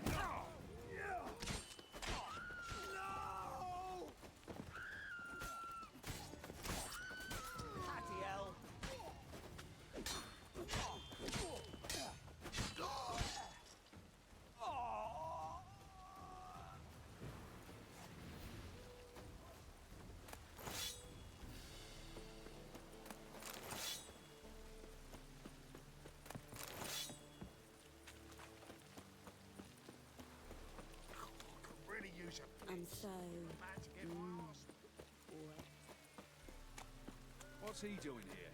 Speaker 17: No! Bloody hell!
Speaker 8: Really use a
Speaker 9: I'm so... wet.
Speaker 8: What's he doing here?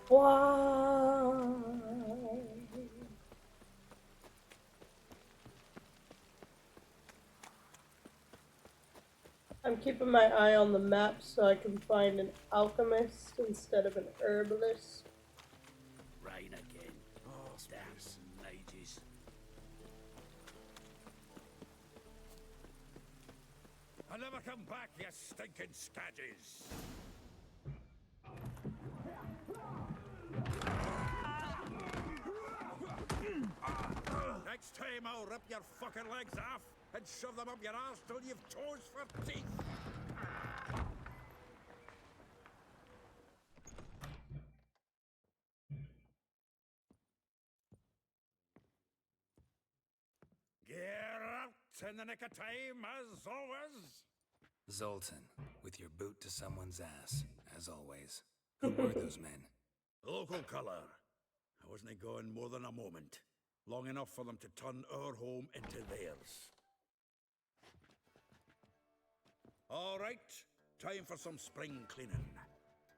Speaker 2: Why? I'm keeping my eye on the map so I can find an alchemist instead of an herbalist.
Speaker 8: Rain again. Oh, damn mages. I'll never come back, you stinking scadges! Next time I'll rip your fucking legs off and shove them up your arse till you've toes for teeth! Get out in the nick of time, as always!
Speaker 6: Zoltan, with your boot to someone's ass, as always. Who were those men?
Speaker 8: Local colour. I wasn't going more than a moment.
Speaker 13: Long enough for them to turn our home into theirs. All right, time for some spring cleaning.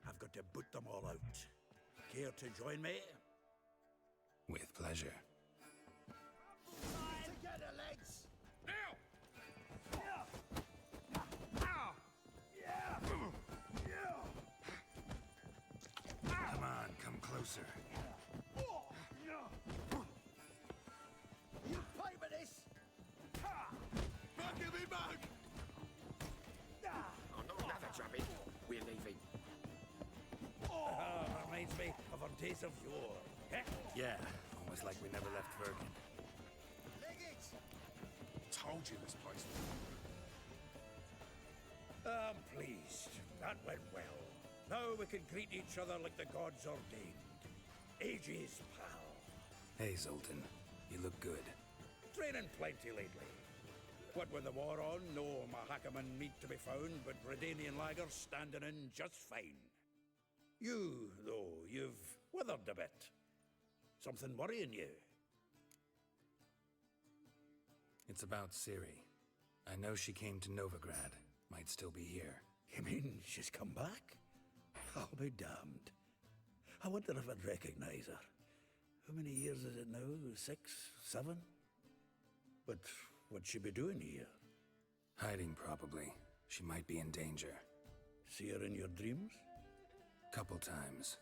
Speaker 13: I've got to boot them all out. Care to join me?
Speaker 6: With pleasure.
Speaker 14: Together, lads!
Speaker 13: Now!
Speaker 6: Come on, come closer.
Speaker 14: You pay for this!
Speaker 15: Give me back!
Speaker 11: Oh, not another drubbing. We're leaving.
Speaker 13: Reminds me of our days of yore. Heh?
Speaker 6: Yeah, almost like we never left Vergen.
Speaker 14: Leg it!
Speaker 3: Told you this place was...
Speaker 13: I'm pleased. That went well. Now we can greet each other like the gods ordained. Ages, pal.
Speaker 6: Hey, Zoltan. You look good.
Speaker 13: Training plenty lately. What with the war on, no Mahakaman meat to be found, but Redanian lagers standing in just fine. You, though, you've withered a bit. Something worrying you?
Speaker 6: It's about Ciri. I know she came to Novigrad. Might still be here.
Speaker 13: You mean she's come back? I'll be damned. I wonder if I'd recognize her. How many years is it now? 6, 7? But what'd she be doing here?
Speaker 6: Hiding, probably. She might be in danger.
Speaker 13: See her in your dreams?
Speaker 6: Couple times.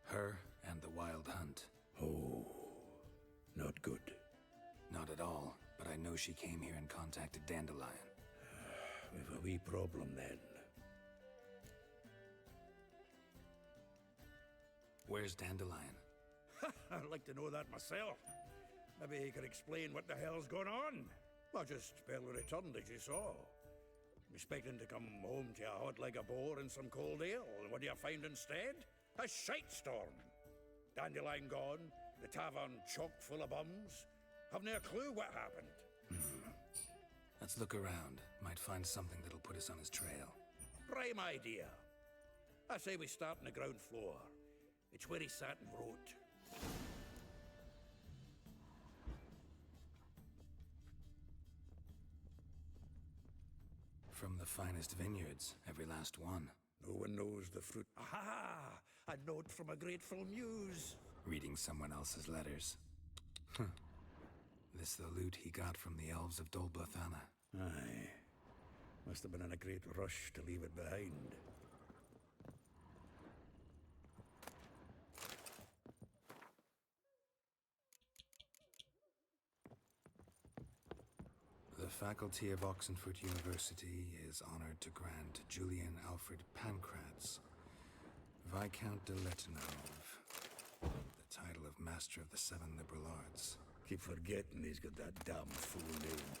Speaker 6: Her and the Wild Hunt.
Speaker 13: Oh, not good.
Speaker 6: Not at all, but I know she came here and contacted Dandelion.
Speaker 13: We've a wee problem then.
Speaker 6: Where's Dandelion?
Speaker 13: I'd like to know that myself. Maybe he could explain what the hell's going on. Well, just barely returned, as you saw. Expecting to come home to a hot like a boar and some cold ale. And what do you find instead? A shite storm. Dandelion gone, the tavern chock full of bums. Haven't a clue what happened.
Speaker 6: Let's look around. Might find something that'll put us on his trail.
Speaker 13: Prime idea. I say we start on the ground floor. It's where he sat and wrote.
Speaker 6: From the finest vineyards, every last one.
Speaker 13: No one knows the fruit. Aha! A note from a grateful muse.
Speaker 6: Reading someone else's letters. This the loot he got from the elves of Dol Blathanna.
Speaker 13: Aye. Must have been in a great rush to leave it behind.
Speaker 6: The faculty of Oxenford University is honored to grant Julian Alfred Pancratz, Viscount de Letenauve, the title of Master of the Seven Liberal Arts.
Speaker 13: Keep forgetting he's got that damn fool name.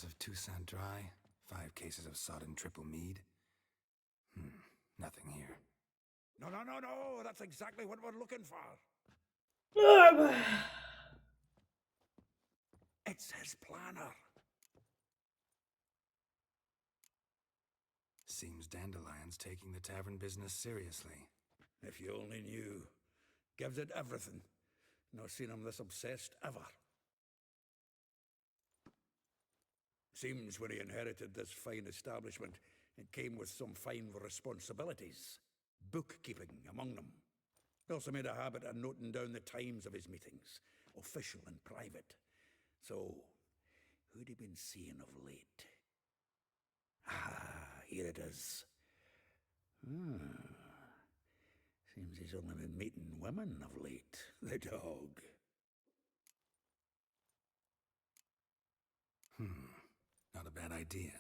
Speaker 6: Of Toussaint Dry, 5 cases of sodden triple mead. Nothing here.
Speaker 13: No, that's exactly what we're looking for. It's his planner.
Speaker 6: Seems Dandelion's taking the tavern business seriously.
Speaker 13: If you only knew. Gives it everything. Not seen him this obsessed ever. Seems when he inherited this fine establishment, it came with some fine responsibilities. Bookkeeping among them. He also made a habit of noting down the times of his meetings, official and private. So, who'd he been seeing of late? Ah, here it is. Seems he's only been meeting women of late. The dog.
Speaker 6: Not a bad idea.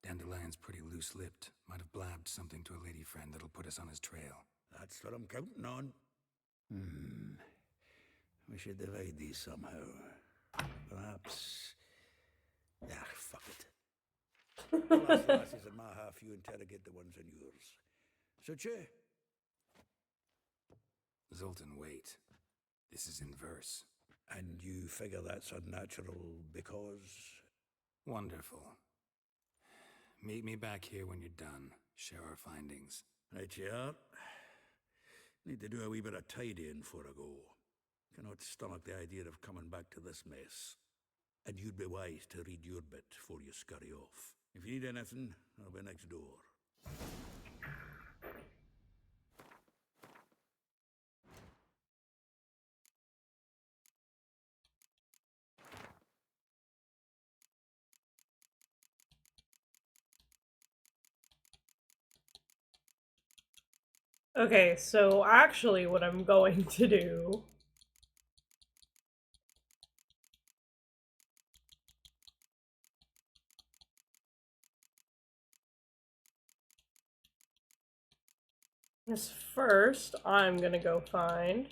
Speaker 6: Dandelion's pretty loose-lipped. Might have blabbed something to a lady friend that'll put us on his trail.
Speaker 13: That's what I'm counting on. We should divide these somehow. Perhaps... fuck it. The lasses in my half, you interrogate the ones in yours. Such a...
Speaker 6: Zoltan, wait. This is in verse.
Speaker 13: And you figure that's unnatural because...
Speaker 6: Wonderful. Meet me back here when you're done. Share our findings.
Speaker 13: Right you are. Need to do a wee bit of tidying before I go. Cannot stomach the idea of coming back to this mess. And you'd be wise to read your bit before you scurry off. If you need anything, I'll be next door.
Speaker 2: Okay, so actually what I'm going to do is first I'm gonna go find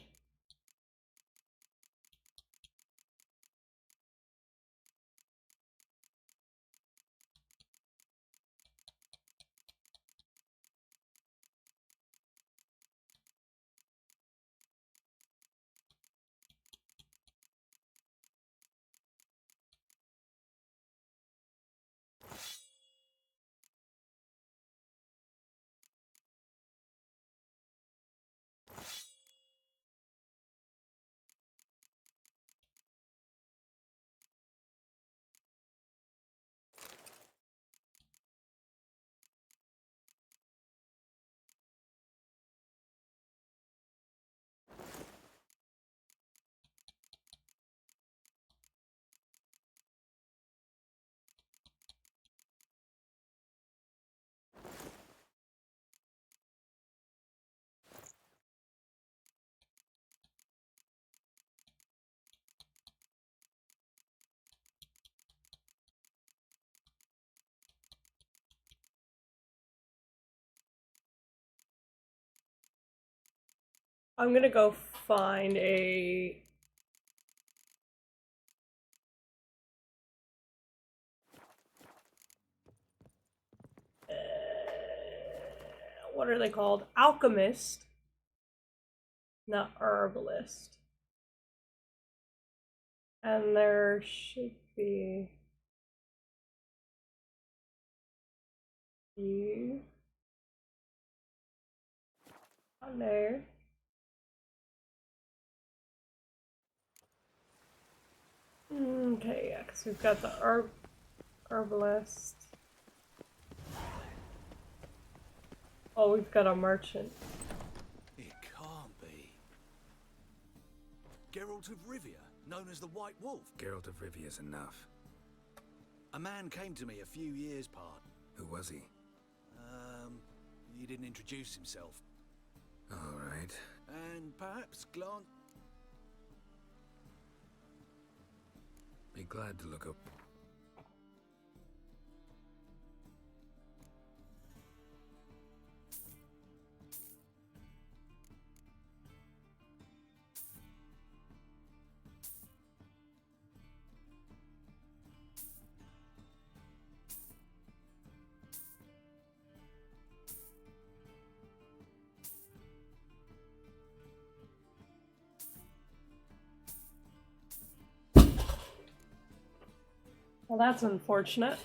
Speaker 2: I'm gonna go find a what are they called? Alchemist, not herbalist. And there should be you on there. Okay, yeah, because we've got the herbalist. Oh, we've got a merchant.
Speaker 5: It can't be. Geralt of Rivia, known as the White Wolf.
Speaker 6: Geralt of Rivia is enough.
Speaker 5: A man came to me a few years back.
Speaker 6: Who was he?
Speaker 5: He didn't introduce himself.
Speaker 6: All right.
Speaker 5: And perhaps glance...
Speaker 6: Be glad to look up.
Speaker 2: Well, that's unfortunate.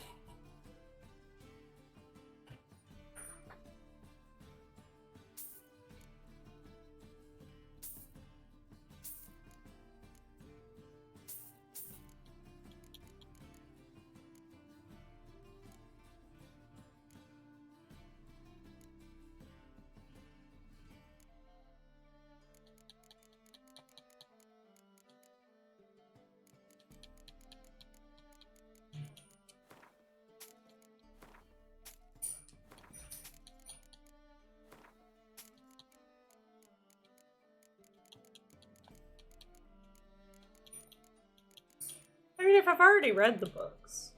Speaker 2: I mean, if I've already read the books.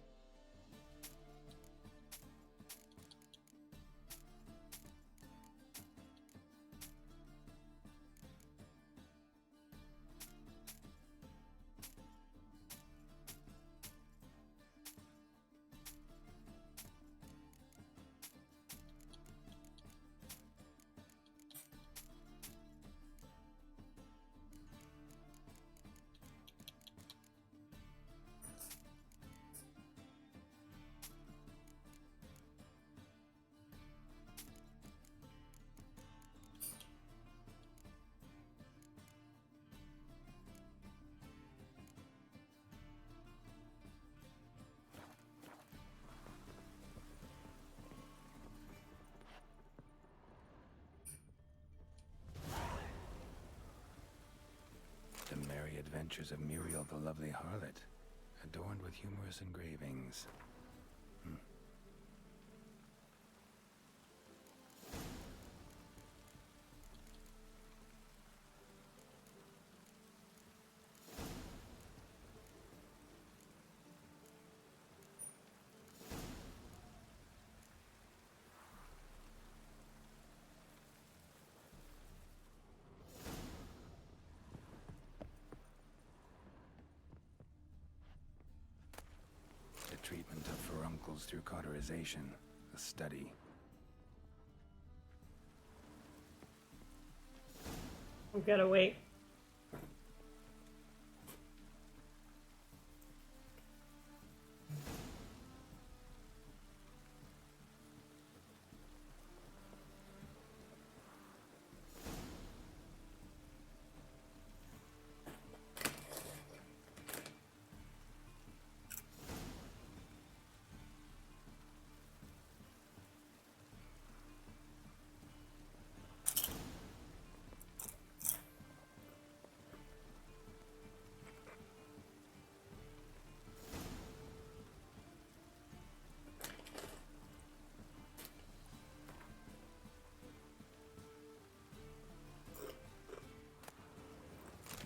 Speaker 6: Adventures of Muriel the Lovely Harlot, adorned with humorous engravings. The treatment of furuncles through cauterization, a study.
Speaker 2: We gotta wait.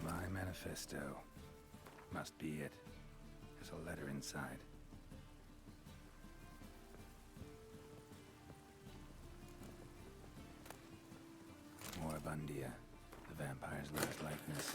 Speaker 6: My manifesto. Must be it. There's a letter inside. Moribundia, the vampire's last likeness.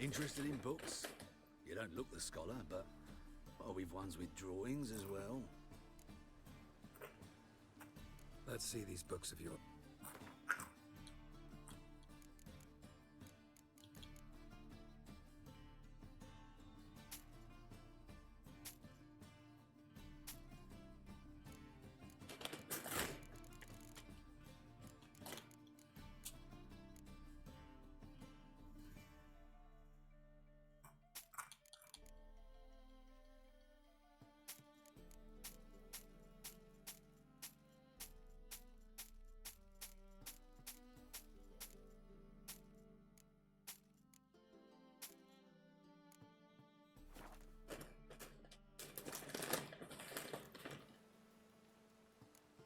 Speaker 13: Interested in books? You don't look the scholar, but we've ones with drawings as well.
Speaker 6: Let's see these books of yours.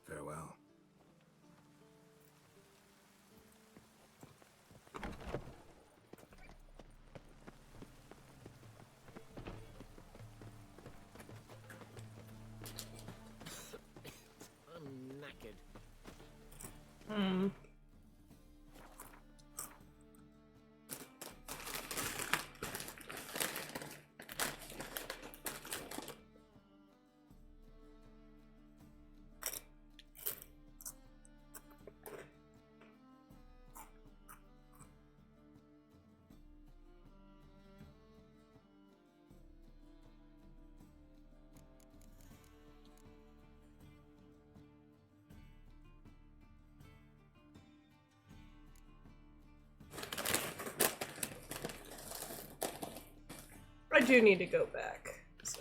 Speaker 6: Farewell.
Speaker 17: I'm knackered.
Speaker 2: I do need to go back, so.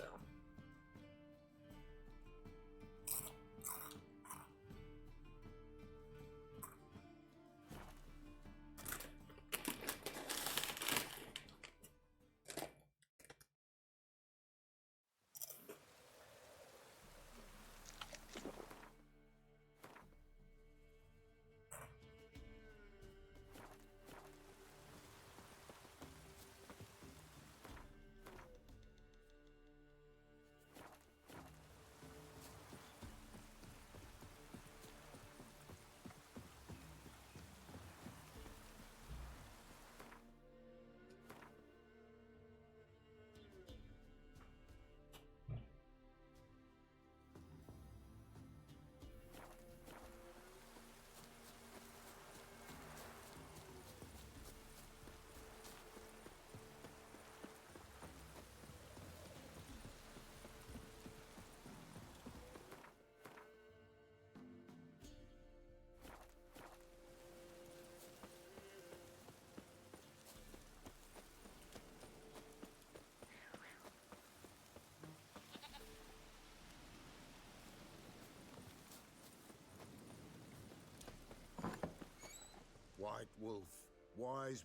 Speaker 15: White wolf, wise.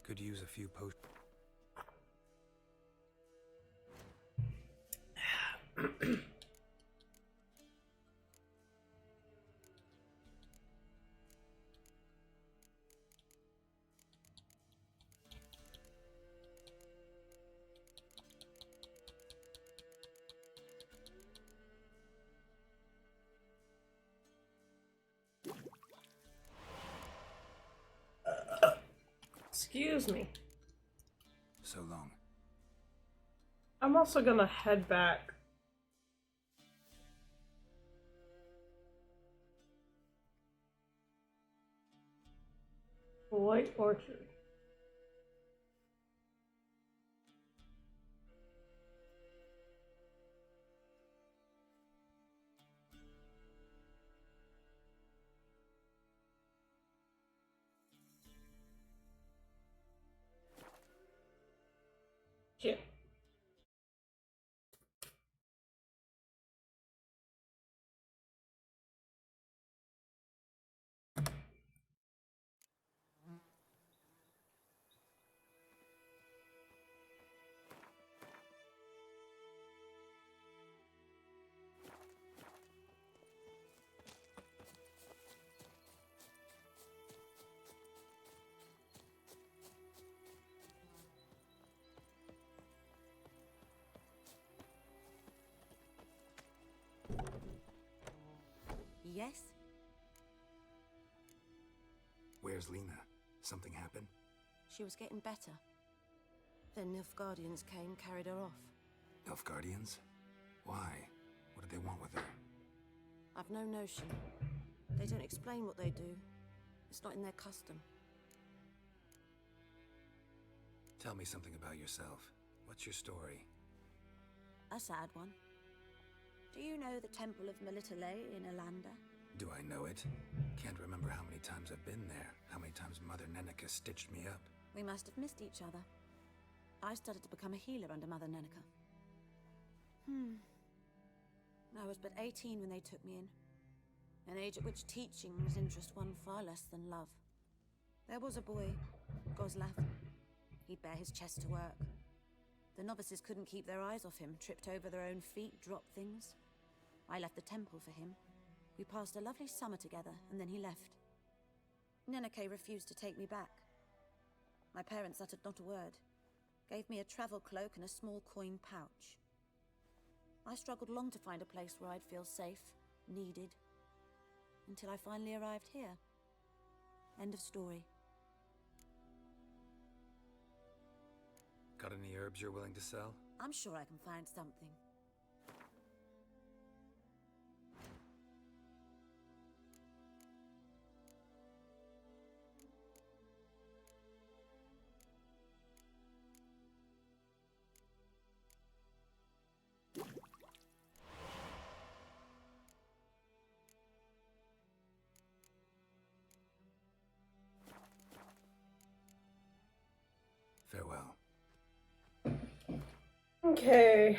Speaker 6: Could use a few potions.
Speaker 2: Excuse me.
Speaker 6: So long.
Speaker 2: I'm also gonna head back. White Orchard. Shit.
Speaker 10: Yes?
Speaker 6: Where's Lena? Something happened?
Speaker 10: She was getting better. Then Nilfgaardians came, carried her off.
Speaker 6: Nilfgaardians? Why? What did they want with her?
Speaker 10: I've no notion. They don't explain what they do. It's not in their custom.
Speaker 6: Tell me something about yourself. What's your story?
Speaker 10: A sad one. Do you know the Temple of Melitele in Alanda?
Speaker 6: Do I know it? Can't remember how many times I've been there. How many times Mother Neneka stitched me up.
Speaker 10: We must have missed each other. I started to become a healer under Mother Neneka. I was but 18 when they took me in. An age at which teachings interest one far less than love. There was a boy, Goslav. He'd bare his chest to work. The novices couldn't keep their eyes off him, tripped over their own feet, dropped things. I left the temple for him. We passed a lovely summer together, and then he left. Neneke refused to take me back. My parents uttered not a word. Gave me a travel cloak and a small coin pouch. I struggled long to find a place where I'd feel safe, needed, until I finally arrived here. End of story.
Speaker 6: Got any herbs you're willing to sell?
Speaker 10: I'm sure I can find something.
Speaker 6: Farewell.
Speaker 2: Okay.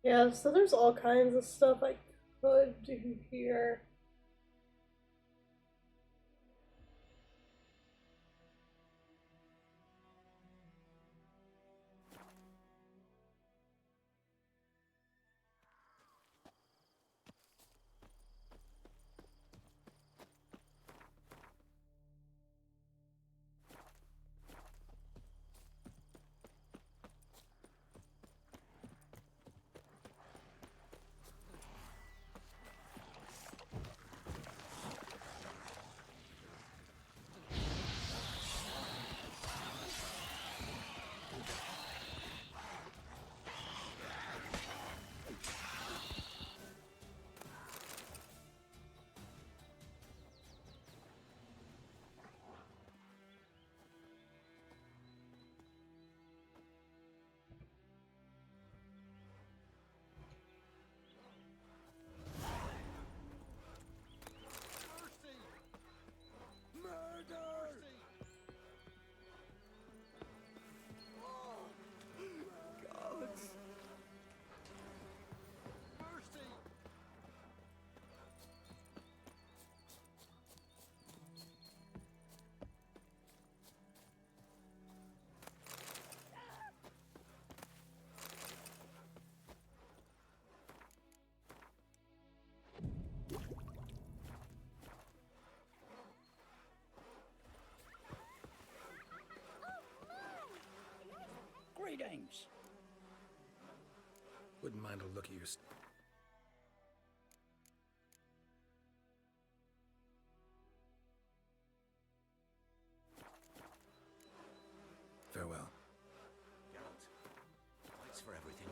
Speaker 2: Yeah, so there's all kinds of stuff I could do here.
Speaker 6: Wouldn't mind a look at your... Farewell.
Speaker 11: Geralt, thanks for everything.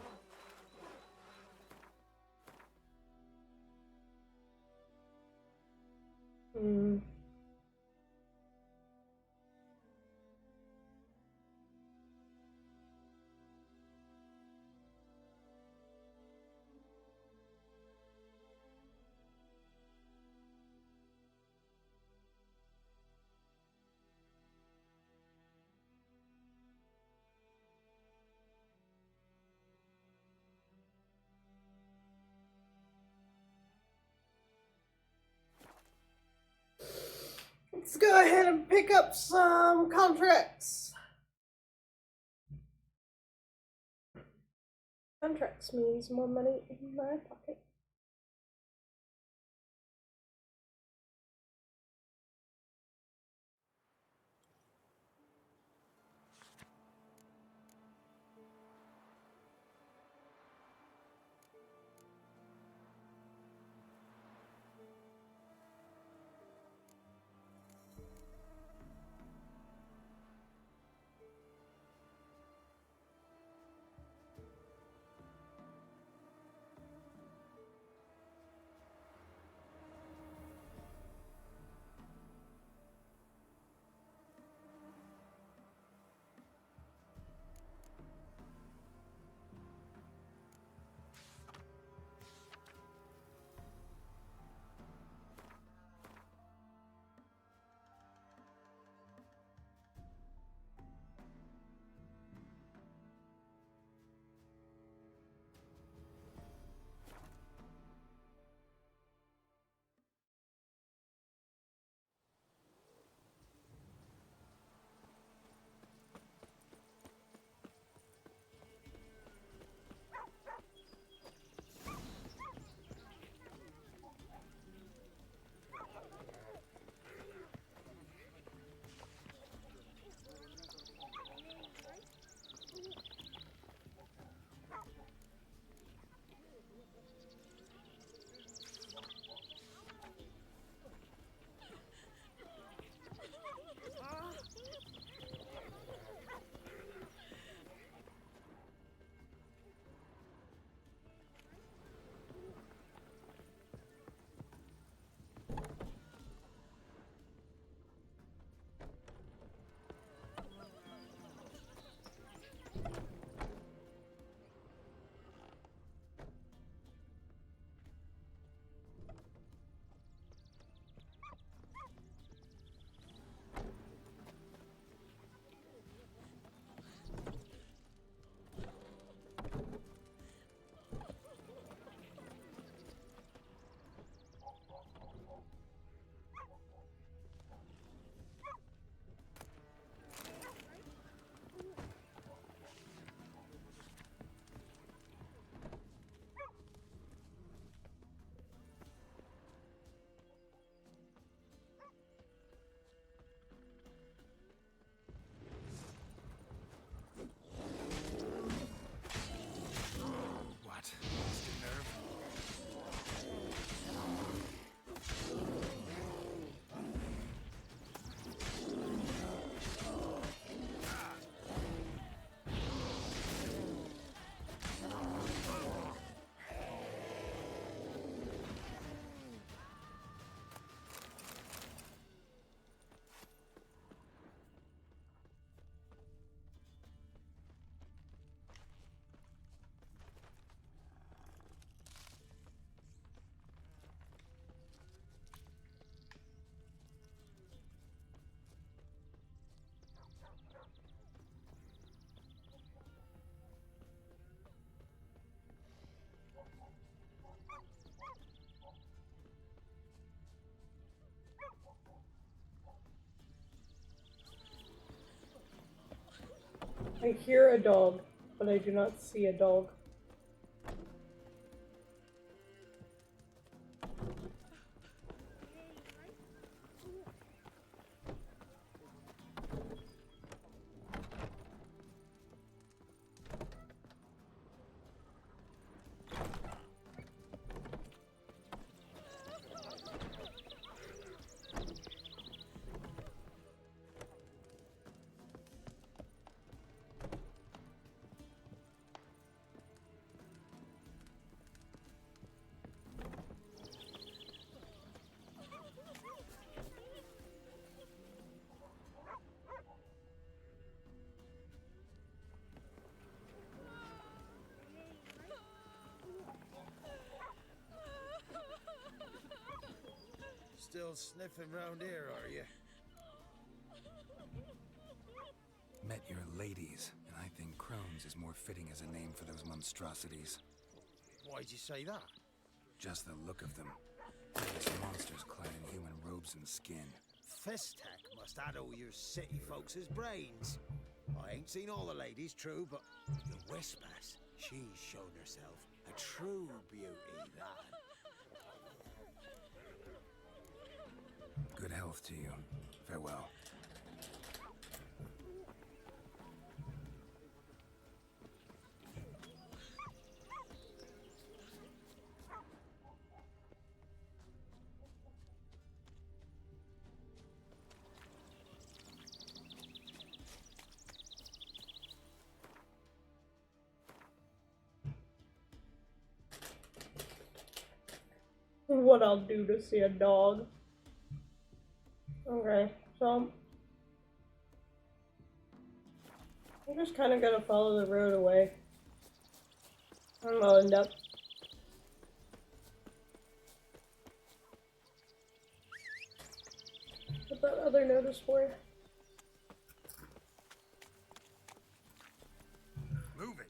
Speaker 2: Hmm. Let's go ahead and pick up some contracts. Contracts means more money in my pocket. I hear a dog, but I do not see a dog.
Speaker 5: still sniffing round here, are you?
Speaker 6: Met your ladies, and I think Crohn's is more fitting as a name for those monstrosities.
Speaker 5: Why'd you say that?
Speaker 6: Just the look of them. These monsters clad in human robes and skin.
Speaker 5: Fistek must addle your city folks' brains. I ain't seen all the ladies, true, but the Whispers, she's shown herself a true beauty, that.
Speaker 6: Good health to you. Farewell.
Speaker 2: What I'll do to see a dog. Okay, so I'm just kind of gonna follow the road away. And I'll end up. Put that other notice for you.
Speaker 5: Move it.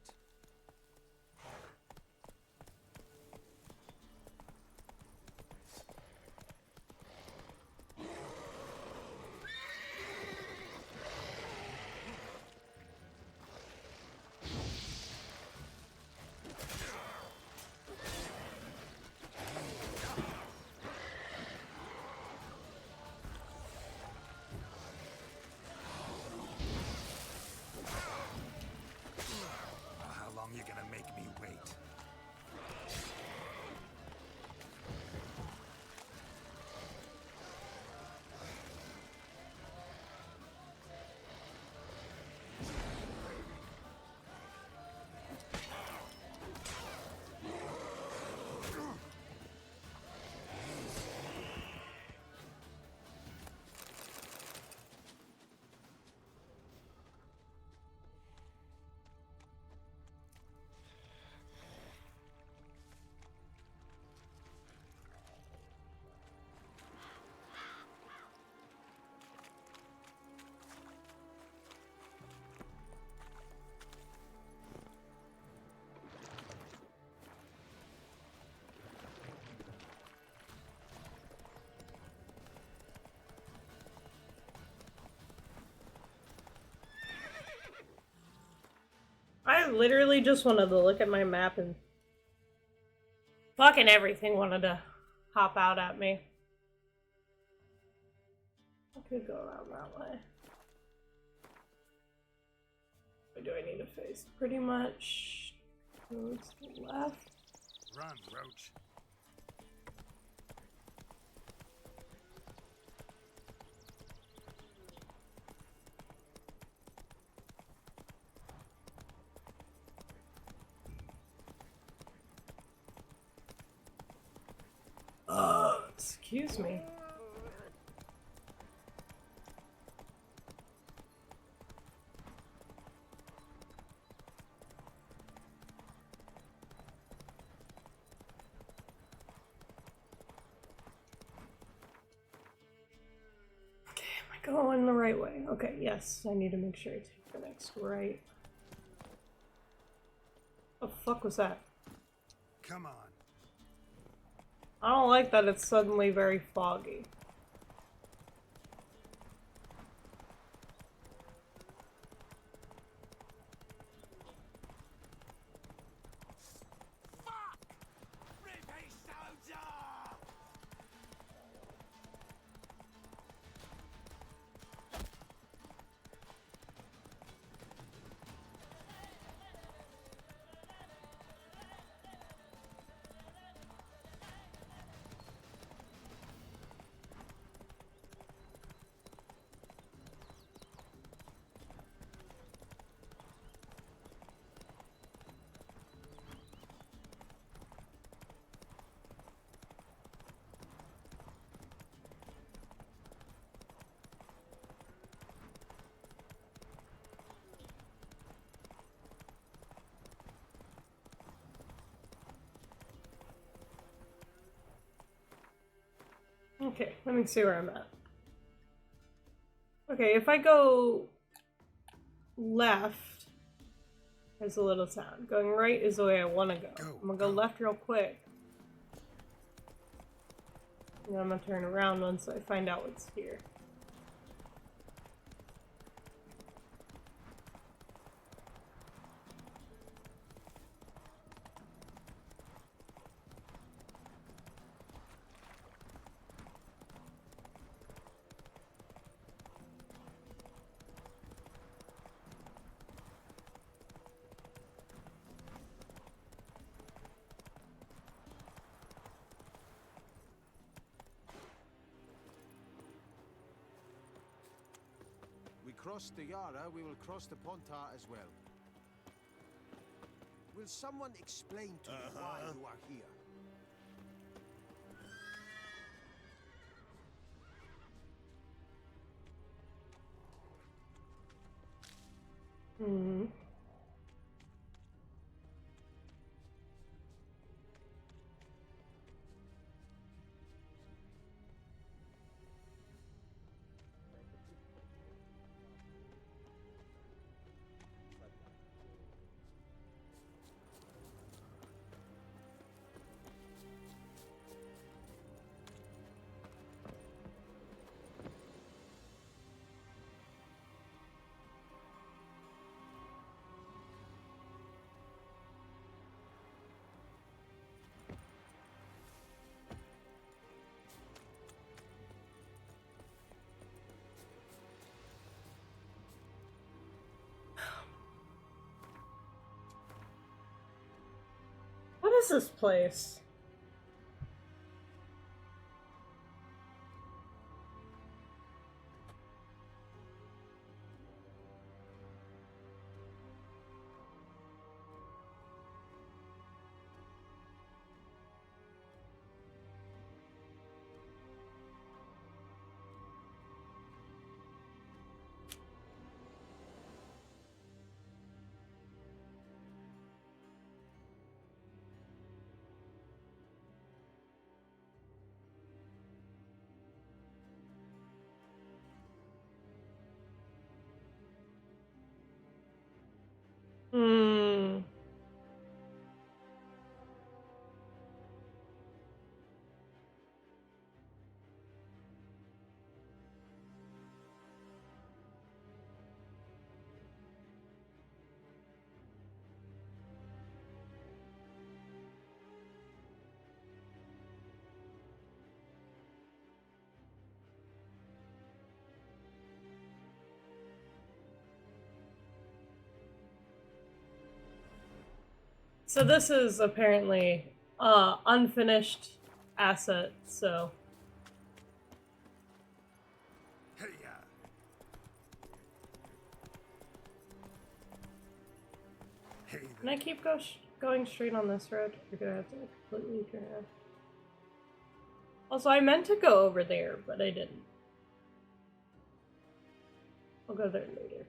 Speaker 2: I literally just wanted to look at my map and fucking everything wanted to hop out at me. I could go around that way. Or do I need to face? Pretty much towards the left.
Speaker 6: Run, Roach.
Speaker 2: Excuse me. Okay, am I going the right way? Okay, yes, I need to make sure I take the next right. What the fuck was that?
Speaker 6: Come on.
Speaker 2: I don't like that it's suddenly very foggy. Okay, let me see where I'm at. Okay, if I go left, there's a little town. Going right is the way I want to go. I'm gonna go left real quick. And then I'm gonna turn around once I find out what's here.
Speaker 14: We crossed the Yara, we will cross the Pontar as well. Will someone explain to me why you are here?
Speaker 2: Hmm. What is this place? Hmm. So this is apparently unfinished asset, so can I keep going straight on this road? We're gonna have to completely turn around. Also, I meant to go over there, but I didn't. I'll go there later.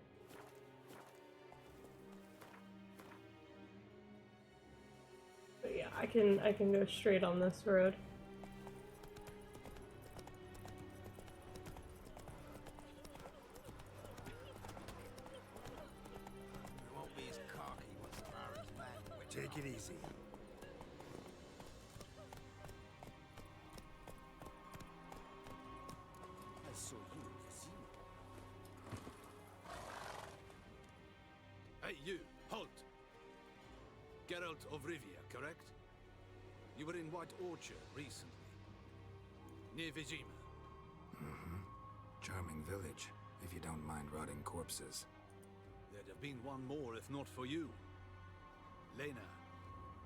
Speaker 2: But yeah, I can go straight on this road.
Speaker 5: We won't be as cocky once the Baron's back.
Speaker 6: Take it easy.
Speaker 5: I saw you in the sea.
Speaker 18: Hey, you! Halt! Geralt of Rivia, correct? You were in White Orchard recently. Near Vizima.
Speaker 6: Mm-hmm. Charming village, if you don't mind rotting corpses.
Speaker 18: There'd have been one more if not for you. Lena.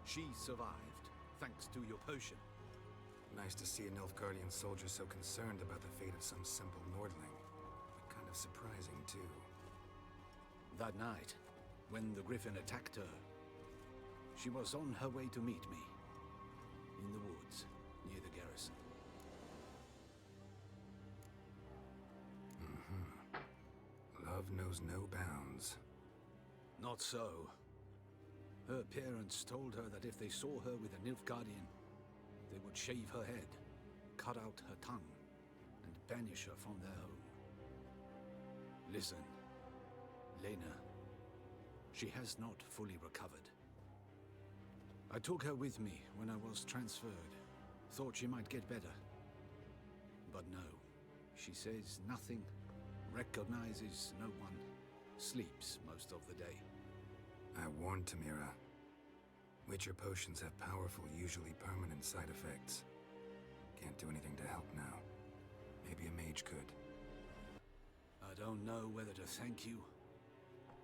Speaker 18: She survived, thanks to your potion.
Speaker 6: Nice to see an Nilfgaardian soldier so concerned about the fate of some simple Nordling. But kind of surprising, too.
Speaker 18: That night, when the Griffin attacked her, she was on her way to meet me. In the woods, near the garrison.
Speaker 6: Mm-hmm. Love knows no bounds.
Speaker 18: Not so. Her parents told her that if they saw her with a Nilfgaardian, they would shave her head, cut out her tongue,
Speaker 13: banish her from their home. Listen, Lena, she has not fully recovered. I took her with me when I was transferred. Thought she might get better. But no, she says nothing, recognizes no one, sleeps most of the day.
Speaker 6: I warned Tamira. Witcher potions have powerful, usually permanent side effects. Can't do anything to help now. Maybe a mage could.
Speaker 13: I don't know whether to thank you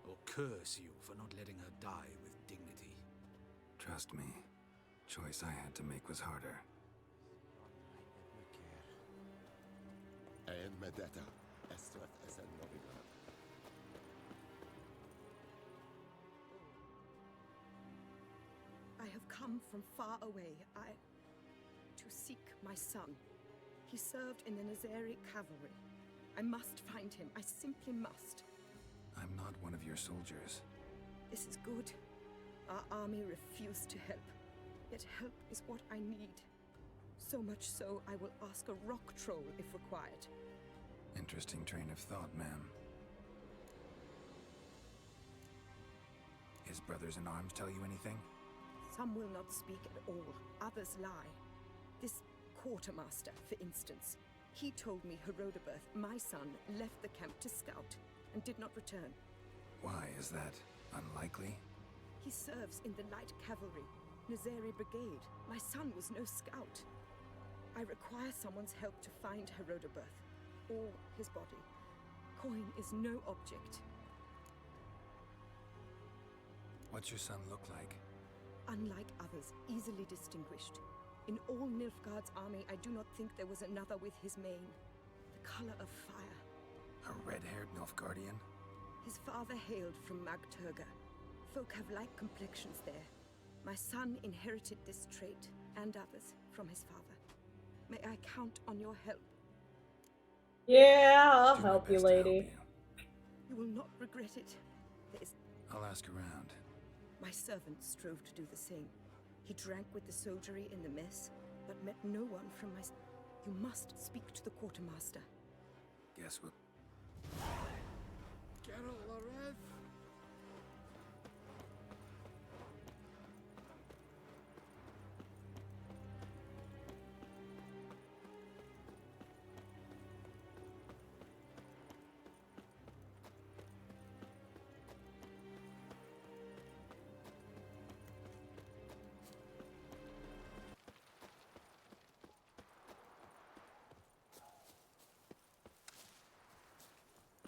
Speaker 13: or curse you for not letting her die with dignity.
Speaker 6: Trust me, choice I had to make was harder.
Speaker 15: En med detta, Estrat är Novigrad.
Speaker 19: I have come from far away. to seek my son. He served in the Nazari cavalry. I must find him. I simply must.
Speaker 6: I'm not one of your soldiers.
Speaker 19: This is good. Our army refused to help. Yet help is what I need. So much so, I will ask a rock troll if required.
Speaker 6: Interesting train of thought, ma'am. His brothers in arms tell you anything?
Speaker 19: Some will not speak at all. Others lie. This quartermaster, for instance. He told me Herodoberth, my son, left the camp to scout and did not return.
Speaker 6: Why is that unlikely?
Speaker 19: He serves in the light cavalry, Nazari Brigade. My son was no scout. I require someone's help to find Herodoberth, or his body. Coin is no object.
Speaker 6: What's your son look like?
Speaker 19: Unlike others, easily distinguished. In all Nilfgaard's army, I do not think there was another with his mane. The color of fire.
Speaker 6: A red-haired Nilfgaardian?
Speaker 19: His father hailed from Magturga. Folk have light complexions there. My son inherited this trait, and others, from his father. May I count on your help?
Speaker 2: Yeah, I'll help you, lady.
Speaker 19: You will not regret it. There is...
Speaker 6: I'll ask around.
Speaker 19: My servant strove to do the same. He drank with the soldiery in the mess, but met no one from my... You must speak to the quartermaster.
Speaker 6: Guess what?
Speaker 15: Geralt Lorev!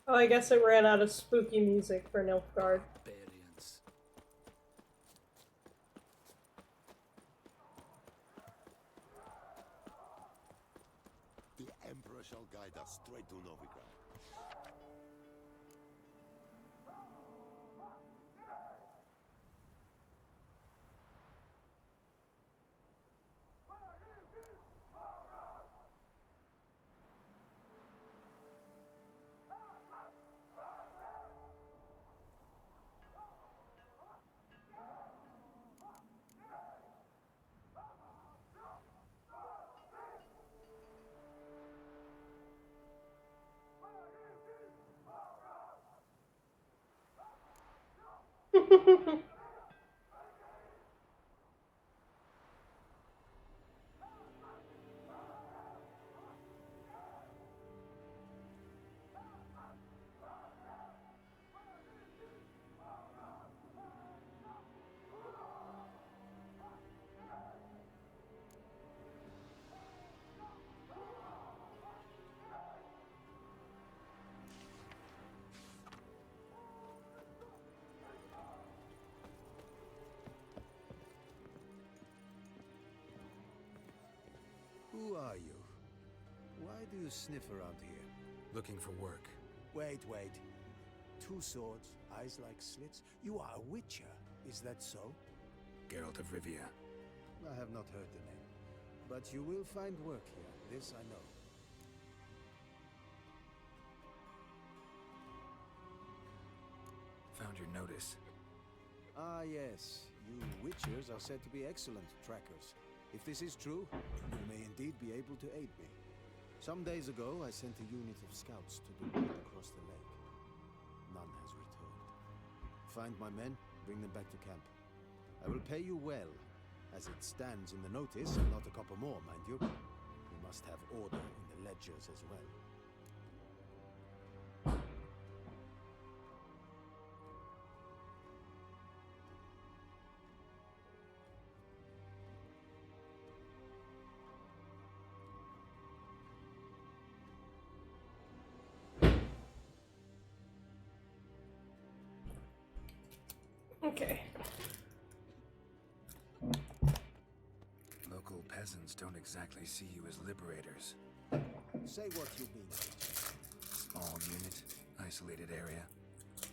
Speaker 2: Oh, I guess it ran out of spooky music for Nilfgaard.
Speaker 13: Barbarians.
Speaker 15: The Emperor shall guide us straight to Novigrad.
Speaker 5: Who are you? Why do you sniff around here?
Speaker 6: Looking for work.
Speaker 5: Wait. 2 swords, eyes like slits. You are a witcher, is that so?
Speaker 6: Geralt of Rivia.
Speaker 5: I have not heard the name. But you will find work here, this I know.
Speaker 6: Found your notice.
Speaker 5: Ah, yes. You witchers are said to be excellent trackers. If this is true, you may indeed be able to aid me. Some days ago, I sent a unit of scouts to the road across the lake. None has returned. Find my men, bring them back to camp. I will pay you well, as it stands in the notice, and not a couple more, mind you. We must have order in the ledgers as well.
Speaker 2: Okay.
Speaker 6: Local peasants don't exactly see you as liberators.
Speaker 5: Say what you mean.
Speaker 6: Small unit, isolated area.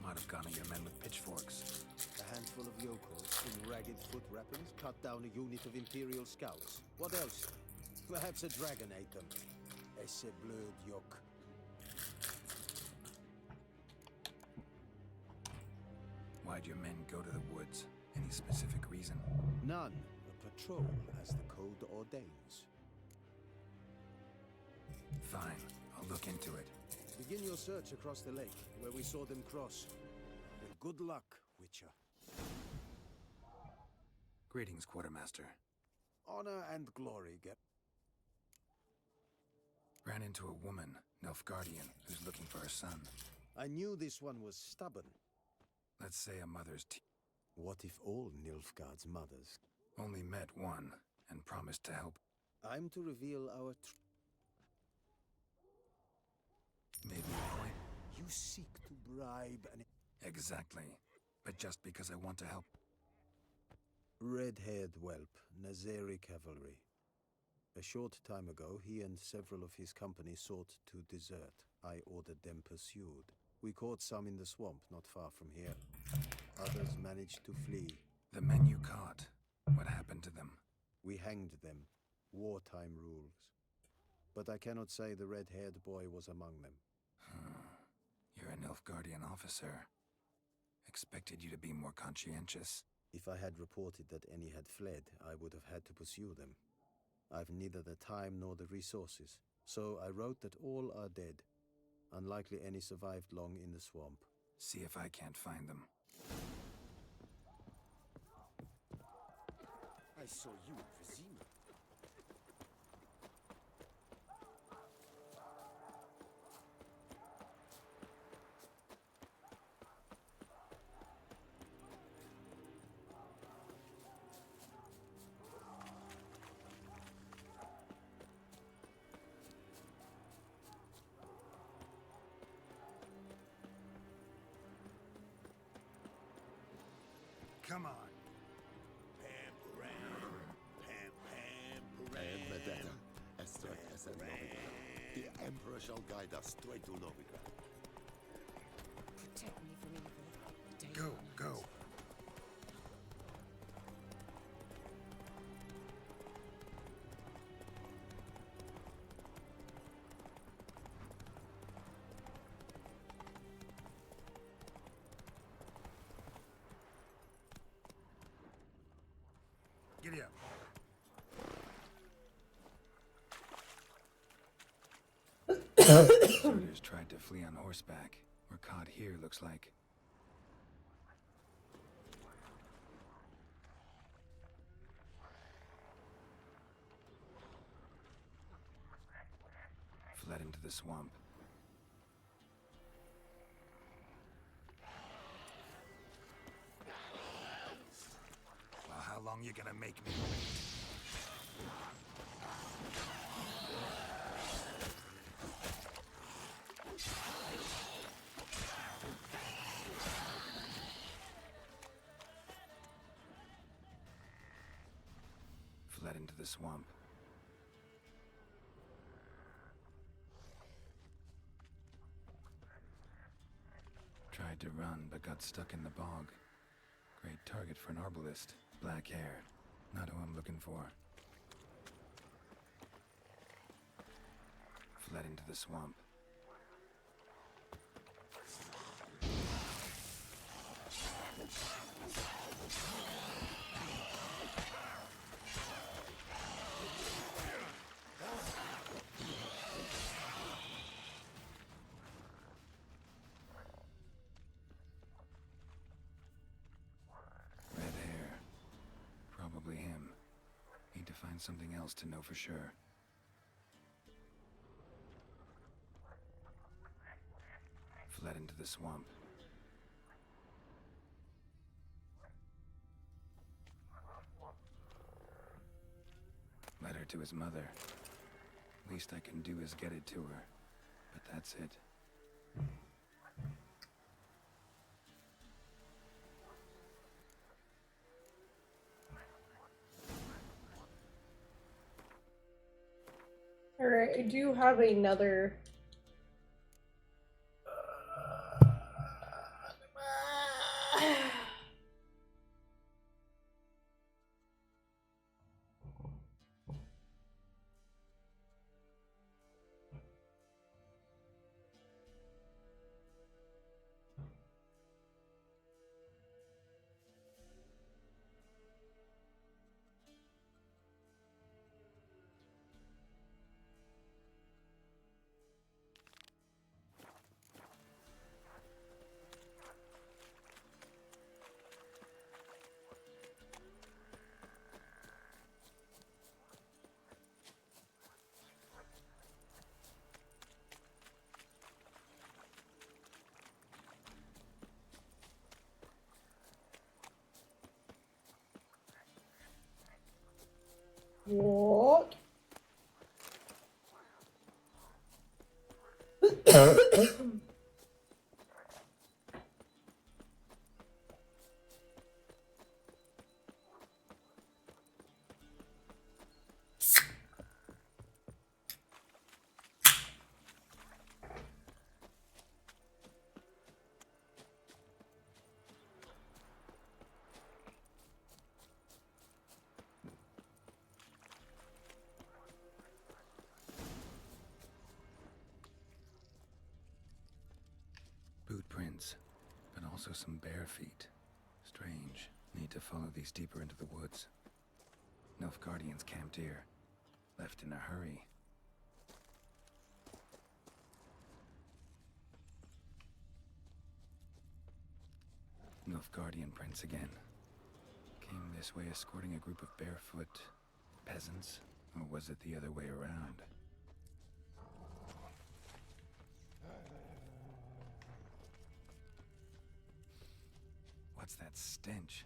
Speaker 6: Might have gone at your men with pitchforks.
Speaker 5: A handful of yokels in ragged foot wrappings cut down a unit of Imperial scouts. What else? Perhaps a dragon ate them. Esse blöd yoke.
Speaker 6: Why'd your men go to the woods? Any specific reason?
Speaker 5: None. A patrol, as the code ordains.
Speaker 6: Fine, I'll look into it.
Speaker 5: Begin your search across the lake, where we saw them cross. And good luck, Witcher.
Speaker 6: Greetings, Quartermaster.
Speaker 5: Honor and glory get...
Speaker 6: Ran into a woman, Nilfgaardian, who's looking for her son.
Speaker 5: I knew this one was stubborn.
Speaker 6: Let's say a mother's
Speaker 5: What if all Nilfgaard's mothers...
Speaker 6: Only met one, and promised to help.
Speaker 5: I'm to reveal our
Speaker 6: Maybe a point?
Speaker 5: You seek to bribe an...
Speaker 6: Exactly. But just because I want to help.
Speaker 5: Red-haired whelp, Nazeri cavalry. A short time ago, he and several of his company sought to desert. I ordered them pursued. We caught some in the swamp, not far from here. Others managed to flee.
Speaker 6: The men you caught, what happened to them?
Speaker 5: We hanged them. Wartime rules. But I cannot say the red-haired boy was among them.
Speaker 6: You're a Nilfgaardian officer. Expected you to be more conscientious.
Speaker 5: If I had reported that any had fled, I would have had to pursue them. I've neither the time nor the resources, so I wrote that all are dead. Unlikely any survived long in the swamp.
Speaker 6: See if I can't find them.
Speaker 11: I saw you at Vizima.
Speaker 15: Come on. The Emperor shall guide us straight to Novigrad.
Speaker 9: Protect me from evil.
Speaker 6: Go, go. Giddy up. Soldiers tried to flee on horseback. We're caught here, looks like. Fled into the swamp. Well, how long you gonna make me wait? Fled into the swamp. Tried to run, but got stuck in the bog. Great target for an arbalist. Black hair. Not who I'm looking for. Fled into the swamp. find something else to know for sure. Fled into the swamp. Led her to his mother. Least I can do is get it to her. But that's it.
Speaker 2: Alright, I do have another. What?
Speaker 6: Boot prints, but also some bare feet. Strange. Need to follow these deeper into the woods. Nilfgaardians camped here. Left in a hurry. Nilfgaardian prints again. Came this way escorting a group of barefoot peasants, or was it the other way around? What's that stench?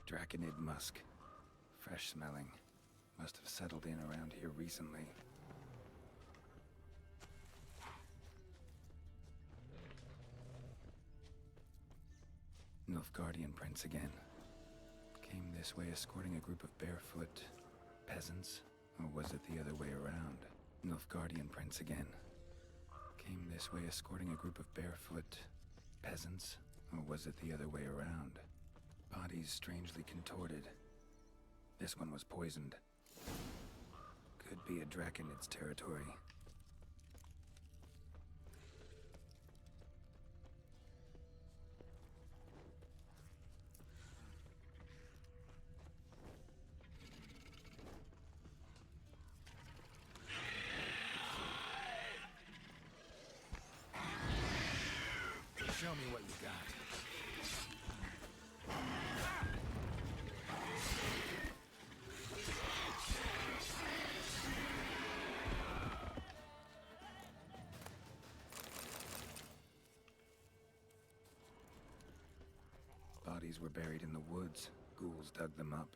Speaker 6: Draconid musk. Fresh smelling. Must have settled in around here recently. Nilfgaardian prints again. Came this way escorting a group of barefoot peasants, or was it the other way around? Nilfgaardian prints again. Came this way escorting a group of barefoot peasants, or was it the other way around? Bodies strangely contorted. This one was poisoned. Could be a Draconid's territory.
Speaker 15: Show me what you got.
Speaker 6: Bodies were buried in the woods. Ghouls dug them up.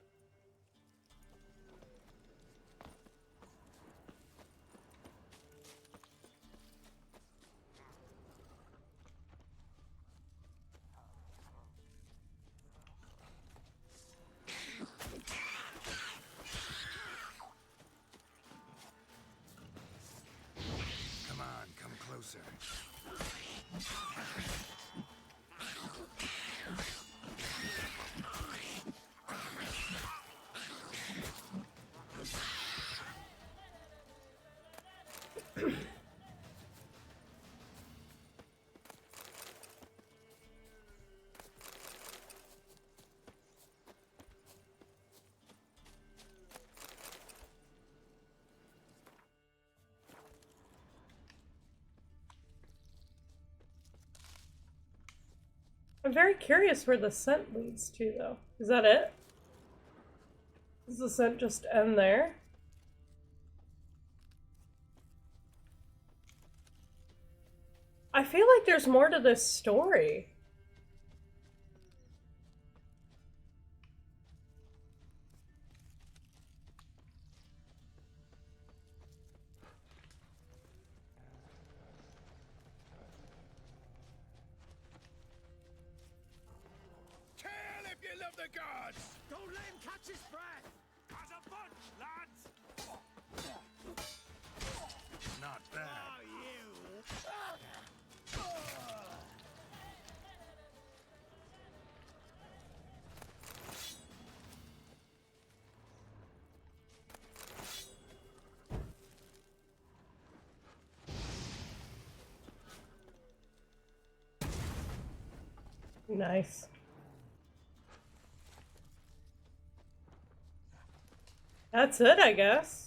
Speaker 15: Come on, come closer.
Speaker 2: I'm very curious where the scent leads to, though. Is that it? Does the scent just end there? I feel like there's more to this story.
Speaker 11: Kill if you love the gods!
Speaker 17: Don't let him catch his breath!
Speaker 11: As a bunch, lads! Not bad.
Speaker 17: Oh, you!
Speaker 2: Nice. That's it, I guess.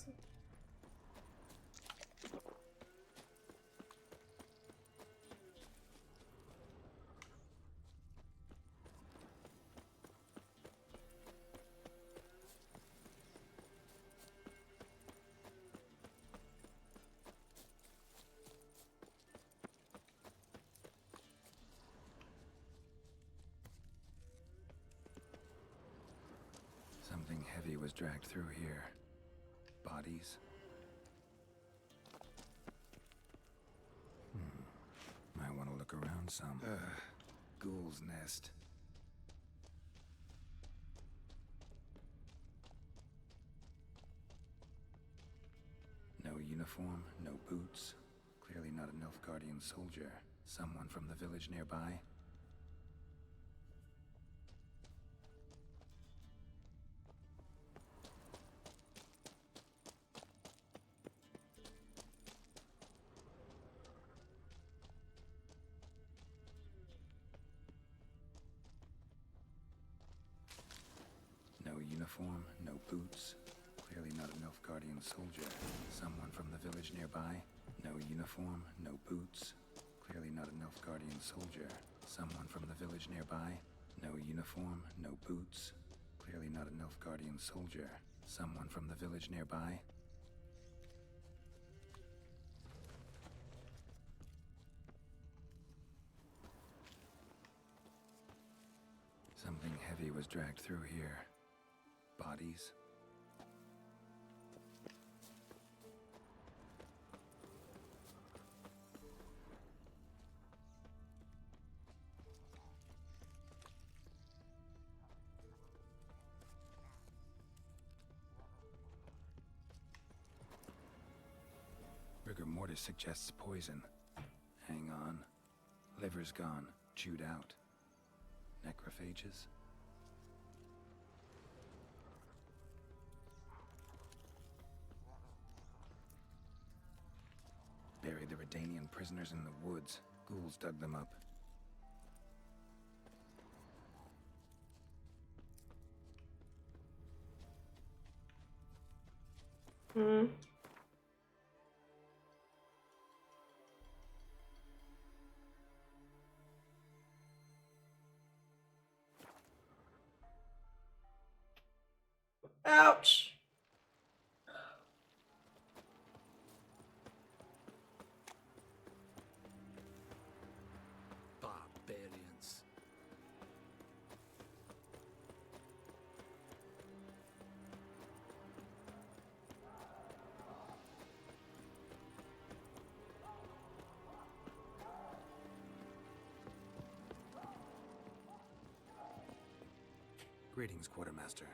Speaker 6: Something heavy was dragged through here. Bodies. Might want to look around some. Ghoul's nest. No uniform, no boots. Clearly not a Nilfgaardian soldier. Someone from the village nearby. No uniform, no boots. Clearly not a Nilfgaardian soldier. Someone from the village nearby. No uniform, no boots. Clearly not a Nilfgaardian soldier. Someone from the village nearby. No uniform, no boots. Clearly not a Nilfgaardian soldier. Someone from the village nearby. Something heavy was dragged through here. Bodies. Rigor mortis suggests poison. Hang on. Liver's gone. Chewed out. Necrophages? Buried the Redanian prisoners in the woods. Ghouls dug them up.
Speaker 2: Hmm. Ouch.
Speaker 13: Barbarians.
Speaker 6: Greetings, Quartermaster.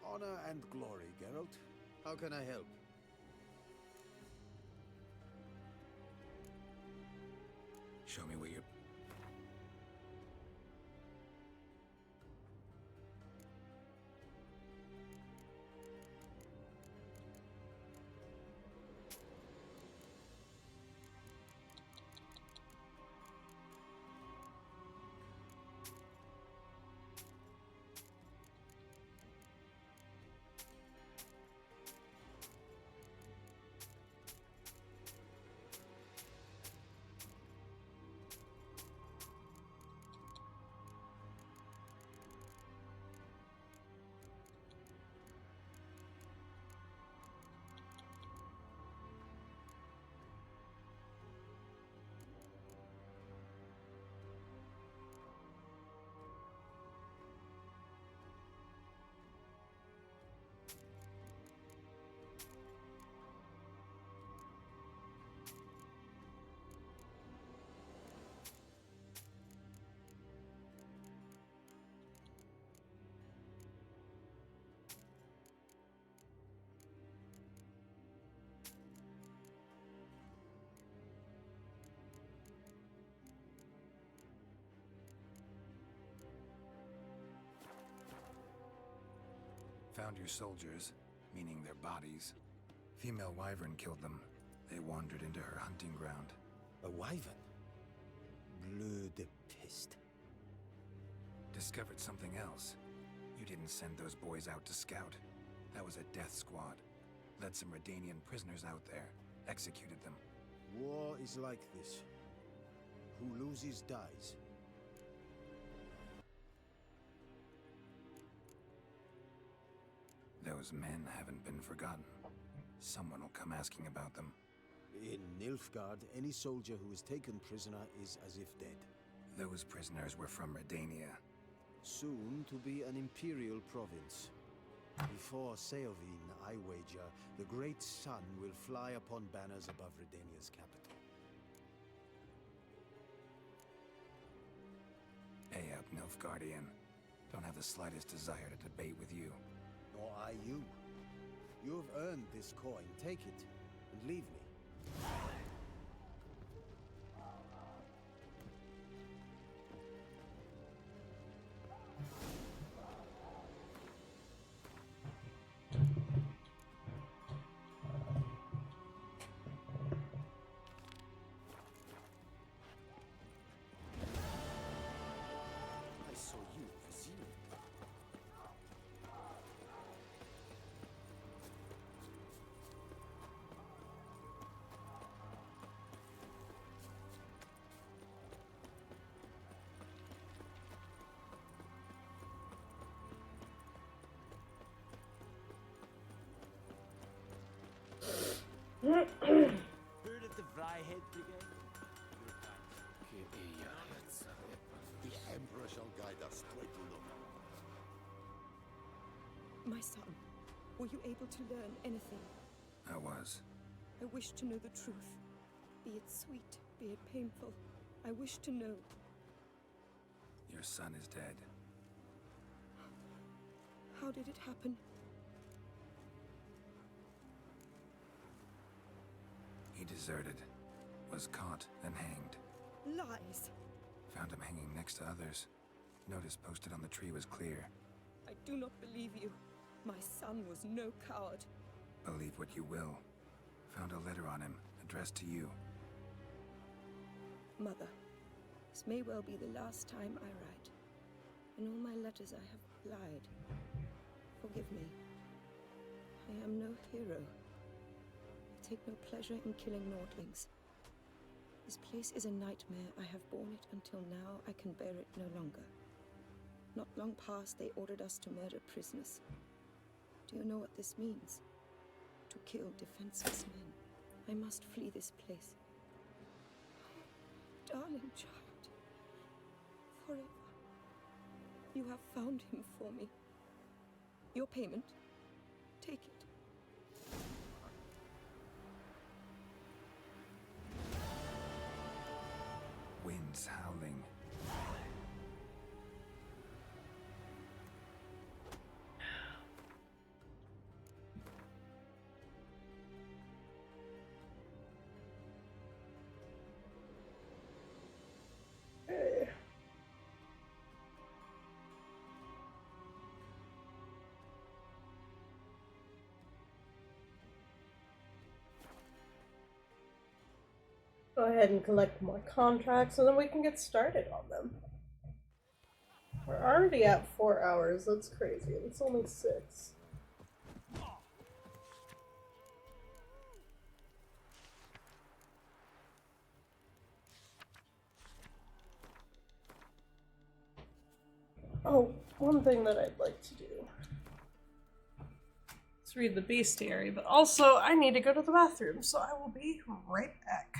Speaker 5: Honor and glory, Geralt. How can I help?
Speaker 6: Show me what you're... found your soldiers, meaning their bodies. Female wyvern killed them. They wandered into her hunting ground.
Speaker 5: A wyvern? Bleu de piste.
Speaker 6: Discovered something else. You didn't send those boys out to scout. That was a death squad. Led some Redanian prisoners out there. Executed them.
Speaker 5: War is like this. Who loses dies.
Speaker 6: Those men haven't been forgotten. Someone will come asking about them.
Speaker 5: In Nilfgaard, any soldier who is taken prisoner is as if dead.
Speaker 6: Those prisoners were from Redania.
Speaker 5: Soon to be an imperial province. Before Seovin, I wager, the great sun will fly upon banners above Redania's capital.
Speaker 6: Hey up, Nilfgaardian. Don't have the slightest desire to debate with you.
Speaker 5: Nor I you. You have earned this coin. Take it, and leave me. I saw you for zero.
Speaker 8: Heard of the Vryhead Brigade?
Speaker 15: The Emperor shall guide us straight to them.
Speaker 19: My son, were you able to learn anything?
Speaker 6: I was.
Speaker 19: I wish to know the truth. Be it sweet, be it painful. I wish to know.
Speaker 6: Your son is dead.
Speaker 19: How did it happen?
Speaker 6: He deserted. Was caught and hanged.
Speaker 19: Lies!
Speaker 6: Found him hanging next to others. Notice posted on the tree was clear.
Speaker 19: I do not believe you. My son was no coward.
Speaker 6: Believe what you will. Found a letter on him, addressed to you.
Speaker 19: Mother, this may well be the last time I write. In all my letters I have lied. Forgive me. I am no hero. I take no pleasure in killing Nordlings. This place is a nightmare. I have borne it until now. I can bear it no longer. Not long past, they ordered us to murder prisoners. Do you know what this means? To kill defenseless men. I must flee this place. Darling child. Forever. You have found him for me. Your payment. Take it.
Speaker 6: Winds howling.
Speaker 2: Okay. Go ahead and collect more contracts and then we can get started on them. We're already at 4 hours, that's crazy. It's only 6. Oh, one thing that I'd like to do is read the bestiary, but also I need to go to the bathroom, so I will be right back.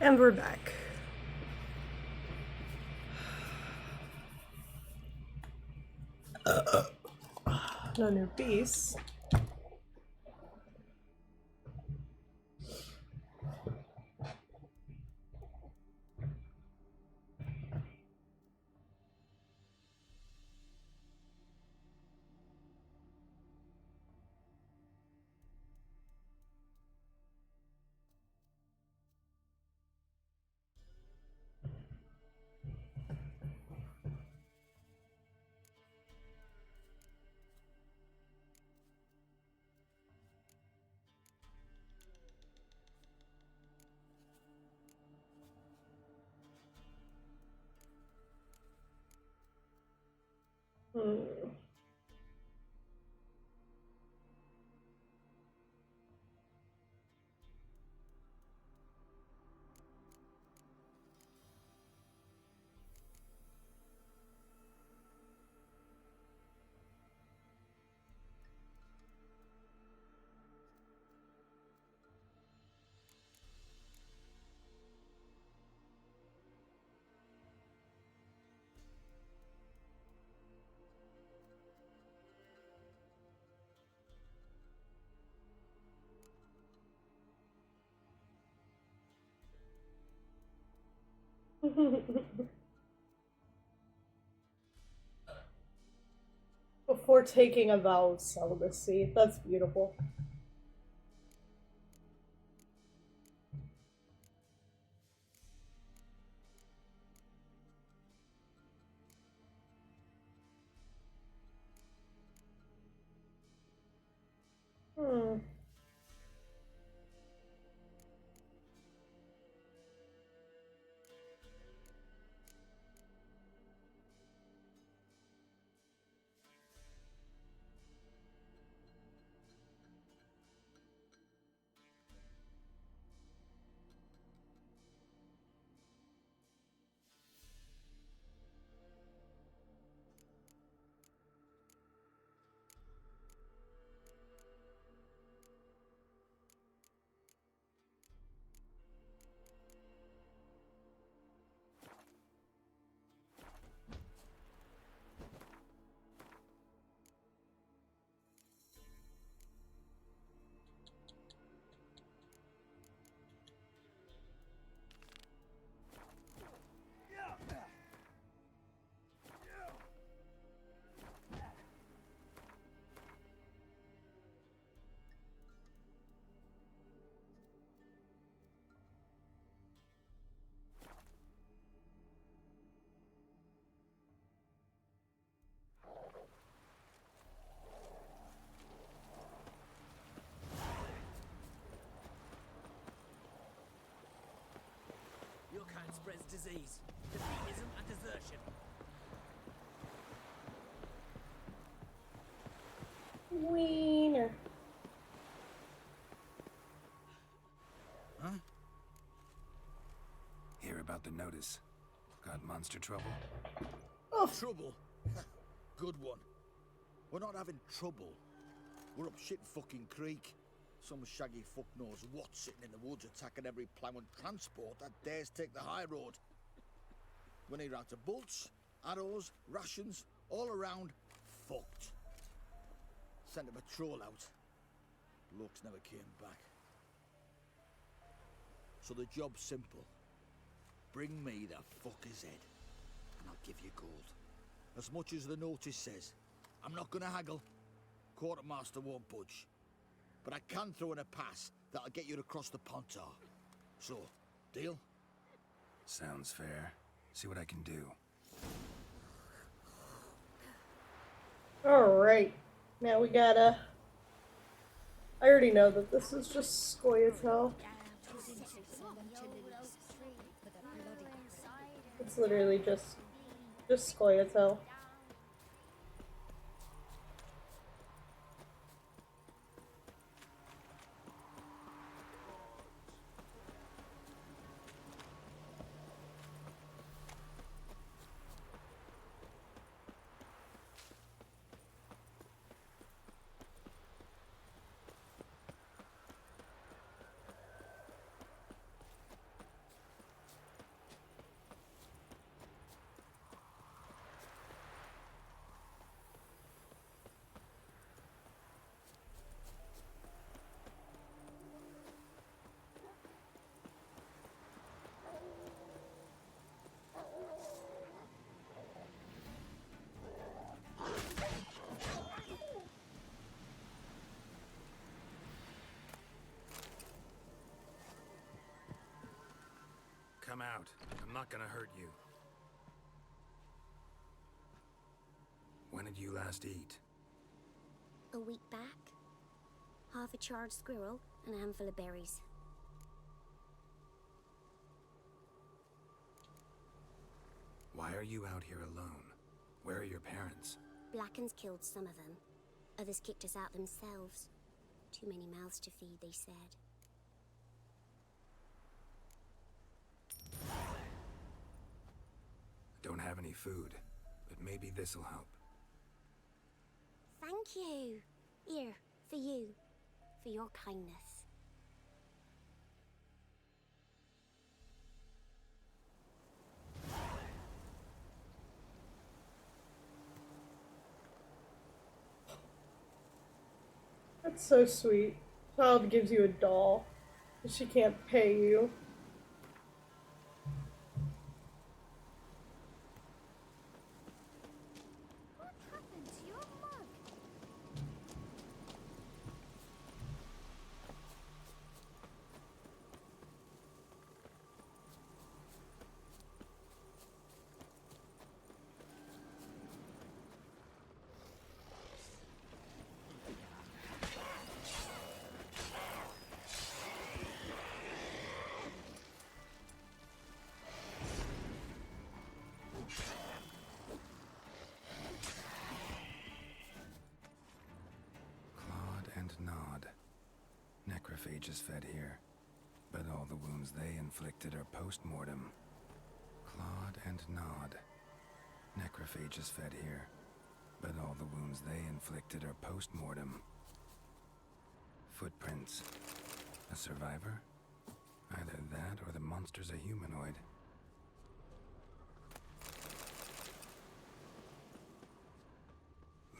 Speaker 2: And we're back. No new piece. Before taking a vow of celibacy. That's beautiful.
Speaker 17: Your kind spreads disease, defeatism, and desertion.
Speaker 2: Wiener.
Speaker 6: Huh? Hear about the notice. Got monster trouble?
Speaker 14: Oh, trouble? Good one. We're not having trouble. We're up shit fucking creek. Some shaggy fuck knows what sitting in the woods attacking every plough and transport that dares take the high road. When either out of bolts, arrows, rations, all around, fucked. Sent a patrol out. Blokes never came back. So the job's simple. Bring me the fucker's head, and I'll give you gold. As much as the notice says. I'm not gonna haggle. Quartermaster won't budge. But I can throw in a pass that'll get you across the Pontar. So, deal?
Speaker 6: Sounds fair. See what I can do.
Speaker 2: Alright. Now we gotta... I already know that this is just Scoia'tael. It's literally just Scoia'tael.
Speaker 6: Come out. I'm not gonna hurt you. When did you last eat?
Speaker 4: A week back. Half a charred squirrel and a handful of berries.
Speaker 6: Why are you out here alone? Where are your parents?
Speaker 4: Blackens killed some of them. Others kicked us out themselves. Too many mouths to feed, they said.
Speaker 6: Don't have any food, but maybe this'll help.
Speaker 4: Thank you. Here, for you. For your kindness.
Speaker 2: That's so sweet. Child gives you a doll, but she can't pay you.
Speaker 7: What happened to your mug?
Speaker 6: Clawed and gnawed. Necrophages fed here, but all the wounds they inflicted are post-mortem. Clawed and gnawed. Necrophages fed here, but all the wounds they inflicted are post-mortem. Footprints. A survivor? Either that or the monster's a humanoid.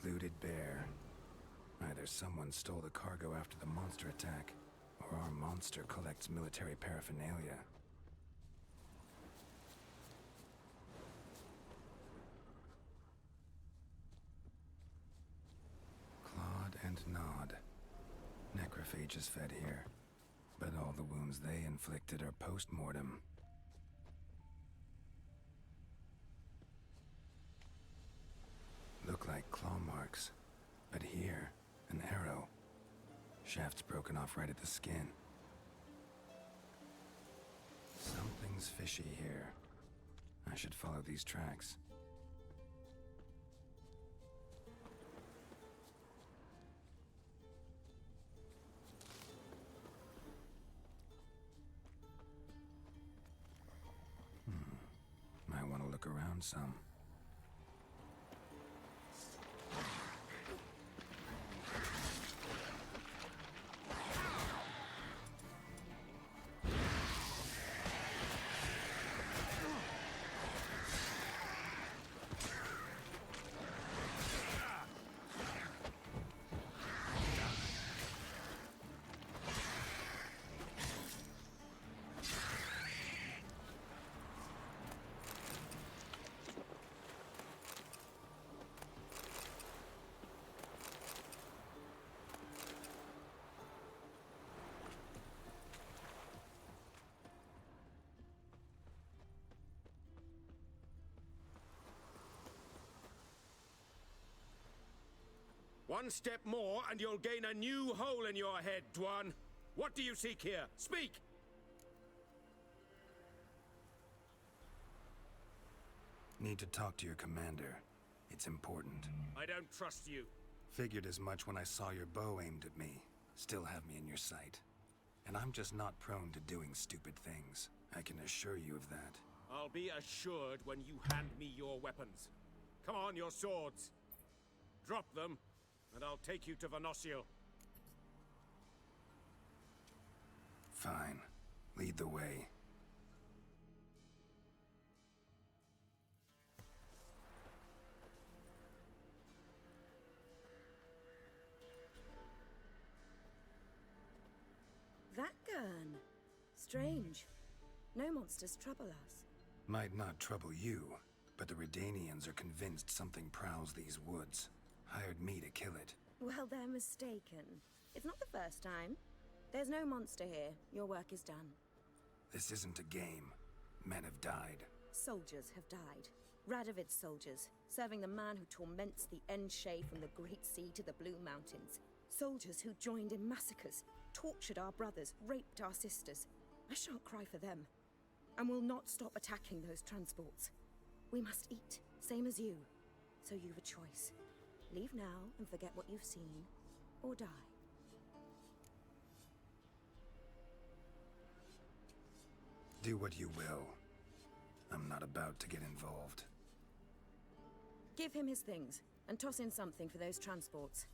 Speaker 6: Looted bear. Either someone stole the cargo after the monster attack, or our monster collects military paraphernalia. Clawed and gnawed. Necrophages fed here, but all the wounds they inflicted are post-mortem. Look like claw marks, but here, an arrow. Shaft's broken off right at the skin. Something's fishy here. I should follow these tracks. Might want to look around some.
Speaker 11: One step more, and you'll gain a new hole in your head, Dwan. What do you seek here? Speak!
Speaker 6: Need to talk to your commander. It's important.
Speaker 11: I don't trust you.
Speaker 6: Figured as much when I saw your bow aimed at me. Still have me in your sight. And I'm just not prone to doing stupid things. I can assure you of that.
Speaker 11: I'll be assured when you hand me your weapons. Come on, your swords. Drop them, and I'll take you to Venosio.
Speaker 6: Fine. Lead the way.
Speaker 10: That gun. Strange. No monsters trouble us.
Speaker 6: Might not trouble you, but the Redanians are convinced something prowls these woods. Hired me to kill it.
Speaker 10: Well, they're mistaken. It's not the first time. There's no monster here. Your work is done.
Speaker 6: This isn't a game. Men have died.
Speaker 10: Soldiers have died. Radovid's soldiers, serving the man who torments the Enshe from the Great Sea to the Blue Mountains. Soldiers who joined in massacres, tortured our brothers, raped our sisters. I shan't cry for them, and will not stop attacking those transports. We must eat, same as you. So you've a choice. Leave now and forget what you've seen, or die.
Speaker 6: Do what you will. I'm not about to get involved.
Speaker 10: Give him his things, and toss in something for those transports.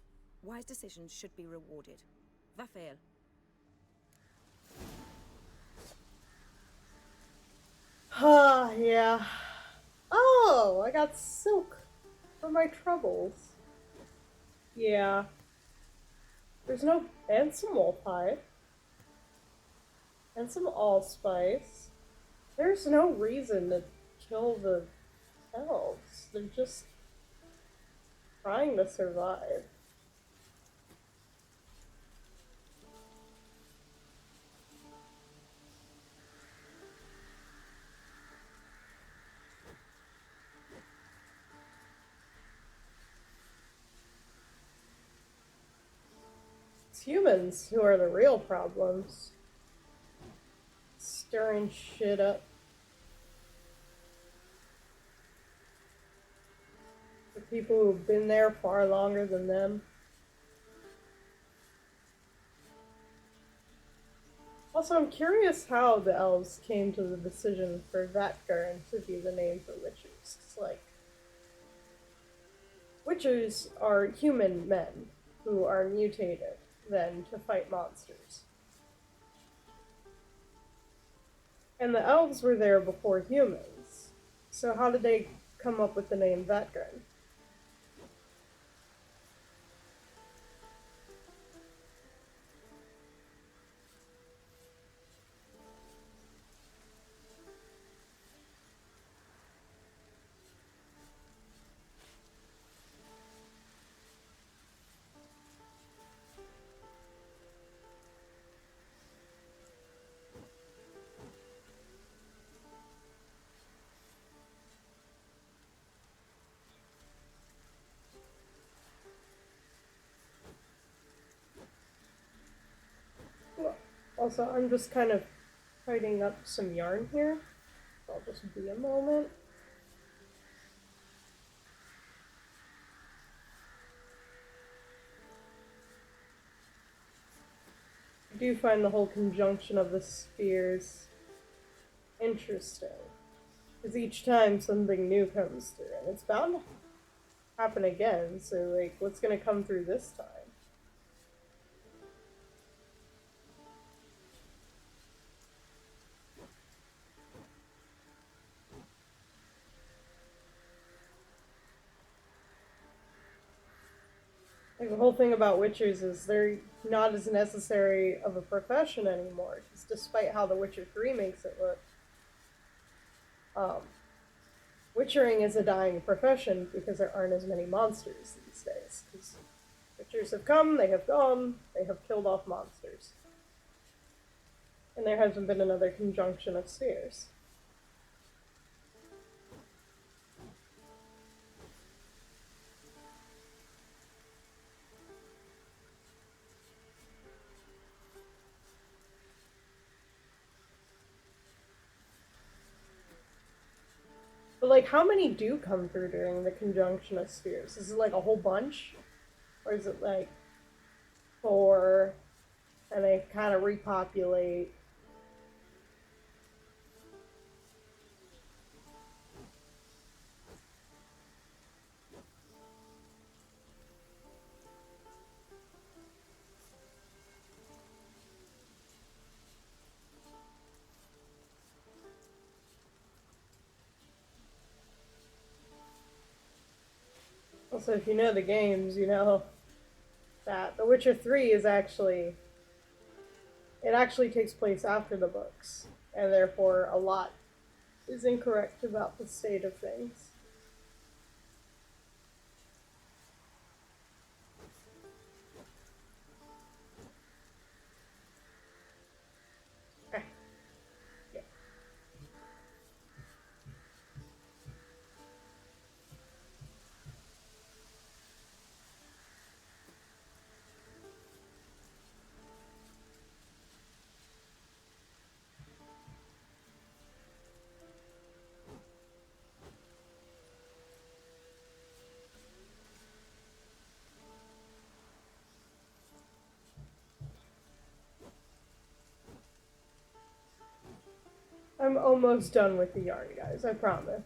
Speaker 10: Wise decisions should be rewarded. Vafael.
Speaker 2: Ah, yeah. Oh, I got silk for my troubles. Yeah. There's no... And some wolfhide. And some allspice. There's no reason to kill the elves. They're just trying to survive. It's humans who are the real problems. Stirring shit up. The people who've been there far longer than them. Also, I'm curious how the elves came to the decision for Vatgern to be the name for witchers. 'Cause, like, witchers are human men who are mutated then to fight monsters. And the elves were there before humans. So how did they come up with the name Vatgern? Also, I'm just kind of tidying up some yarn here. I'll just be a moment. I do find the whole conjunction of the spheres interesting. Because each time something new comes through, and it's bound to happen again, so, like, what's gonna come through this time? Like, the whole thing about witchers is they're not as necessary of a profession anymore, because despite how The Witcher 3 makes it look, witchering is a dying profession because there aren't as many monsters these days. Because witchers have come, they have gone, they have killed off monsters. And there hasn't been another conjunction of spheres. But, like, how many do come through during the conjunction of spheres? Is it, like, a whole bunch? Or is it, like, 4, and they kind of repopulate? Also, if you know the games, you know that The Witcher 3 is actually... It actually takes place after the books, and therefore a lot is incorrect about the state of things. Okay. Yeah. I'm almost done with the yarn, guys. I promise.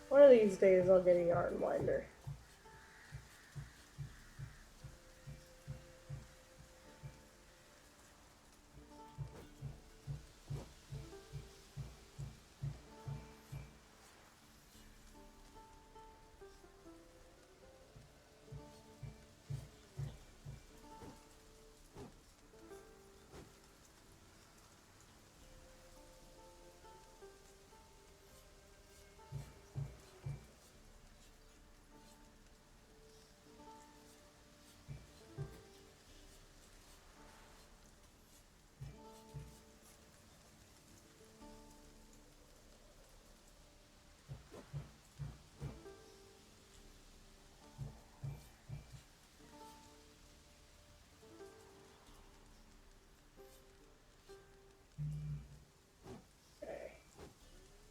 Speaker 2: One of these days I'll get a yarn winder.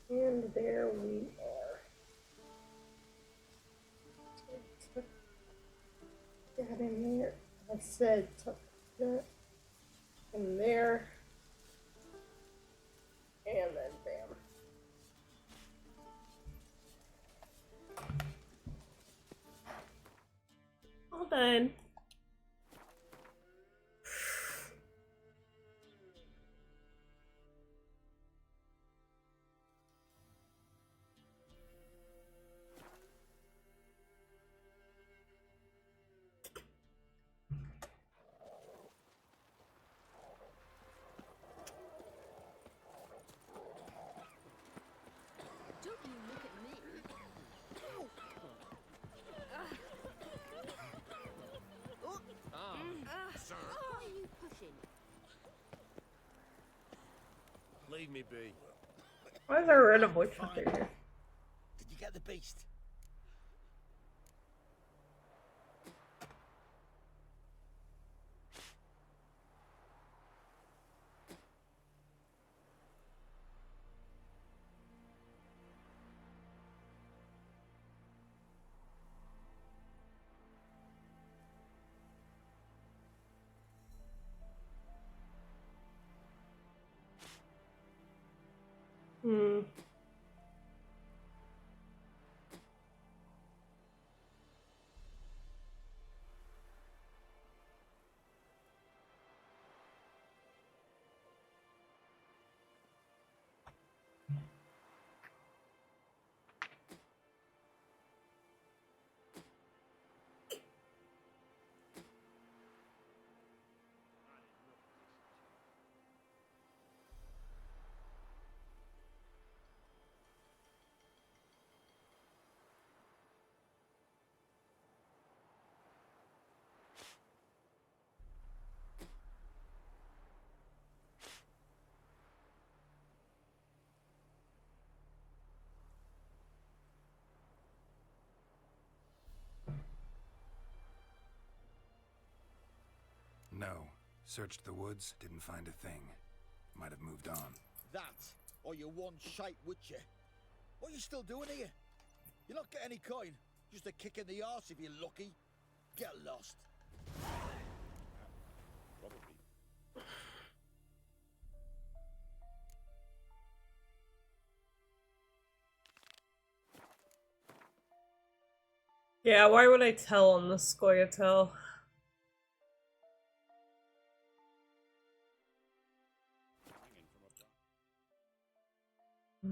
Speaker 2: And there we are. Tuck that in there. I said tuck that in there. And then bam. All done.
Speaker 4: Don't you look at me.
Speaker 11: Sir.
Speaker 4: Why are you pushing?
Speaker 11: Leave me be.
Speaker 2: Why is there a random voice up there?
Speaker 14: Did you get the beast?
Speaker 2: Hmm.
Speaker 6: No. Searched the woods, didn't find a thing. Might have moved on.
Speaker 14: That, or you one shite witcher. What are you still doing here? You're not getting any coin. Just a kick in the arse if you're lucky. Get lost. Probably.
Speaker 2: Yeah, why would I tell on the Scoia'tael?
Speaker 8: Oi,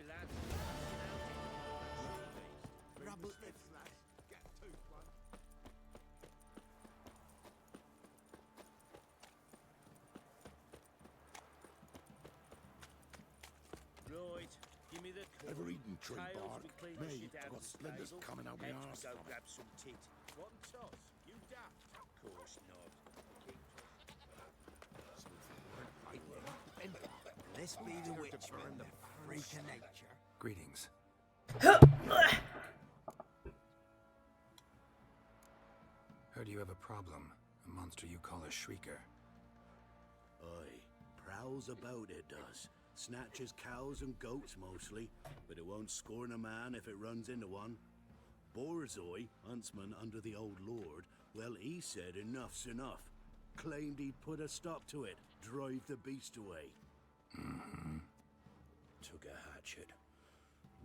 Speaker 8: lad.
Speaker 14: Rubble if, lad. Get to one.
Speaker 8: Right, give me the coin.
Speaker 15: Ever eaten tree
Speaker 8: Tails,
Speaker 15: bark?
Speaker 8: we clean
Speaker 15: Me,
Speaker 8: the shit out
Speaker 15: I've got
Speaker 8: of the
Speaker 15: splinters
Speaker 8: stable.
Speaker 15: coming out my
Speaker 8: Heads, we
Speaker 15: arse
Speaker 8: go
Speaker 15: from it.
Speaker 8: grab some tit. What and toss? You daft? Of course not. Keep
Speaker 5: This be the witchman, the freak of nature.
Speaker 6: Greetings. Heard you have a problem. A monster you call a shrieker.
Speaker 13: Aye, prowls about it does. Snatches cows and goats mostly, but it won't scorn a man if it runs into one. Borzoi, huntsman under the old lord, well, he said enough's enough. Claimed he'd put a stop to it, drive the beast away. Took a hatchet.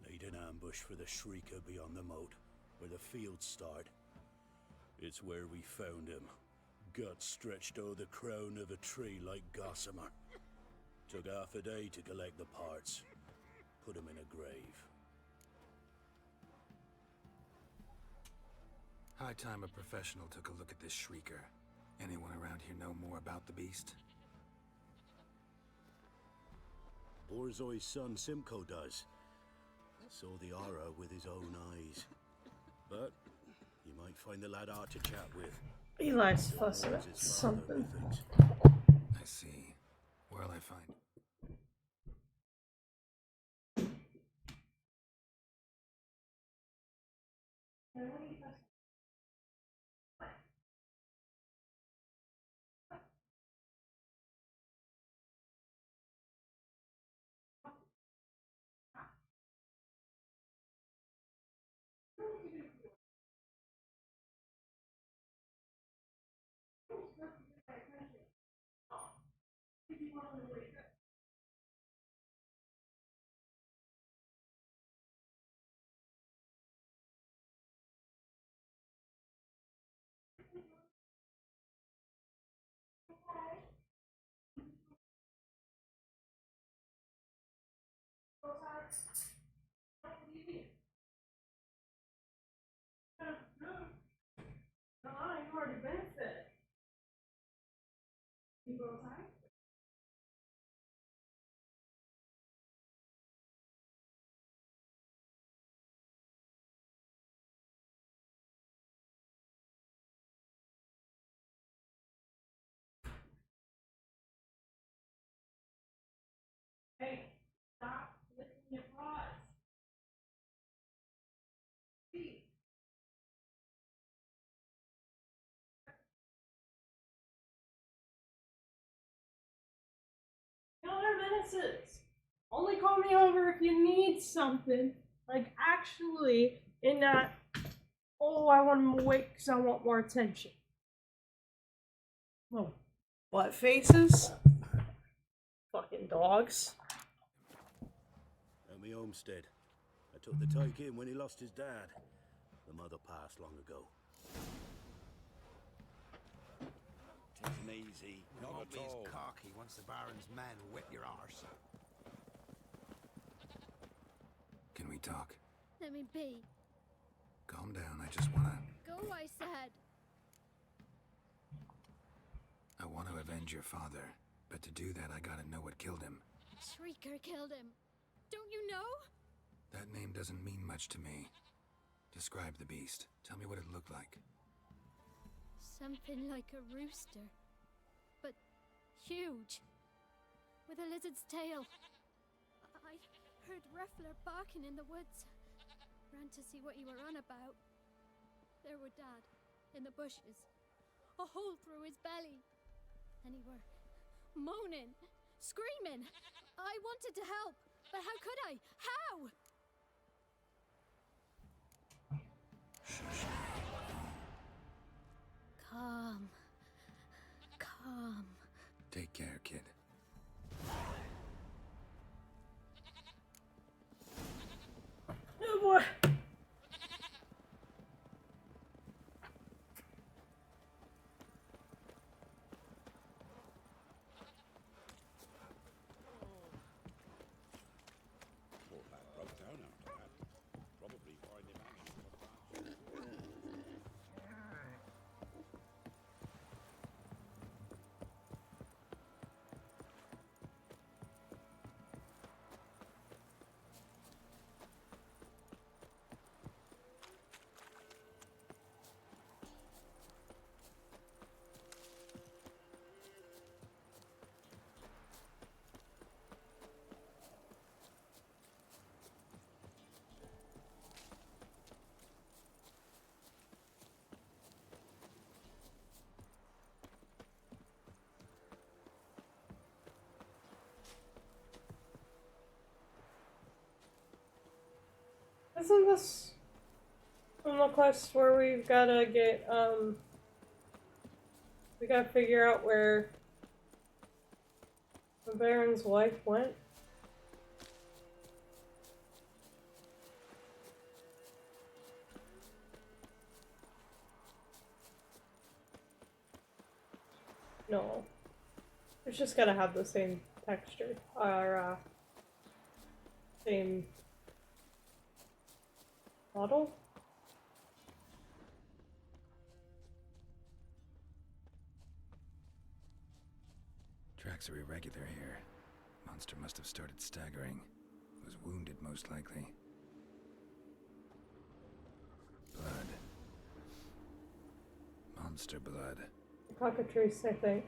Speaker 13: Laid an ambush for the Shrieker beyond the moat, where the fields start. It's where we found him. Guts stretched o'er the crown of a tree like gossamer. Took half a day to collect the parts. Put him in a grave.
Speaker 6: High time a professional took a look at this Shrieker. Anyone around here know more about the beast?
Speaker 13: Borzoi's son Simcoe does. Saw the aura with his own eyes. But you might find the lad hard to chat with.
Speaker 2: He likes fussing at something.
Speaker 6: I see. Where'll I find?
Speaker 2: Hey, stop licking your paws. No, they're menaces. Only call me over if you need something. Like, actually, in that, oh, I want him awake because I want more attention. Oh, what faces? Fucking dogs.
Speaker 13: At me homestead. I took the tyke in when he lost his dad. The mother passed long ago.
Speaker 5: Tisn't easy.
Speaker 11: Not
Speaker 5: Won't
Speaker 11: at
Speaker 5: be as
Speaker 11: all.
Speaker 5: cocky once the Baron's men whip your arse.
Speaker 6: Can we talk?
Speaker 4: Let me be.
Speaker 6: Calm down, I just wanna...
Speaker 4: Go, I said.
Speaker 6: I want to avenge your father. But to do that, I gotta know what killed him.
Speaker 4: Shrieker killed him. Don't you know?
Speaker 6: That name doesn't mean much to me. Describe the beast. Tell me what it looked like.
Speaker 4: Something like a rooster. But huge. With a lizard's tail. I heard Ruffler barking in the woods. Ran to see what you were on about. There were Dad, in the bushes. A hole through his belly. And he were moaning, screaming. I wanted to help, but how could I? How? Calm. Calm.
Speaker 6: Take care, kid.
Speaker 2: Oh boy.
Speaker 14: Poor lad broke down after that. Probably find him hanging from a branch.
Speaker 2: Isn't this on the quest where we've gotta get, we gotta figure out where the Baron's wife went? No. It's just gotta have the same texture, or, same model?
Speaker 6: Tracks are irregular here. Monster must have started staggering. Was wounded, most likely. Blood. Monster blood.
Speaker 2: Cockatrice, I think.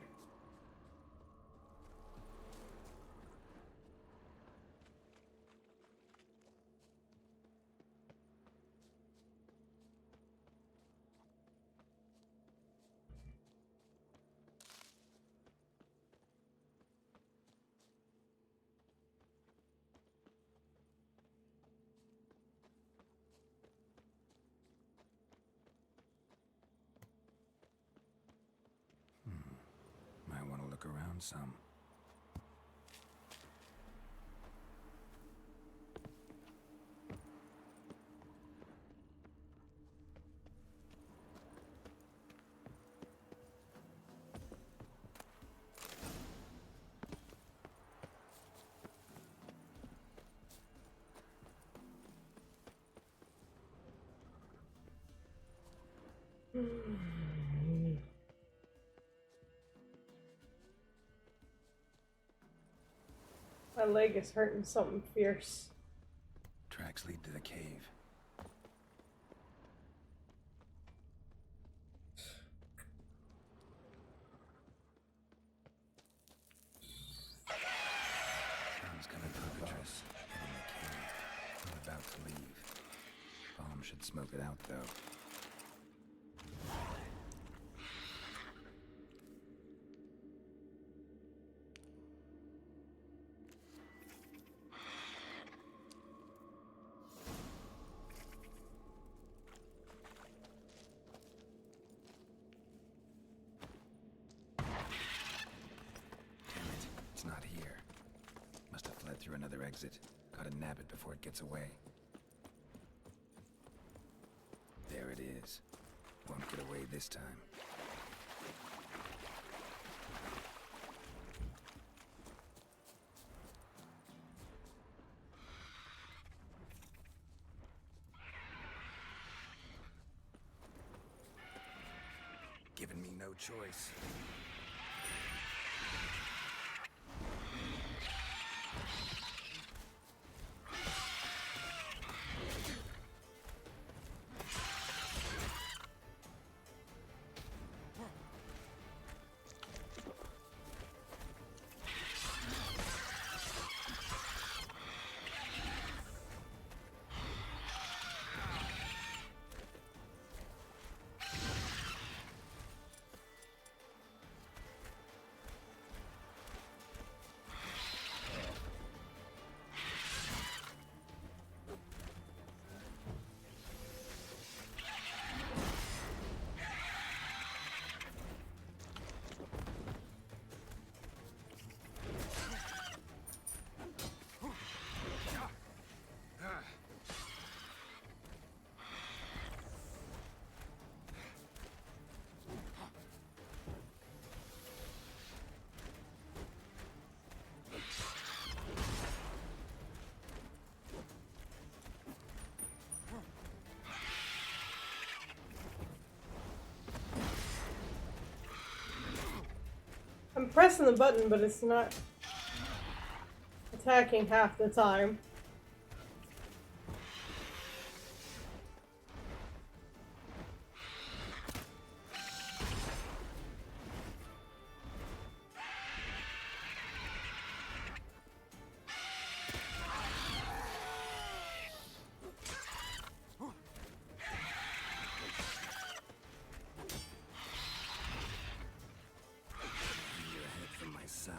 Speaker 6: Might want to look around some.
Speaker 2: My leg is hurting something fierce.
Speaker 6: Tracks lead to the cave. Sounds coming cockatrice. Heading the cave. I'm about to leave. Bomb should smoke it out, though. It's not here. Must have fled through another exit. Gotta nab it before it gets away. There it is. Won't get away this time. Giving me no choice.
Speaker 2: I'm pressing the button, but it's not attacking half the time.
Speaker 6: From my saddle.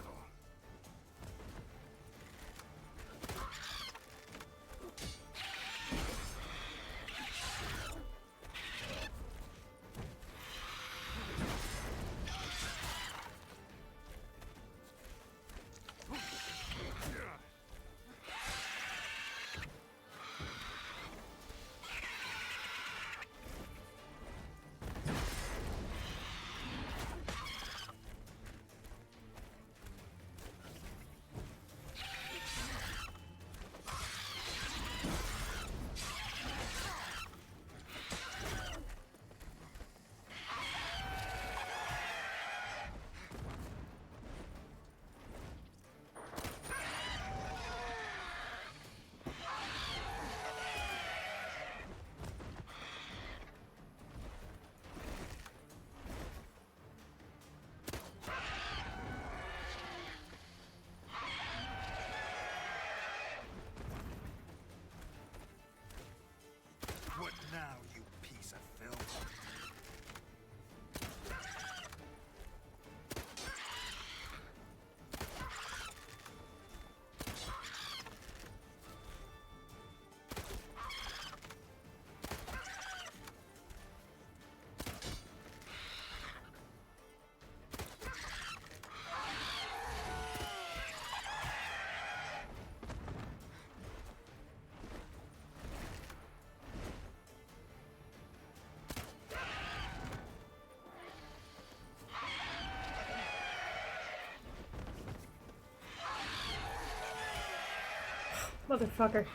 Speaker 2: Motherfucker.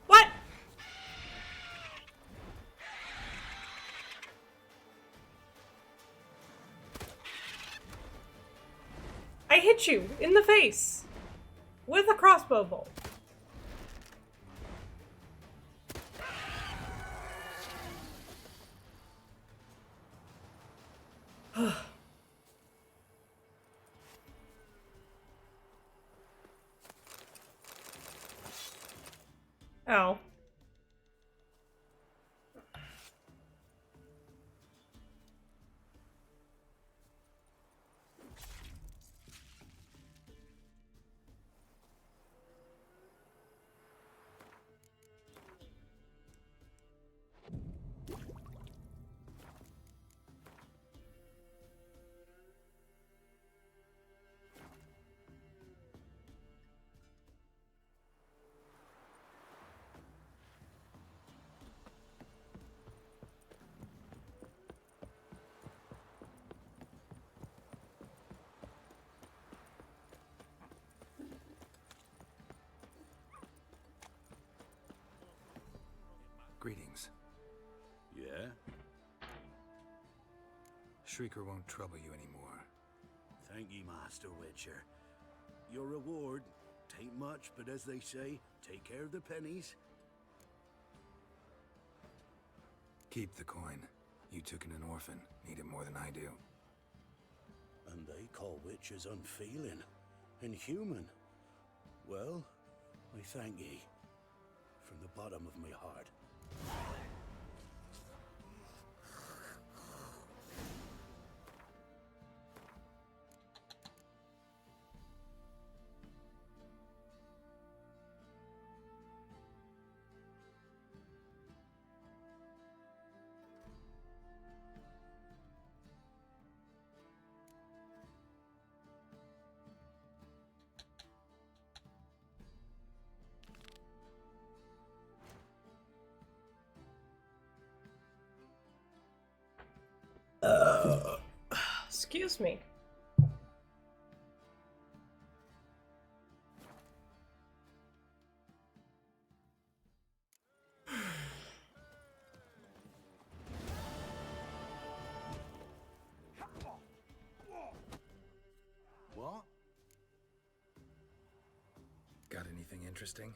Speaker 2: What? I hit you in the face with a crossbow bolt. Ow.
Speaker 6: Greetings.
Speaker 13: Yeah?
Speaker 6: Shrieker won't trouble you anymore.
Speaker 13: Thank ye, Master Witcher. Your reward, tain't much, but as they say, take care of the pennies.
Speaker 6: Keep the coin. You took in an orphan. Need it more than I do.
Speaker 13: And they call witches unfeeling, inhuman. Well, I thank ye. From the bottom of my heart.
Speaker 2: Excuse me.
Speaker 15: What?
Speaker 6: Got anything interesting?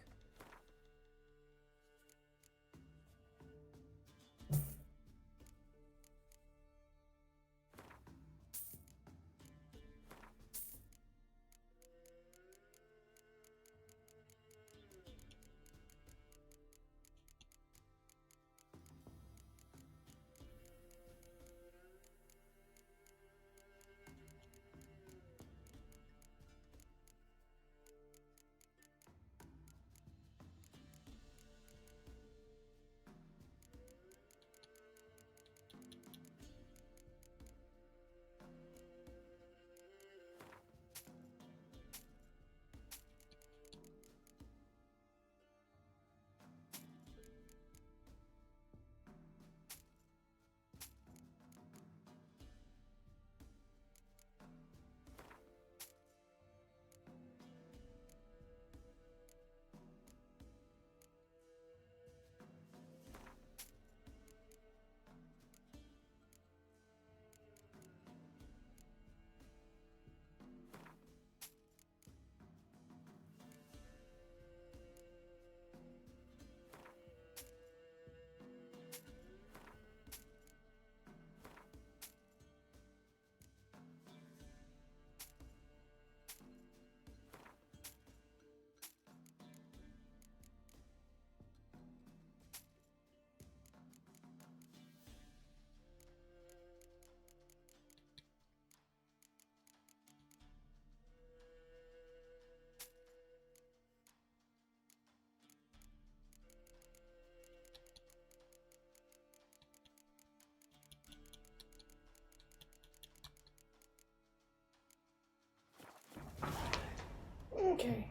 Speaker 2: Okay.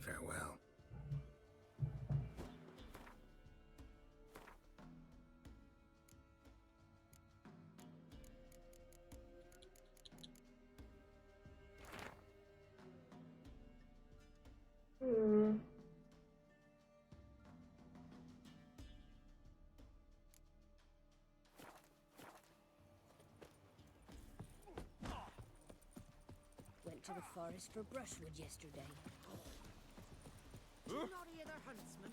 Speaker 6: Farewell.
Speaker 7: out to the forest for brushwood yesterday.
Speaker 17: Do you not hear the huntsman?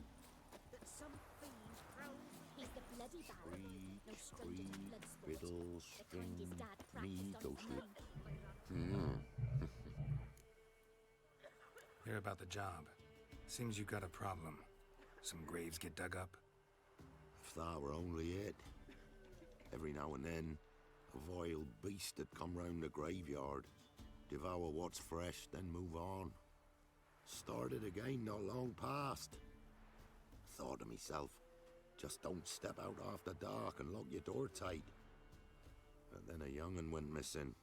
Speaker 17: That some fiend prowls?
Speaker 7: He's the bloody baron. No stranger to blood sport.
Speaker 15: Riddle,
Speaker 7: The kind his
Speaker 15: string,
Speaker 7: dad
Speaker 15: me,
Speaker 7: practiced on his
Speaker 15: ghostly.
Speaker 7: men.
Speaker 6: Hear about the job. Seems you got a problem. Some graves get dug up?
Speaker 15: If that were only it. Every now and then, a vile beast would come round the graveyard, devour what's fresh, then move on. Started again not long past. Thought to myself, just don't step out after dark and lock your door tight. And then a young'un went missing.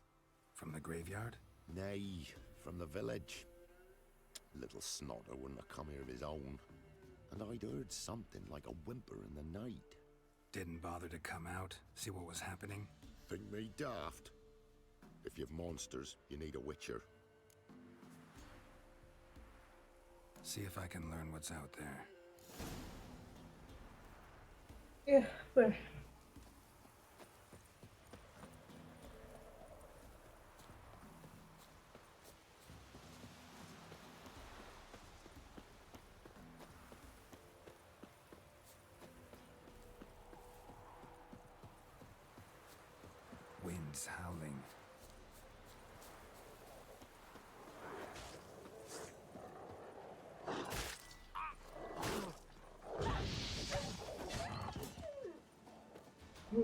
Speaker 6: From the graveyard?
Speaker 15: Nay, from the village. Little snotter wouldn't have come here of his own. And I'd heard something like a whimper in the night.
Speaker 6: Didn't bother to come out, see what was happening?
Speaker 15: Think me daft? If you've monsters, you need a witcher.
Speaker 6: See if I can learn what's out there.
Speaker 2: Yeah, but...
Speaker 6: Wind's howling.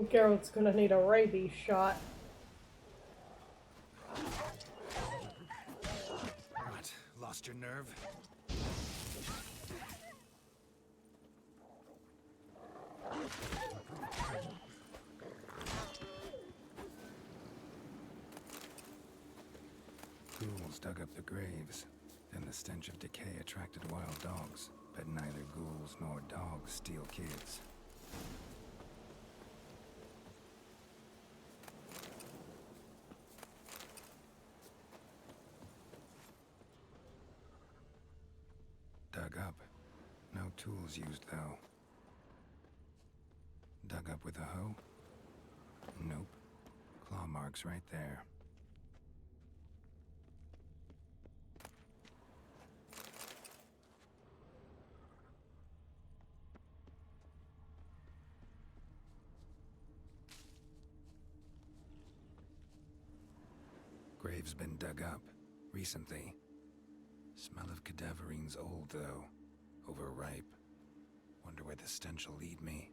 Speaker 2: Geralt's gonna need a rabies shot.
Speaker 6: What? Lost your nerve? Ghouls dug up the graves. Then the stench of decay attracted wild dogs. But neither ghouls nor dogs steal kids. Dug up. No tools used, though. Dug up with a hoe? Nope. Claw marks right there. Grave's been dug up. Recently. Smell of cadaverine's old, though. Overripe. Wonder where the stench will lead me.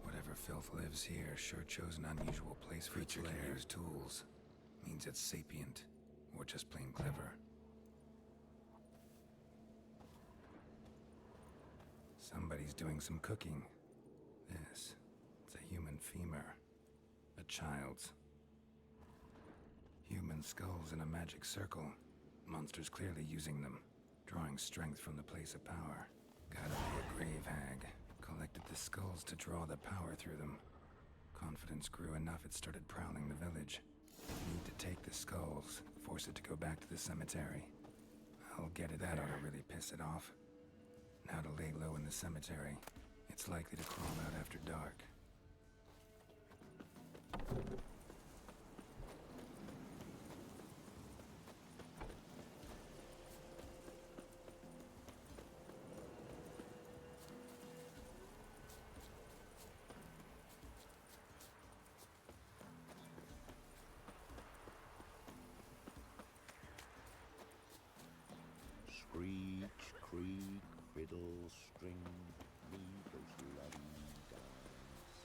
Speaker 6: Whatever filth lives here sure chose an unusual place for its lair's tools. Means it's sapient, or just plain clever. Somebody's doing some cooking. This, it's a human femur. A child's. Human skulls in a magic circle. Monsters clearly using them, drawing strength from the place of power. Gotta be a grave hag. Collected the skulls to draw the power through them. Confidence grew enough it started prowling the village. Need to take the skulls, force it to go back to the cemetery. I'll get it there. That ought to really piss it off. Now to lay low in the cemetery. It's likely to crawl out after dark.
Speaker 15: Screech, creak, fiddle, string, me, those bloody dimes.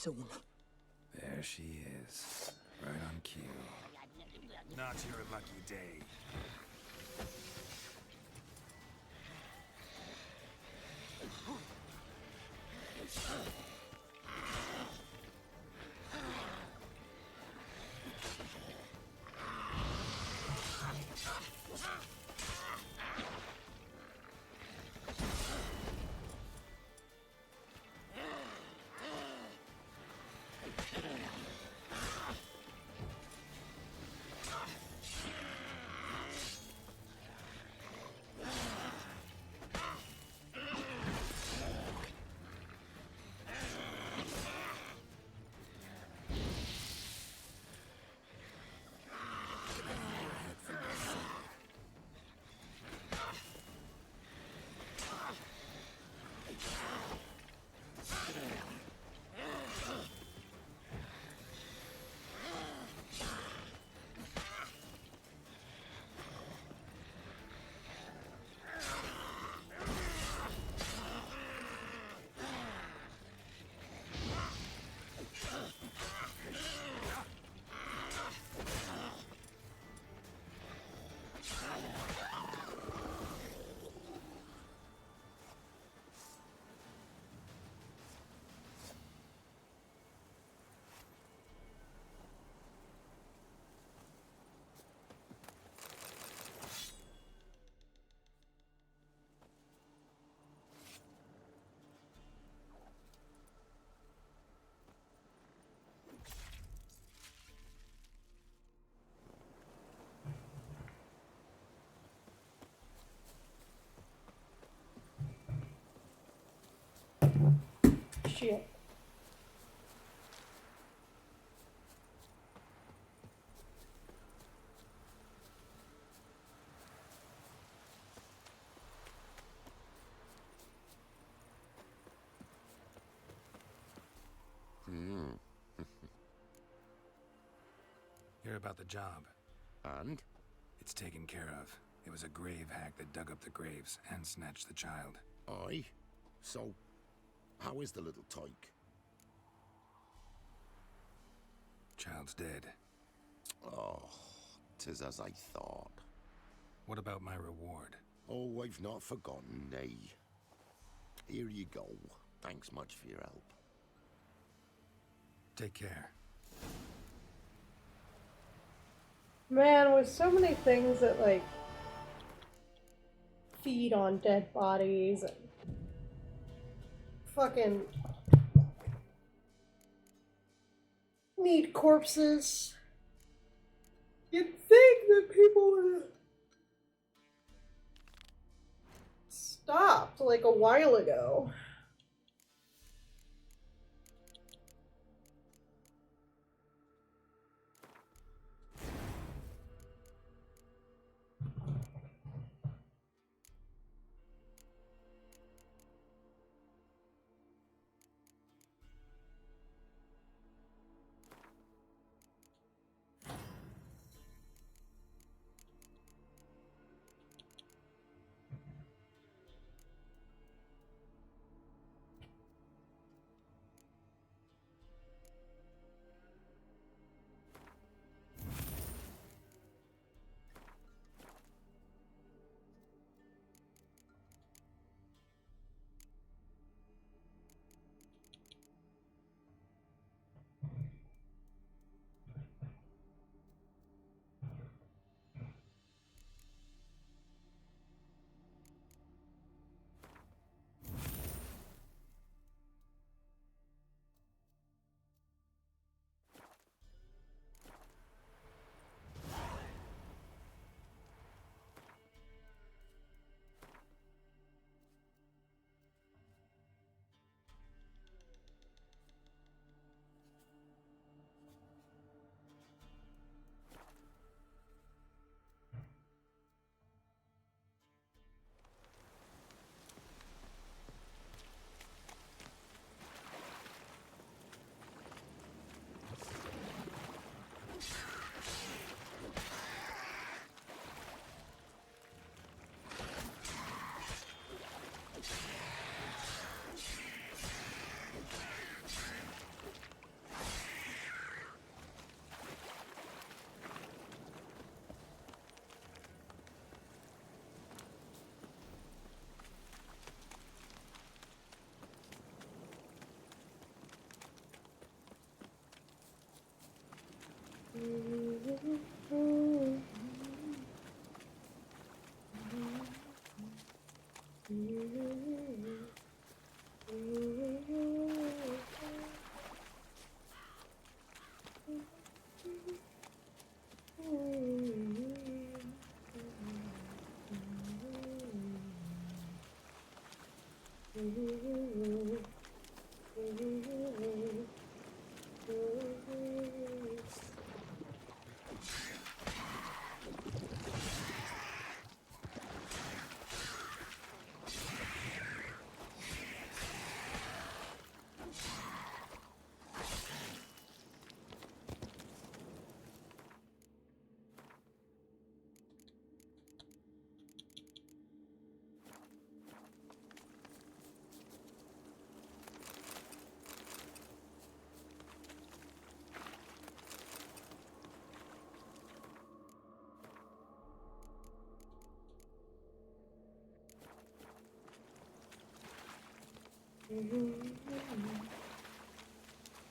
Speaker 19: soon.
Speaker 6: There she is, right on cue. Not your lucky day.
Speaker 2: Shit.
Speaker 6: Hear about the job?
Speaker 15: And?
Speaker 6: It's taken care of. It was a grave hack that dug up the graves and snatched the child.
Speaker 15: Aye? So, how is the little tyke?
Speaker 6: Child's dead.
Speaker 15: Oh, 'tis as I thought.
Speaker 6: What about my reward?
Speaker 15: Oh, I've not forgotten, nay. Here you go. Thanks much for your help.
Speaker 6: Take care.
Speaker 2: Man, with so many things that, like, feed on dead bodies and fucking need corpses, you'd think that people would have stopped, like, a while ago.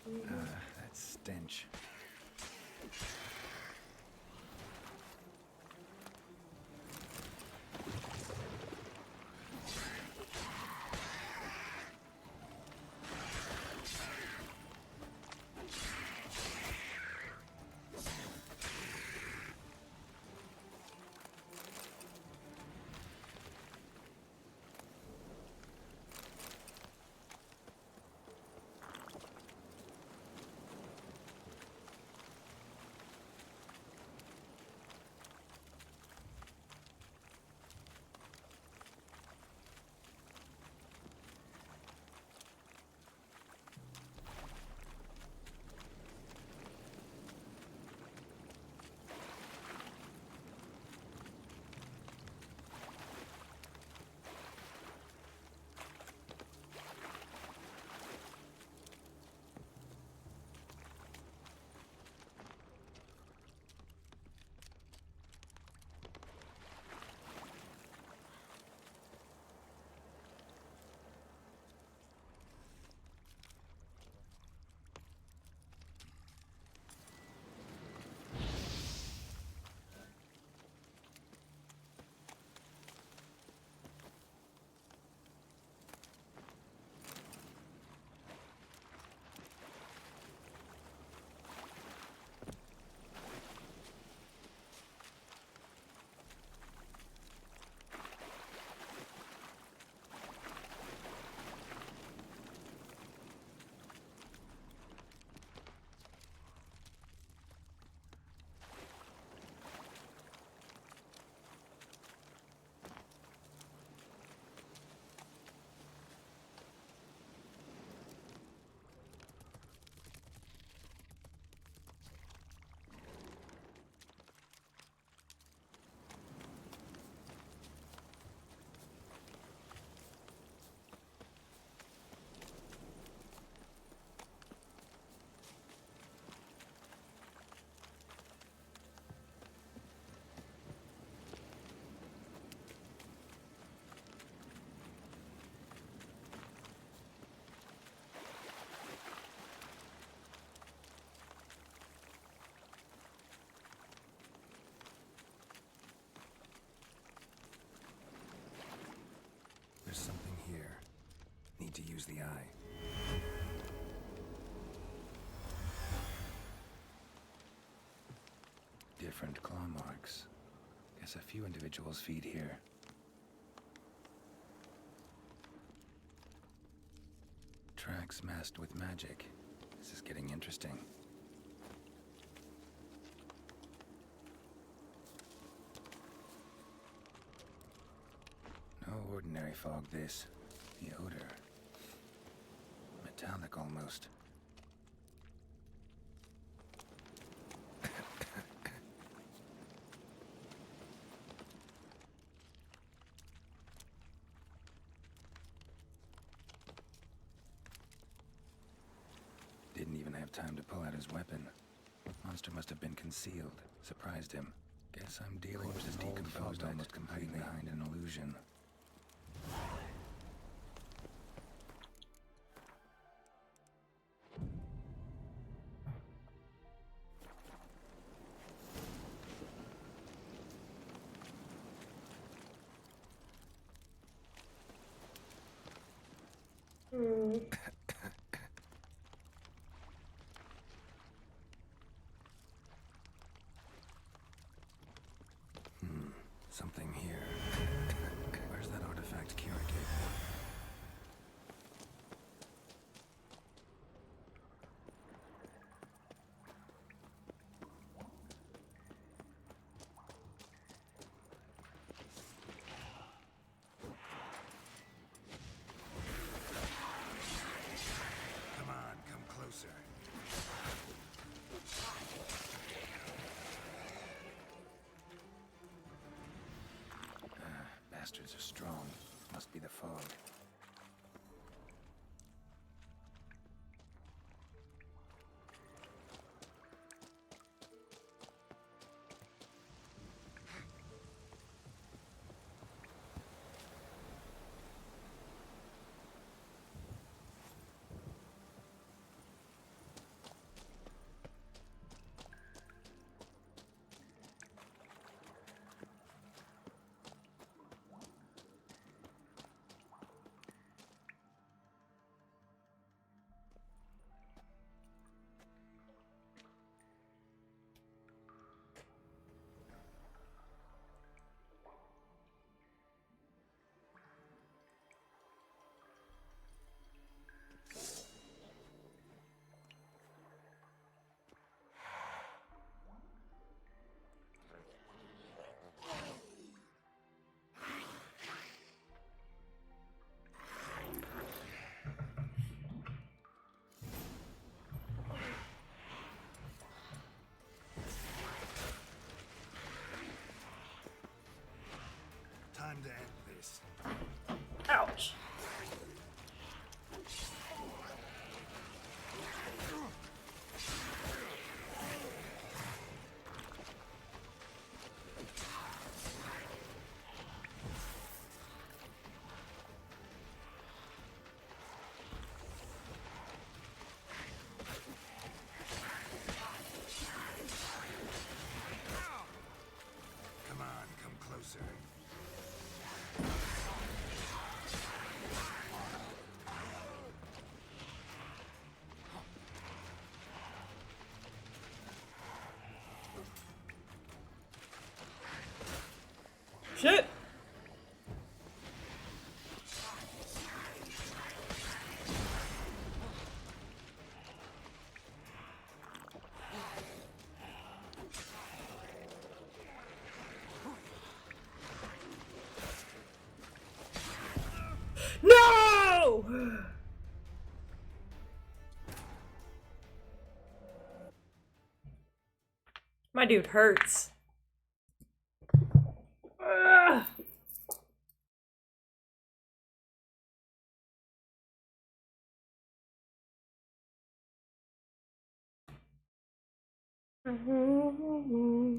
Speaker 6: That stench. There's something here. Need to use the eye. Different claw marks. Guess a few individuals feed here. Tracks masked with magic. This is getting interesting. No ordinary fog, this. The odor. Metallic almost. Didn't even have time to pull out his weapon. Monster must have been concealed. Surprised him. Guess I'm dealing with a decomposed almost completely behind an illusion. Something here. Where's that artifact Kira gave me? Come on, come closer. Bastards are strong. Must be the fog. Time to end this.
Speaker 2: Ouch.
Speaker 6: Come on, come closer.
Speaker 2: Shit. No! My dude hurts. Ugh.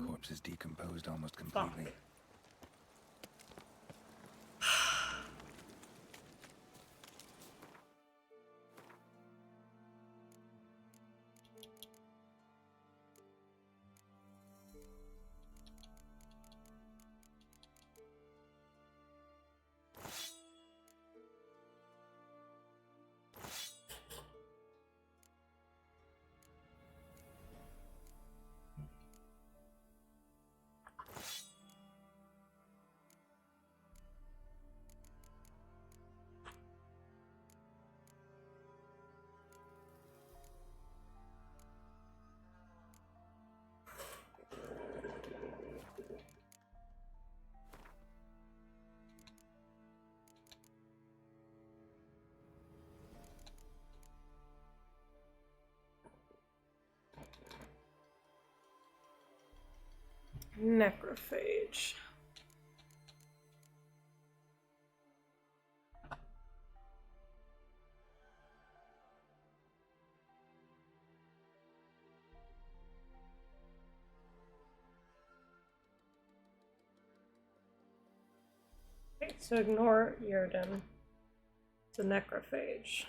Speaker 6: Corpse is decomposed almost completely.
Speaker 2: Necrophage. Okay, so ignore Yurden. It's a necrophage.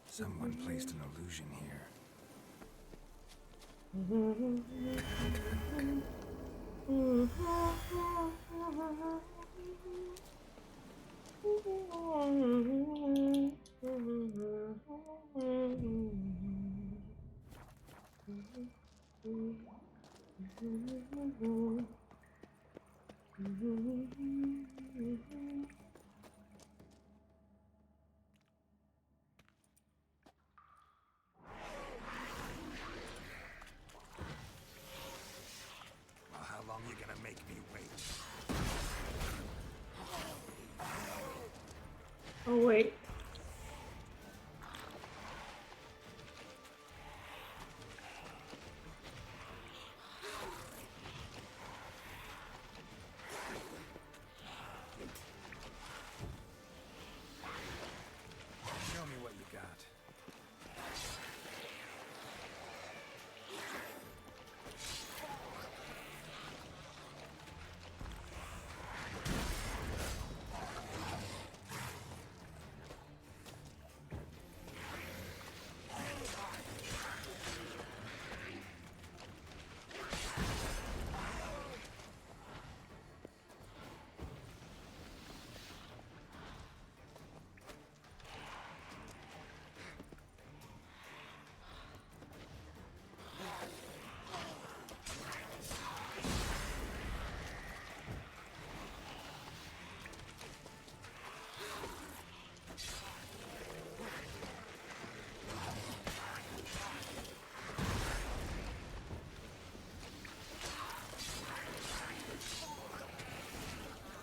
Speaker 6: Someone placed an illusion here. Well, how long are you gonna make me wait?
Speaker 2: Oh, wait.
Speaker 6: Show me what you got.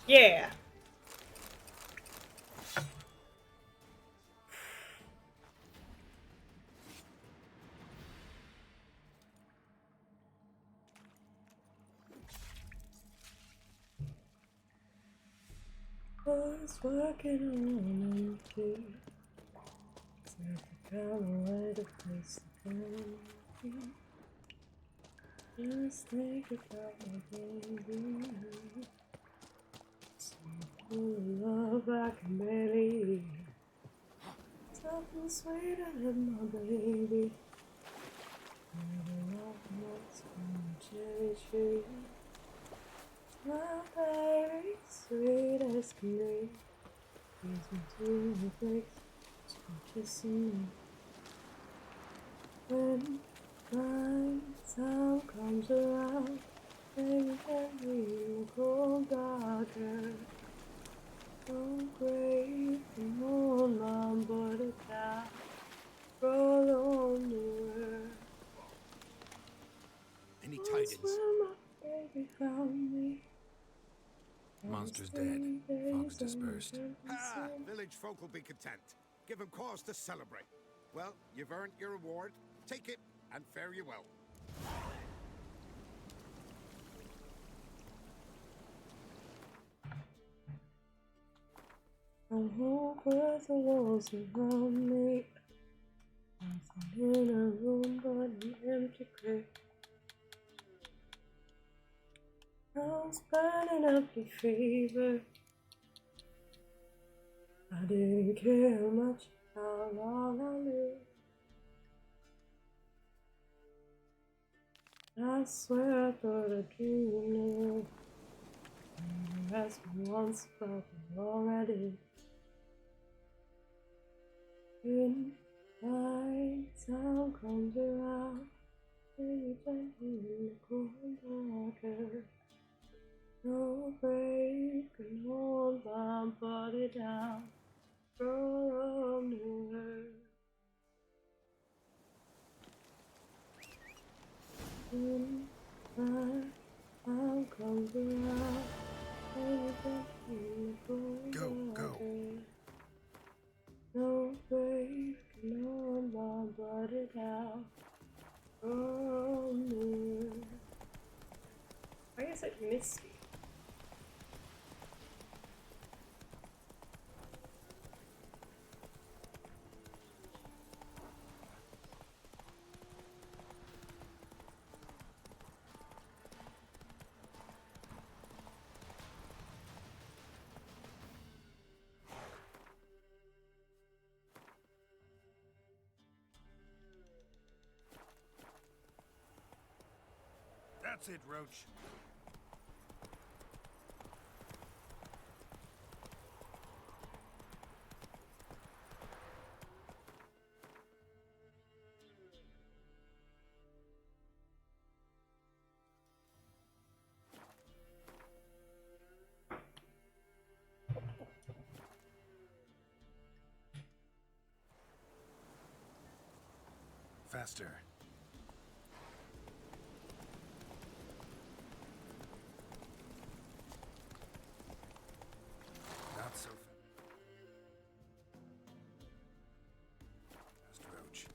Speaker 2: Yeah. Was working on a key. Said the color the place to go. Just think about my baby. So full of love I can barely. Something sweeter than my baby. Never love what's on a cherry tree. My baby, sweet as can be. Please me to the place, start kissing me. When my time comes around, baby, can be the cold darker. No grave, no mom, but a cow, roll on the world.
Speaker 6: Any
Speaker 2: That's
Speaker 6: tidings?
Speaker 2: where my baby found me.
Speaker 6: Monster's dead. Fog's dispersed.
Speaker 15: Ah, village folk will be content. Give them cause to celebrate. Well, you've earned your reward. Take it, and fare you well.
Speaker 2: I walk with the walls around me. I'm in a room but an empty grave. I was burning up in fever. I didn't care much how long I lived. I swear I thought I dreamed. You asked me once about the wrong I did. When my time comes around, baby, gently in the cold darker. No brave can hold my body down. Roll on the world. When my time comes around, baby, gently in the cold darker. No brave can hold my body down. Roll on the world. Why is it misty?
Speaker 13: That's it, Roach. Faster. Not so fast, Roach.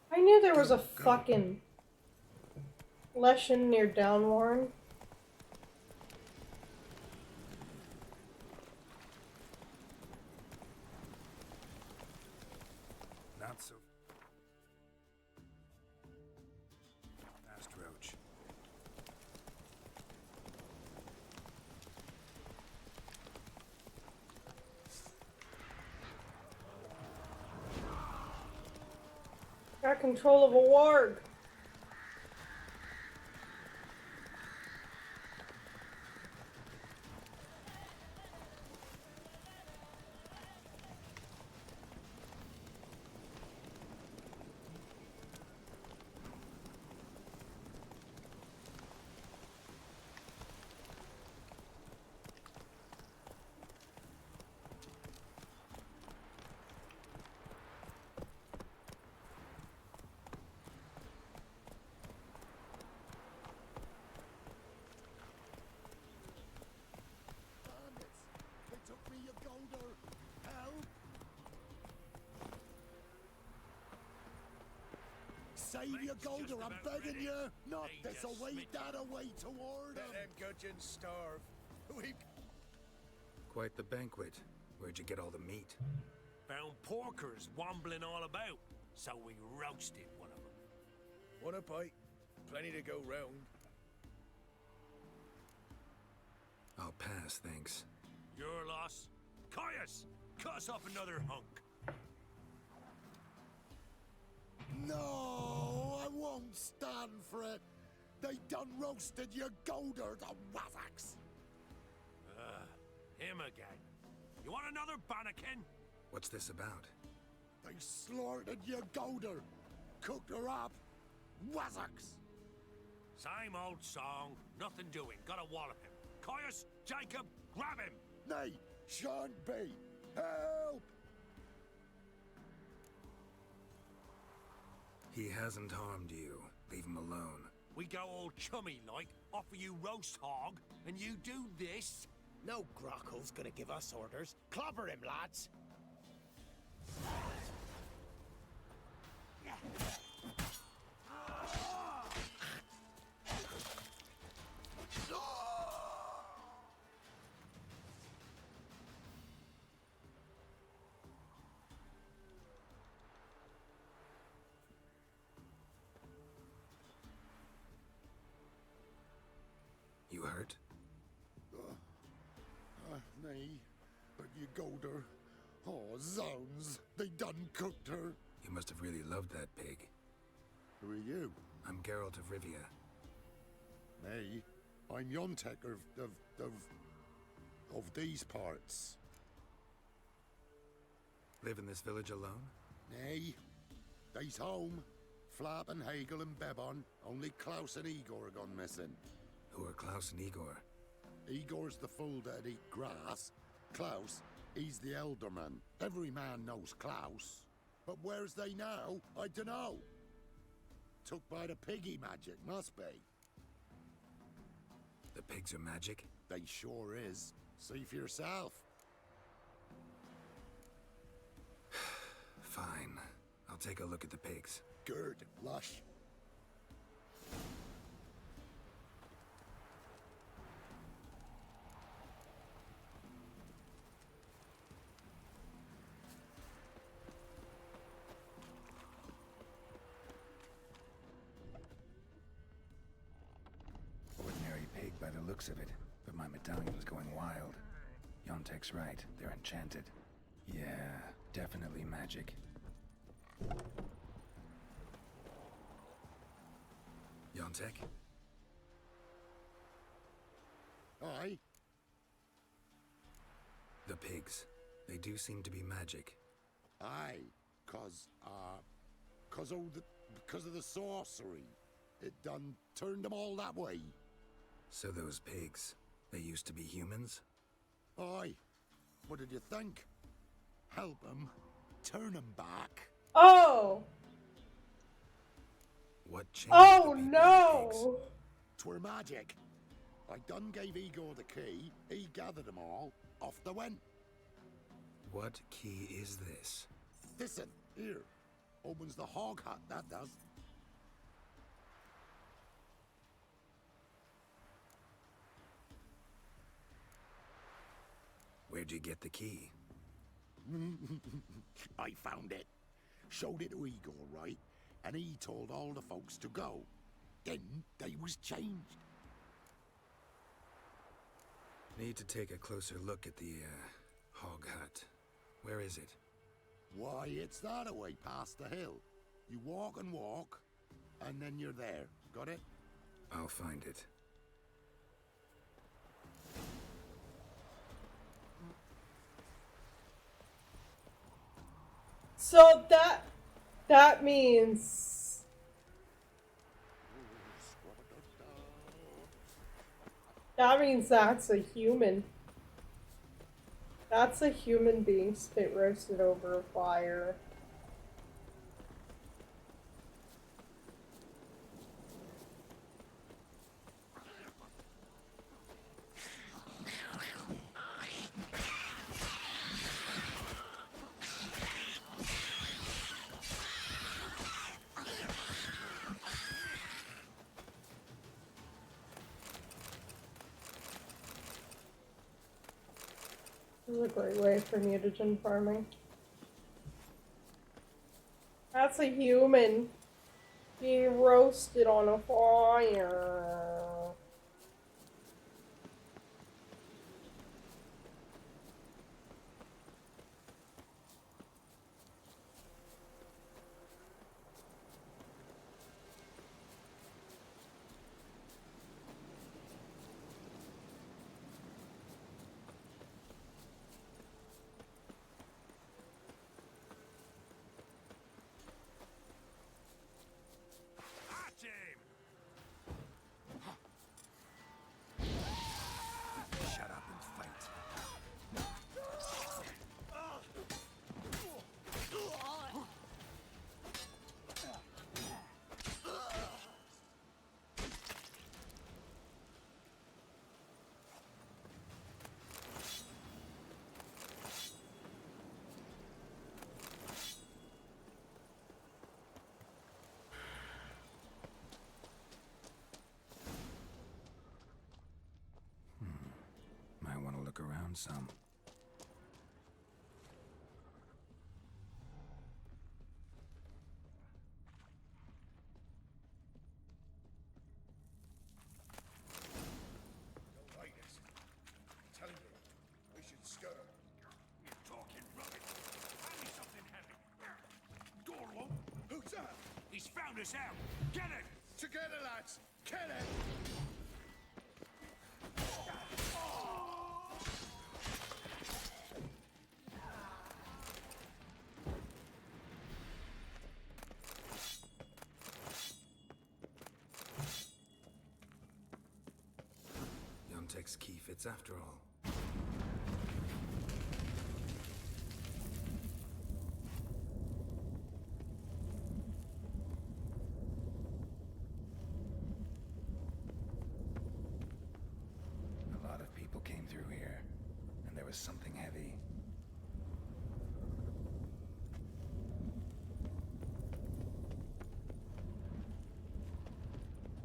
Speaker 2: I knew there was a fucking lesson near Downwarren.
Speaker 13: Not so fast, Roach.
Speaker 2: Got control of a warg.
Speaker 14: They took me, you golder. Help! Save your golder, I'm begging you! Not this away, that away toward him!
Speaker 5: Let them gudgeons starve. We...
Speaker 6: Quite the banquet. Where'd you get all the meat?
Speaker 18: Found porkers wambling all about, so we roasted one of them.
Speaker 5: Want a bite? Plenty to go round.
Speaker 6: I'll pass, thanks.
Speaker 18: Your loss. Caius, cut us up another hunk.
Speaker 14: No, I won't stand for it. They done roasted your golder, the wazzocks.
Speaker 18: Him again. You want another bannikin?
Speaker 6: What's this about?
Speaker 14: They slaughtered your golder, cooked her up, wazzocks.
Speaker 18: Same old song, nothing doing. Gotta wallop him. Caius, Jacob, grab him!
Speaker 14: Nay, shan't be. Help!
Speaker 6: He hasn't harmed you. Leave him alone.
Speaker 18: We go all chummy like, offer you roast hog, and you do this?
Speaker 17: No grockle's gonna give us orders. Clobber him, lads!
Speaker 6: You hurt?
Speaker 14: Nay, but your golder. Oh, zounds, they done cooked her.
Speaker 6: You must have really loved that pig.
Speaker 14: Who are you?
Speaker 6: I'm Geralt of Rivia.
Speaker 14: Nay, I'm Yontek of these parts.
Speaker 6: Live in this village alone?
Speaker 14: Nay, they's home.
Speaker 15: Flap and Hagel and Bebon, only Klaus and Igor gone missing.
Speaker 6: Who are Klaus and Igor?
Speaker 15: Igor's the fool that eat grass. Klaus, he's the elderman. Every man knows Klaus. But where's they now? I dunno. Took by the piggy magic, must be.
Speaker 6: The pigs are magic?
Speaker 15: They sure is. See for yourself.
Speaker 6: Fine. I'll take a look at the pigs.
Speaker 15: Good, lush.
Speaker 6: Ordinary pig by the looks of it, but my medallion's going wild. Yontek's right, they're enchanted. Yeah, definitely magic. Yontek?
Speaker 15: Aye?
Speaker 6: The pigs. They do seem to be magic.
Speaker 15: Aye, cause of the sorcery. It done turned them all that way.
Speaker 6: So those pigs, they used to be humans?
Speaker 15: Aye. What did you think? Help them, turn them back.
Speaker 2: Oh!
Speaker 6: What changed?
Speaker 2: Oh no!
Speaker 15: Twere magic. I done gave Igor the key, he gathered them all, off they went.
Speaker 6: What key is this?
Speaker 15: Listen, here. Opens the hog hut, that does.
Speaker 6: Where'd you get the key?
Speaker 15: I found it. Showed it to Igor, right? And he told all the folks to go. Then they was changed.
Speaker 6: Need to take a closer look at the, hog hut. Where is it?
Speaker 15: Why, it's that away past the hill. You walk, and then you're there. Got it?
Speaker 6: I'll find it.
Speaker 2: So that means that's a human. That's a human being spit roasted over a fire. This is a great way for mutagen farming. That's a human being roasted on a fire.
Speaker 6: Shut up and fight. Might want to look around some.
Speaker 14: Go raiders. I'm telling you, we should scurry.
Speaker 18: You're talking rubbish. Hand me something heavy. Door won't.
Speaker 14: Who's that?
Speaker 18: He's found us out. Get it!
Speaker 14: Together, lads. Kill him.
Speaker 6: Yontek's key fits after all. A lot of people came through here, and there was something heavy.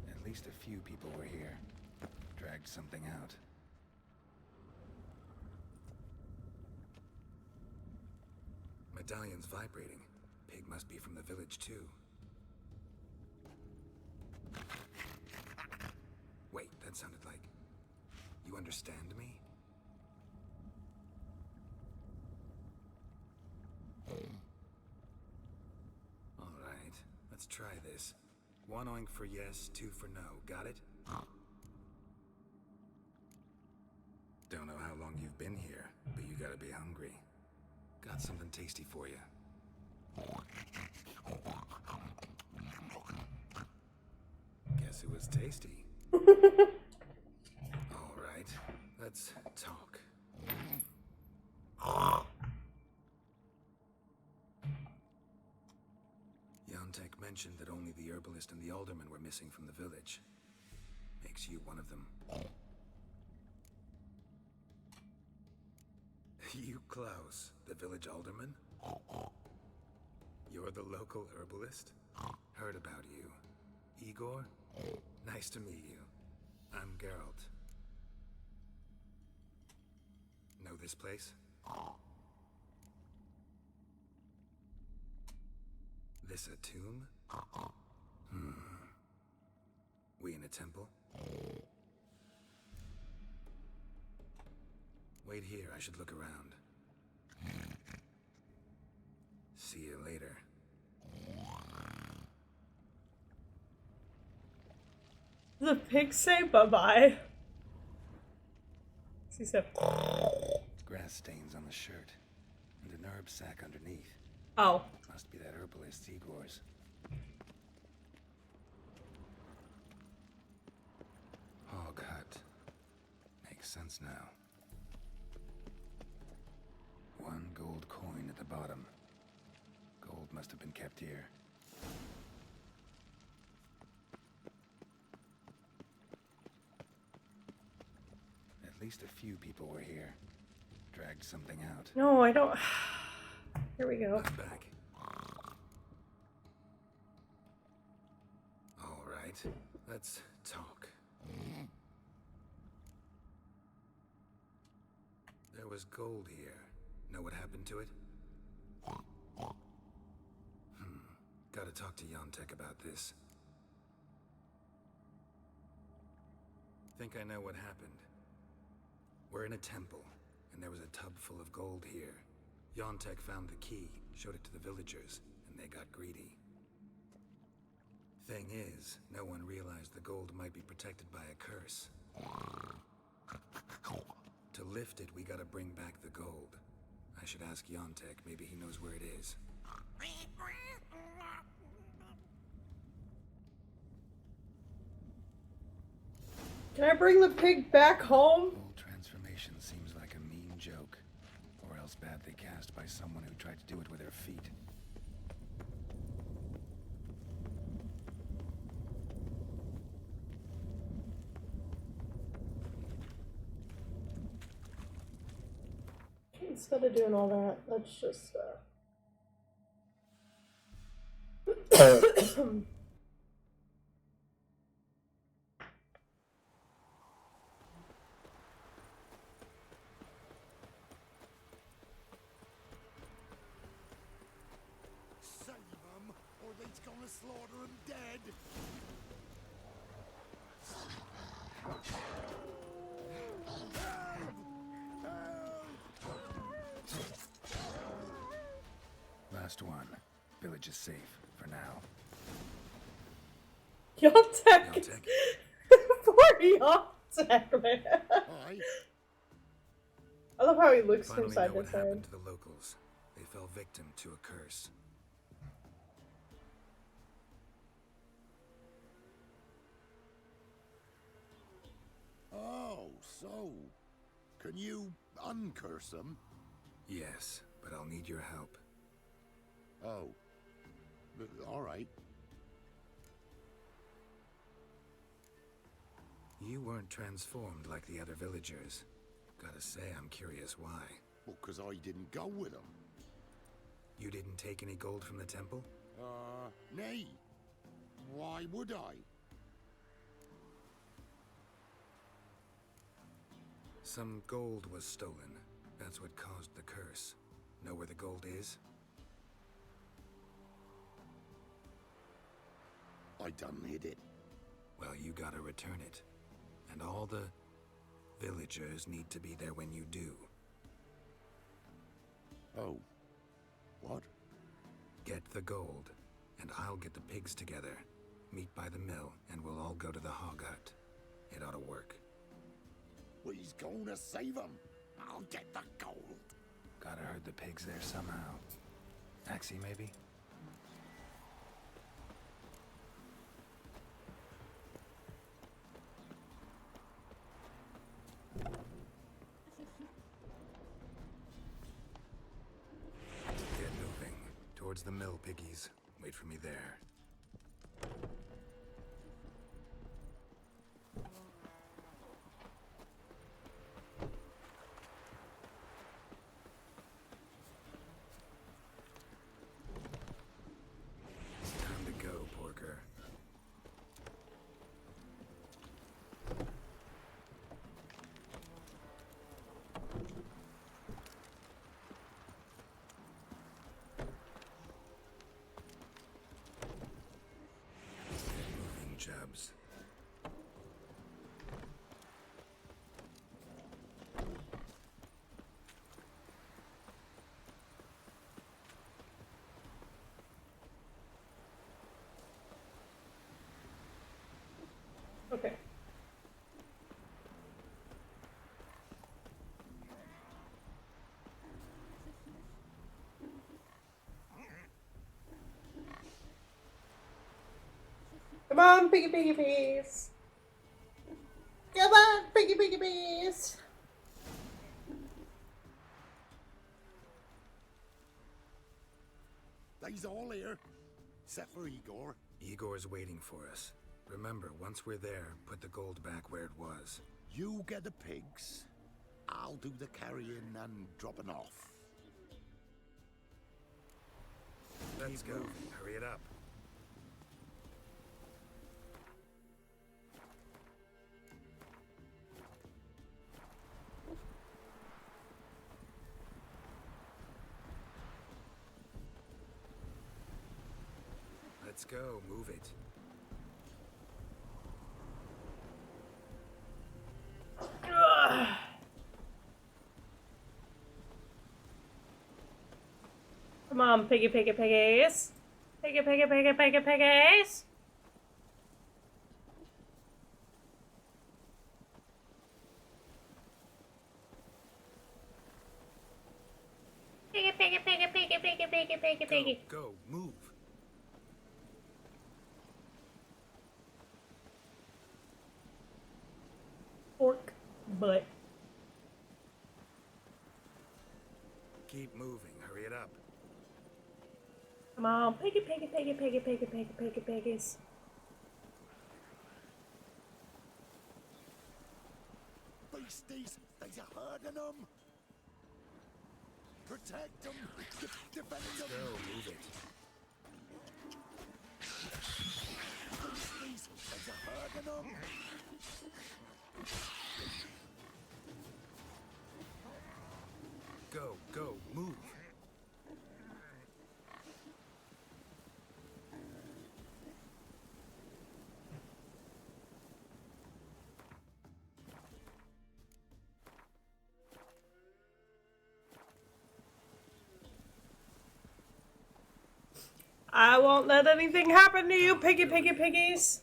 Speaker 6: At least a few people were here. Dragged something out. Medallion's vibrating. Pig must be from the village too. Wait, that sounded like... You understand me? Alright, let's try this. 1 oink for yes, 2 for no. Got it? Don't know how long you've been here, but you gotta be hungry. Got something tasty for you. Guess it was tasty. Alright, let's talk. Yontek mentioned that only the herbalist and the alderman were missing from the village. Makes you one of them. You, Klaus, the village alderman? You're the local herbalist? Heard about you. Igor? Nice to meet you. I'm Geralt. Know this place? This a tomb? We in a temple? Wait here, I should look around. See you later.
Speaker 2: The pig say bye-bye. He said...
Speaker 6: Grass stains on the shirt, and an herb sack underneath.
Speaker 2: Oh.
Speaker 6: Must be that herbalist Igor's. Hog hut. Makes sense now. 1 gold coin at the bottom. Gold must have been kept here. At least a few people were here. Dragged something out.
Speaker 2: No, I don't... Here we go.
Speaker 6: I'm back. All right, let's talk. There was gold here. Know what happened to it? Gotta talk to Yontek about this. Think I know what happened. We're in a temple, and there was a tub full of gold here. Yontek found the key, showed it to the villagers, and they got greedy. Thing is, no one realized the gold might be protected by a curse. To lift it, we gotta bring back the gold. I should ask Yontek, maybe he knows where it is.
Speaker 2: Can I bring the pig back home?
Speaker 6: Whole transformation seems like a mean joke. Or else badly cast by someone who tried to do it with their feet.
Speaker 2: Instead of doing all that, let's just,
Speaker 14: Save them, or they's gonna slaughter them dead.
Speaker 6: Last one. Village is safe, for now.
Speaker 2: Yontek! Poor Yontek, man. I love how he looks from
Speaker 6: Finally
Speaker 2: side
Speaker 6: know
Speaker 2: to
Speaker 6: what
Speaker 2: side.
Speaker 6: happened to the locals. They fell victim to a curse.
Speaker 14: Oh,
Speaker 15: can you uncurse them?
Speaker 6: Yes, but I'll need your help.
Speaker 15: Oh. All right.
Speaker 6: You weren't transformed like the other villagers. Gotta say, I'm curious why.
Speaker 15: Well, 'cause I didn't go with them.
Speaker 6: You didn't take any gold from the temple?
Speaker 15: Nay. Why would I?
Speaker 6: Some gold was stolen. That's what caused the curse. Know where the gold is?
Speaker 15: I done hid it.
Speaker 6: Well, you gotta return it. And all the villagers need to be there when you do.
Speaker 15: Oh. What?
Speaker 6: Get the gold, and I'll get the pigs together. Meet by the mill, and we'll all go to the hog hut. It ought to work.
Speaker 15: Well, he's going to save them. I'll get the gold.
Speaker 6: Gotta herd the pigs there somehow. Taxi, maybe? Get moving. Towards the mill, piggies. Wait for me there. Time to go, Porker. Moving, Jubs.
Speaker 2: Okay. Come on, piggy piggy piggies. Come on, piggy piggy piggies.
Speaker 15: They's all here. Except for Igor.
Speaker 6: Igor's waiting for us. Remember, once we're there, put the gold back where it was.
Speaker 15: You get the pigs. I'll do the carrying and dropping off.
Speaker 6: Let's go. Hurry it up. Let's go. Move it.
Speaker 2: Ugh. Come on, piggy piggy piggies. Piggy piggy piggy piggy piggies. Piggy piggy piggy piggy piggy piggy piggy piggy.
Speaker 6: Go. Move.
Speaker 2: Pork butt.
Speaker 6: Keep moving. Hurry it up.
Speaker 2: Come on, piggy piggy piggy piggy piggy piggy piggy piggies.
Speaker 15: Beasties, there's a herd of them. Protect them. Defend them.
Speaker 6: Go. Move it.
Speaker 15: Beasties, there's a herd of them.
Speaker 6: Go. Go. Move.
Speaker 2: I won't let anything happen to you, piggy piggy piggies.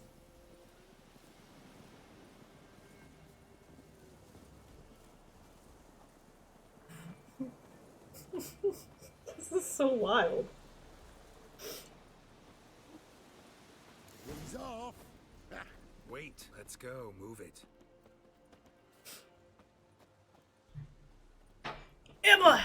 Speaker 2: This is so wild.
Speaker 15: He's off.
Speaker 6: Wait. Let's go. Move it.
Speaker 2: Ugh.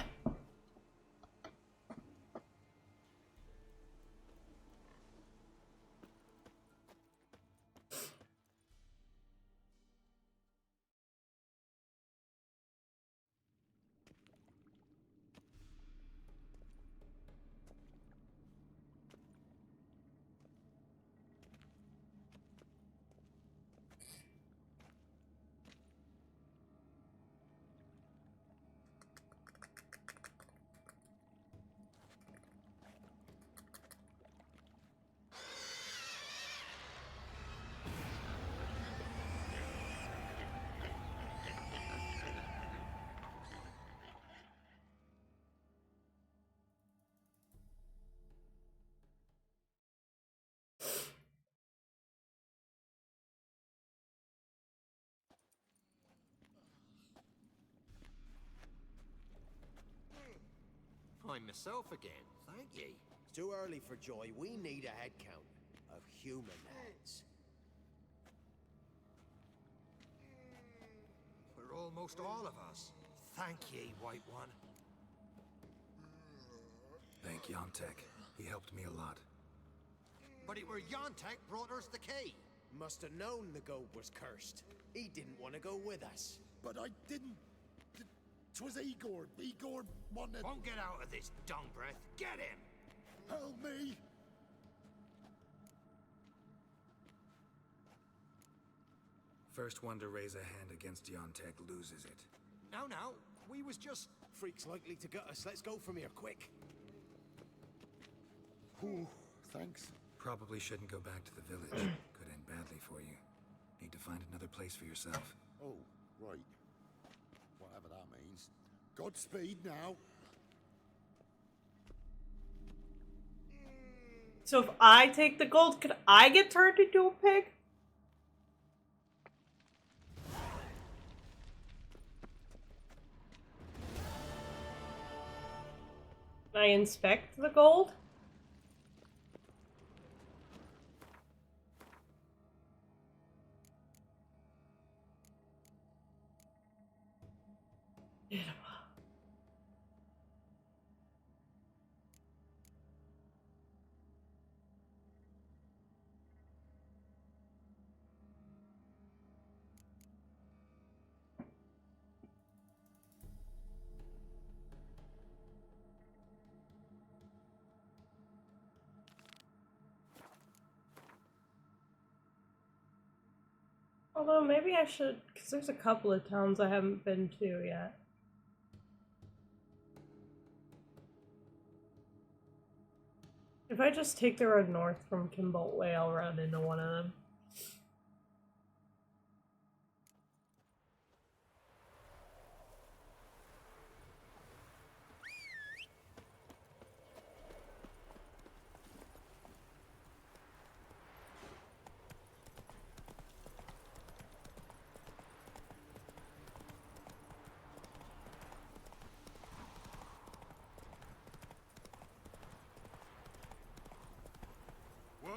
Speaker 11: I'm myself again. Thank ye.
Speaker 5: It's too early for joy. We need a head count of human heads.
Speaker 11: For almost all of us. Thank ye, White One.
Speaker 6: Thank Yontek. He helped me a lot.
Speaker 11: But it were Yontek brought us the key.
Speaker 5: Must have known the goat was cursed. He didn't want to go with us.
Speaker 14: But I didn't. 'Twas Igor. Igor wanted.
Speaker 11: Won't get out of this dung breath. Get him!
Speaker 14: Help me!
Speaker 6: First one to raise a hand against Yontek loses it.
Speaker 11: No, we was just...
Speaker 5: Freak's likely to get us. Let's go from here, quick.
Speaker 14: Whew, thanks.
Speaker 6: Probably shouldn't go back to the village. Could end badly for you. Need to find another place for yourself.
Speaker 14: Oh, right. Whatever that means. Godspeed now.
Speaker 2: So if I take the gold, could I get turned into a pig? Can I inspect the gold? Although maybe I should, because there's a couple of towns I haven't been to yet. If I just take the road north from Kimbolt Way, I'll run into one of them.
Speaker 11: Whoa!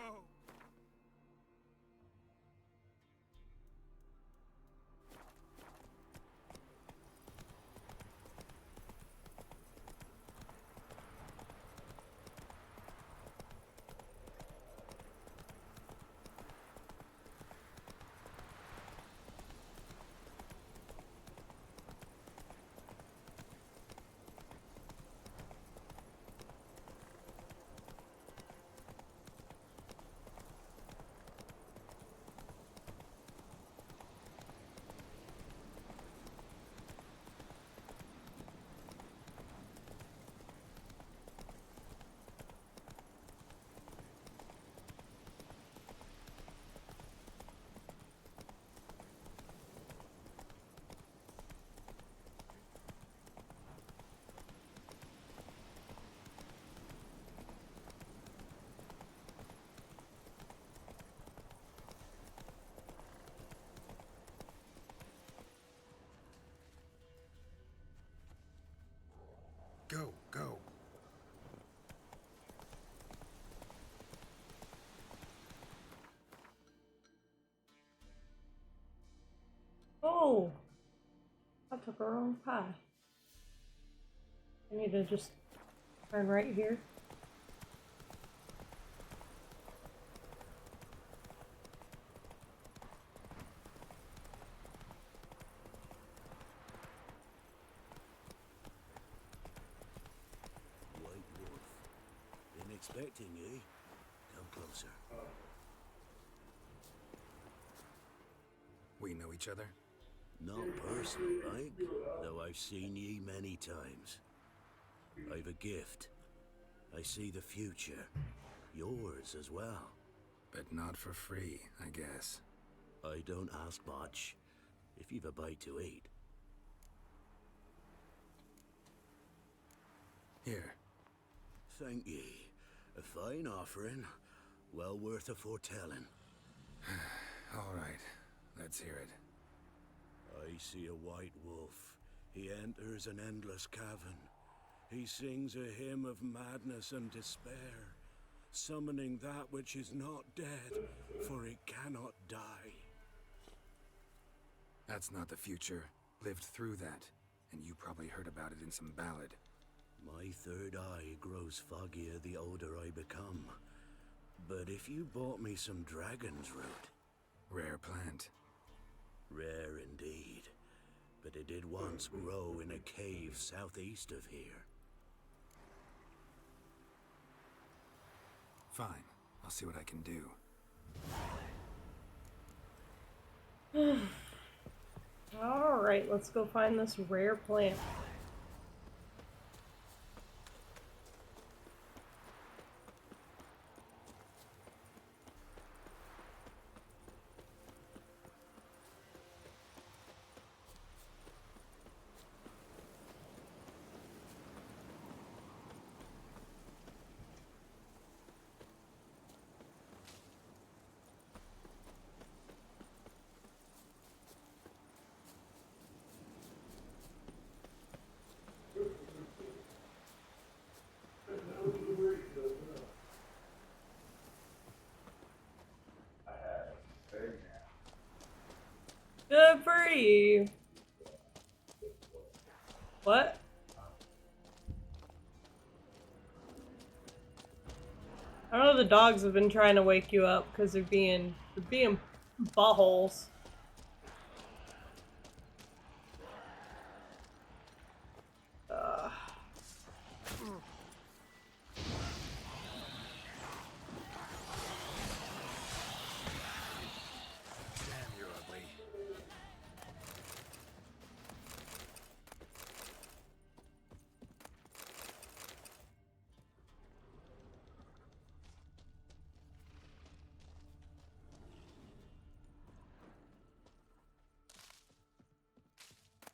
Speaker 6: Go, go.
Speaker 2: Oh! I took a wrong path. I need to just turn right here.
Speaker 13: White Wolf. Been expecting ye. Come closer.
Speaker 6: We know each other?
Speaker 13: Not personally, like, though I've seen ye many times. I've a gift. I see the future. Yours as well.
Speaker 6: But not for free, I guess.
Speaker 13: I don't ask much. If you've a bite to eat.
Speaker 6: Here.
Speaker 13: Thank ye. A fine offering. Well worth a foretelling.
Speaker 6: All right. Let's hear it.
Speaker 13: I see a white wolf. He enters an endless cavern. He sings a hymn of madness and despair, summoning that which is not dead, for it cannot die.
Speaker 6: That's not the future. Lived through that, and you probably heard about it in some ballad.
Speaker 13: My third eye grows foggier the older I become. But if you bought me some dragon's root...
Speaker 6: Rare plant.
Speaker 13: Rare indeed. But it did once grow in a cave southeast of here.
Speaker 6: Fine. I'll see what I can do.
Speaker 2: Alright, let's go find this rare plant. Good for you. What? I don't know, the dogs have been trying to wake you up because they're being buttholes.
Speaker 6: Damn, you're ugly.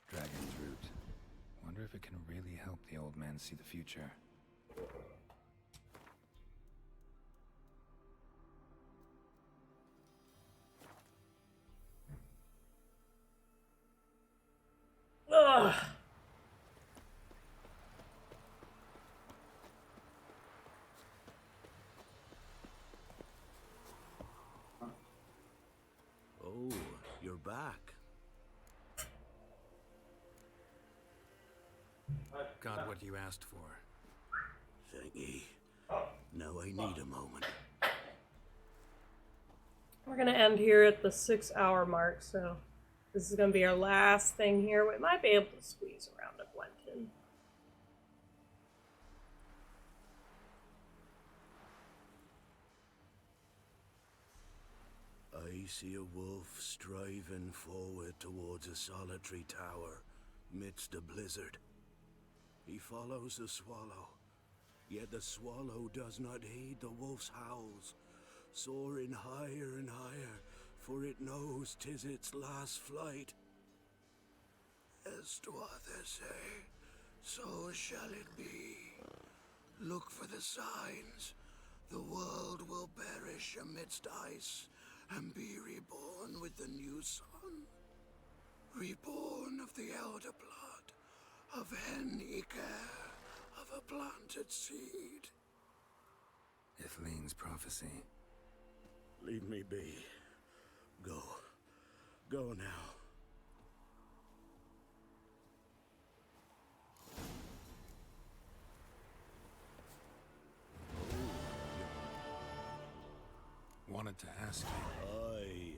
Speaker 6: Dragon's root. Wonder if it can really help the old man see the future.
Speaker 2: Ugh.
Speaker 13: Oh, you're back.
Speaker 6: Got what you asked for.
Speaker 13: Thank ye. Now I need a moment.
Speaker 2: We're gonna end here at the 6-hour mark, so this is gonna be our last thing here. We might be able to squeeze around a Gwenton.
Speaker 13: I see a wolf striving forward towards a solitary tower midst a blizzard. He follows the swallow, yet the swallow does not heed the wolf's howls, soaring higher and higher, for it knows 'tis its last flight. As others say, so shall it be. Look for the signs. The world will perish amidst ice and be reborn with the new sun. Reborn of the elder blood, of Hen-Iker, of a planted seed.
Speaker 6: Ithleen's prophecy.
Speaker 13: Leave me be. Go. Go now.
Speaker 6: wanted to ask you.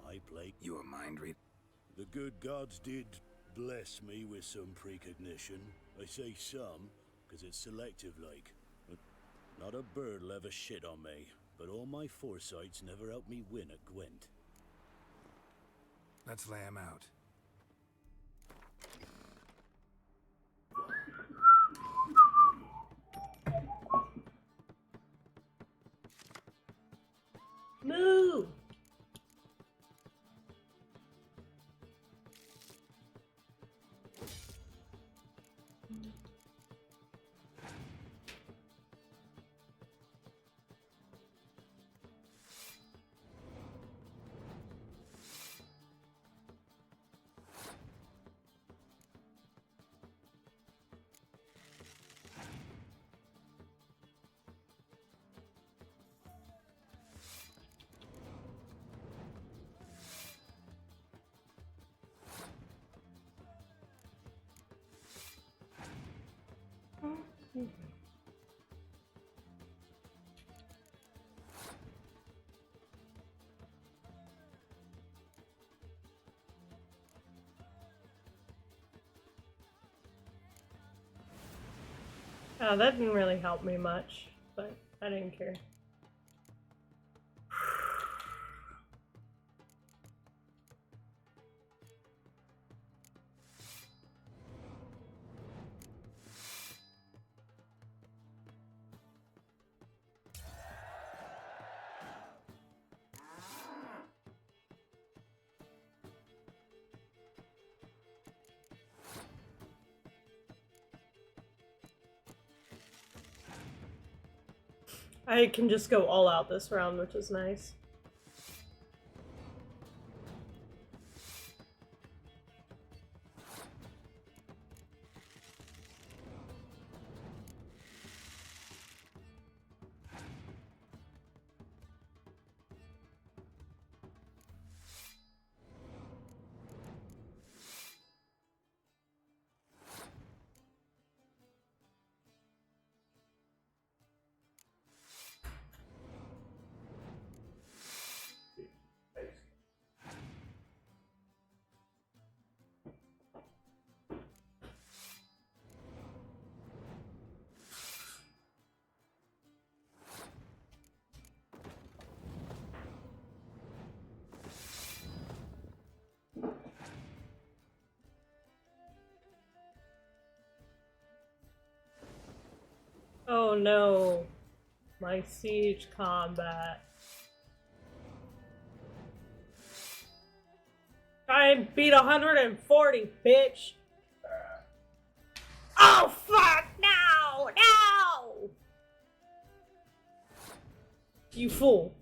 Speaker 13: I played.
Speaker 6: You a mind read?
Speaker 13: The good gods did bless me with some precognition. I say some, because it's selective like. Not a bird'll ever shit on me, but all my foresights never helped me win at Gwent.
Speaker 6: Let's lay him out.
Speaker 2: Moo! Oh, that didn't really help me much, but I didn't care. I can just go all out this round, which is nice. Oh no, my siege combat. Try and beat 140, bitch. Oh fuck, no, no! You fool.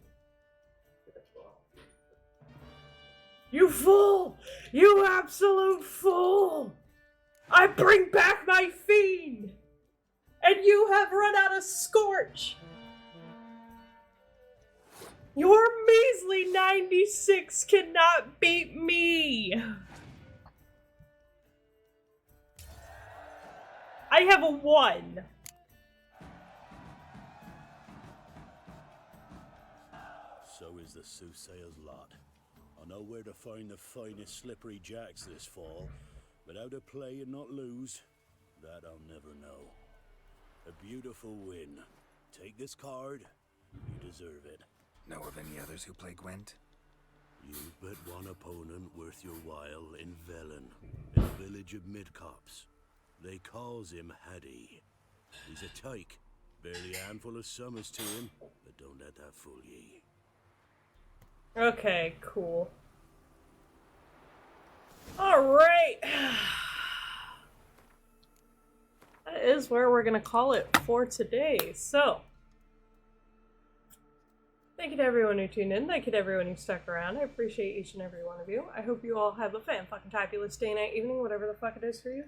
Speaker 2: You fool! You absolute fool! I bring back my fiend! And you have run out of Scorch! Your measly 96 cannot beat me! I have a 1.
Speaker 13: So is the soothsayer's lot. I know where to find the finest slippery jacks this fall, but how to play and not lose, that I'll never know. A beautiful win. Take this card. You deserve it.
Speaker 6: Know of any others who play Gwent?
Speaker 13: You've but one opponent worth your while in Velen, in the village of Midcopse. They calls him Haddy. He's a tyke. Barely a handful of summers to him, but don't let that fool ye.
Speaker 2: Okay, cool. Alright. That is where we're gonna call it for today. So, thank you to everyone who tuned in. Thank you to everyone who stuck around. I appreciate each and every one of you. I hope you all have a fan-fucking-tabulous day, night, evening, whatever the fuck it is for you.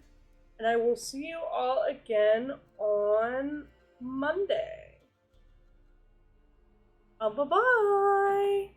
Speaker 2: And I will see you all again on Monday. Bye-bye!